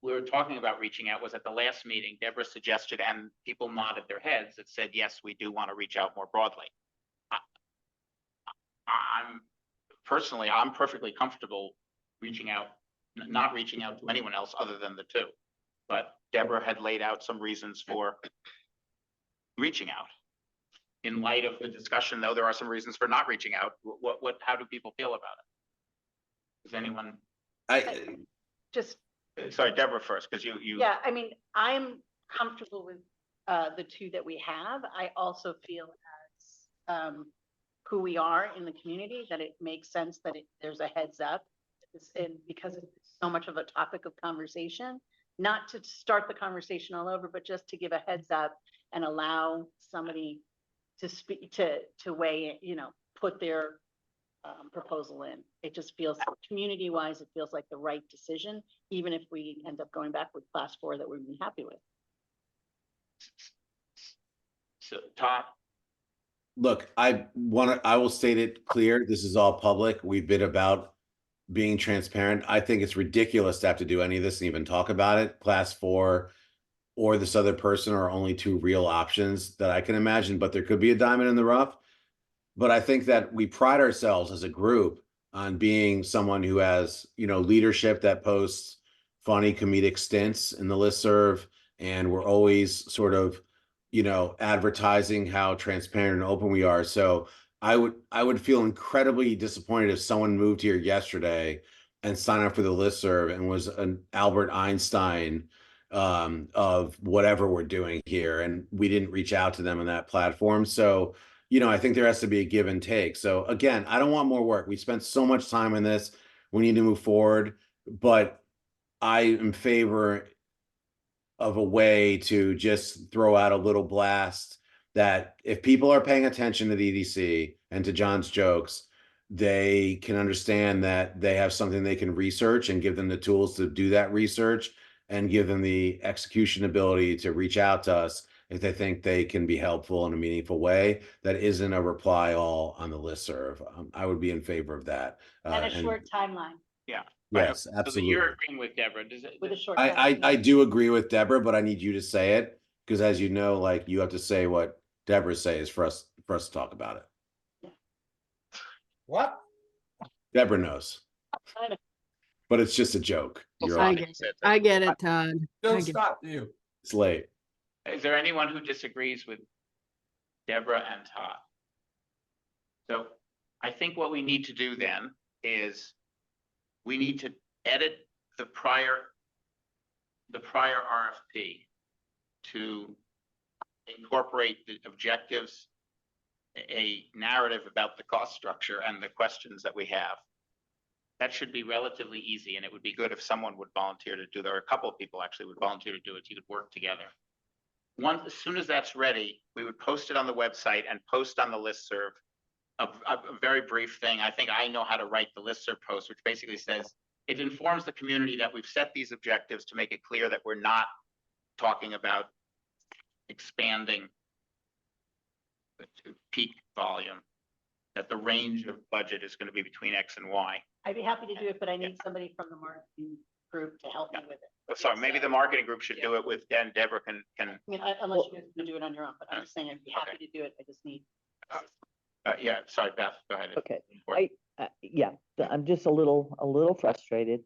we were talking about reaching out was at the last meeting, Deborah suggested, and people nodded their heads, that said, yes, we do want to reach out more broadly. I'm perfectly comfortable not reaching out to anyone else other than the 2. But Deborah had laid out some reasons for reaching out. In light of the discussion, though, there are some reasons for not reaching out. How do people feel about it? Does anyone? Sorry, Deborah first, because you. Yeah, I mean, I'm comfortable with the 2 that we have. I also feel as who we are in the community, that it makes sense that there's a heads up, and because it's so much of a topic of conversation, not to start the conversation all over, but just to give a heads up and allow somebody to speak, to weigh, put their proposal in. It just feels, community wise, it feels like the right decision, even if we end up going back with class 4 that we'd be happy with. So Todd? Look, I will state it clear. This is all public. We've been about being transparent. I think it's ridiculous to have to do any of this and even talk about it. Class 4 or this other person are only 2 real options that I can imagine, but there could be a diamond in the rough. But I think that we pride ourselves as a group on being someone who has, leadership that posts funny comedic stints in the listserv, and we're always sort of, advertising how transparent and open we are. So I would feel incredibly disappointed if someone moved here yesterday and signed up for the listserv and was an Albert Einstein of whatever we're doing here, and we didn't reach out to them on that platform. So, I think there has to be a give and take. So again, I don't want more work. We spent so much time on this. We need to move forward, but I am in favor of a way to just throw out a little blast that if people are paying attention to the EDC and to John's jokes, they can understand that they have something they can research and give them the tools to do that research and give them the execution ability to reach out to us if they think they can be helpful in a meaningful way that isn't a reply all on the listserv. I would be in favor of that. And a short timeline Yeah. Yes, So that absolutely. you're agreeing with Deborah. Does it? with a short. I timeline. do agree with Deborah, but I need you to say it because, as you know, like you have to say what Deborah says for us to talk about it. What? Deborah knows, but it's just a joke. You're I on. get it. I get it, Todd. I Don't get- stop you. It's late. Is there anyone who disagrees with Deborah and Todd? So I think what we need to do then is we need to edit the prior RFP to incorporate the objectives, a narrative about the cost structure and the questions that we have. That should be relatively easy, and it would be good if someone would volunteer to do that, or a couple of people actually would volunteer to do it. You could work together. As soon as that's ready, we would post it on the website and post on the listserv a very brief thing. I think I know how to write the listserv post, which basically says, it informs the community that we've set these objectives to make it clear that we're not talking about expanding the peak volume, that the range of budget is going to be between X and Y. I'd be happy to do it, but I need somebody from the marketing group to help me with it. Sorry, maybe the marketing group should do it with, and Deborah can. I mean, unless you guys can do it on your own, but I'm just saying I'd be happy to do it. I just need. Yeah, sorry, Beth, go ahead. Okay, yeah, I'm just a little frustrated.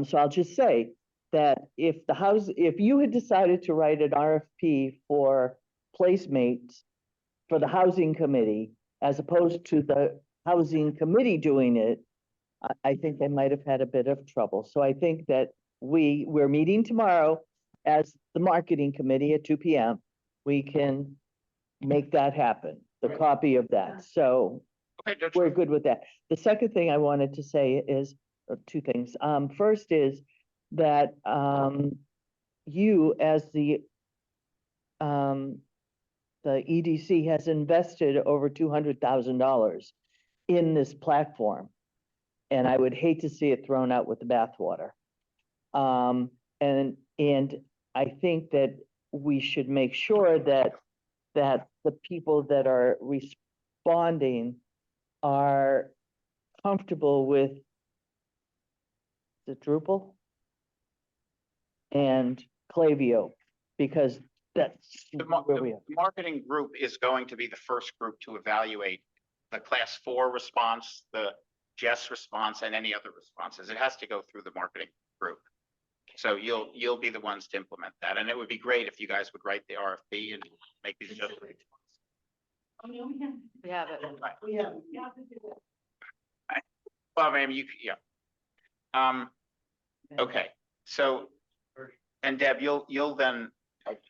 So I'll just say that if you had decided to write an RFP for placemates for the housing committee, as opposed to the housing committee doing it, I think they might have had a bit of trouble. So I think that we're meeting tomorrow as the marketing committee at 2 p.m. We can make that happen, the copy of that. So we're good with that. The second thing I wanted to say is, or two things. First is that you, as the EDC, has invested over $200,000 in this platform, and I would hate to see it thrown out with the bathwater. And I think that we should make sure that the people that are responding are comfortable with the Drupal and Klaviyo, because that's where we are. The marketing group is going to be the first group to evaluate the class 4 response, the Jess response, and any other responses. It has to go through the marketing group. So you'll be the ones to implement that. And it would be great if you guys would write the RFP and make these adjustments. We have it. Right. We have it. Well, maybe yeah. Okay, so, and Deb, you'll then.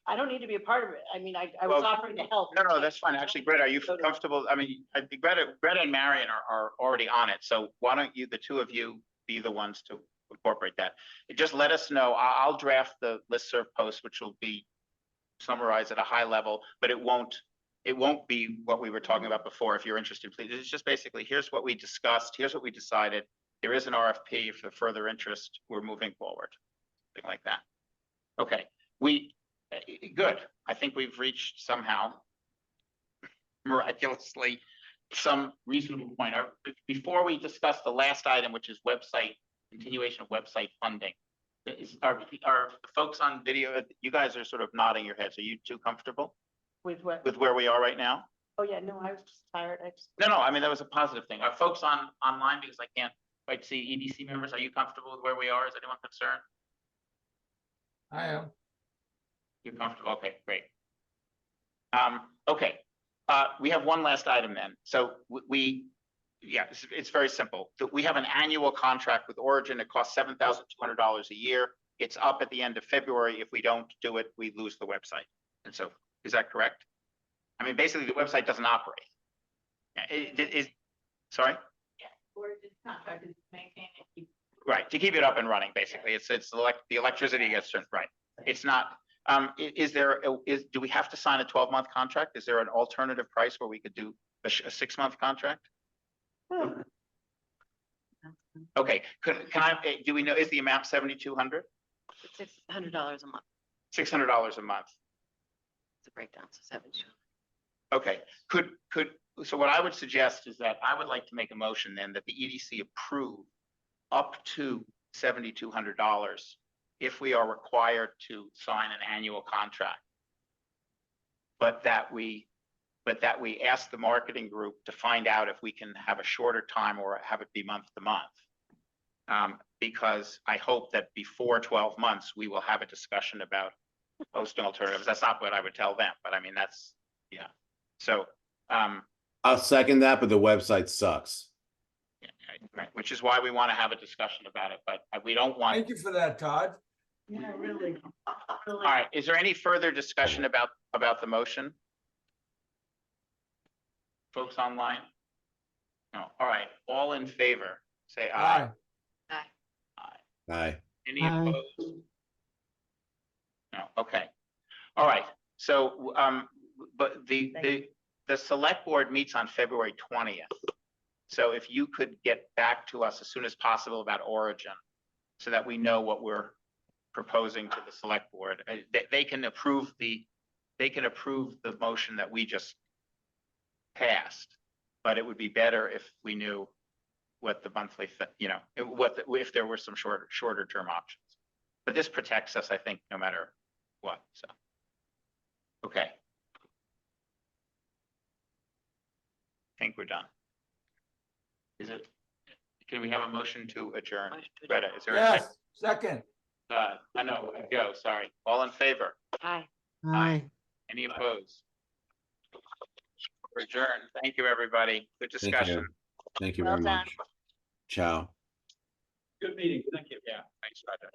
I don't need to be a part of it. I mean, I was Well, offering to help. No, that's fine. Actually, Greta, are you comfortable? I mean, I think Greta and Marion are already on it. So why don't you, the two of you, be the ones to incorporate that? Just let us know. I'll draft the listserv post, which will be summarized at a high level, but it won't be what we were talking about before. If you're interested, please. It's just basically, here's what we discussed. Here's what we decided. There is an RFP for further interest. We're moving forward. Something like that. Okay, good. I think we've reached somehow miraculously some reasonable point. Before we discuss the last item, which is continuation of website funding, are folks on video, you guys are sort of nodding your heads. Are you too comfortable With what? with where we are right now? Oh, yeah, no, I was just tired. No, I mean, that was a positive thing. Are folks online, because I can't quite see EDC members, are you comfortable with where we are? Is anyone concerned? I am. You're comfortable? Okay, great. Okay, We have one last item then. So yeah, it's very simple. We have an annual contract with Origin. It costs $7,200 a year. It's up at the end of February. If we don't do it, we lose the website. And so, is that correct? I mean, basically, the website doesn't operate. Sorry? Right, to keep it up and running, basically. It's the electricity gets turned, right. It's not, do we have to sign a 12-month contract? Is there an alternative price where we could do a 6-month contract? Okay, do we know, is the amount 7,200? $600 a month. $600 a month. It's a breakdown, so 7,200. Okay, so what I would suggest is that I would like to make a motion then that the EDC approve up to $7,200 if we are required to sign an annual contract. But that we ask the marketing group to find out if we can have a shorter time or have it be month to month. Because I hope that before 12 months, we will have a discussion about hosting alternatives. That's not what I would tell them, but I mean, that's, yeah. So, I'll second that, but the website sucks. yeah, right, which is why we want to have a discussion about it, but we don't want. Thank you for that, Todd. Yeah, really. All right, is there any further discussion about the motion? Folks online? No, all right, all in favor, say aye. Aye. Aye. Aye. Any Aye. opposed? No, okay. All right, so, but the select board meets on February 20th. So if you could get back to us as soon as possible about Origin, so that we know what we're proposing to the select board, they can approve the motion that we just passed, but it would be better if we knew what the monthly, if there were some shorter term options. But this protects us, I think, no matter what, so. Okay. I think we're done. Can we have a motion to adjourn? Greta, is there a second? Yes, second. I know, go, sorry. All in favor? Aye. Aye. Any opposed? We're adjourned. Thank you, everybody. Good Thank you. discussion. Thank you Well very done. much. Ciao. Good meeting. Thank you. Yeah, thanks, Roger.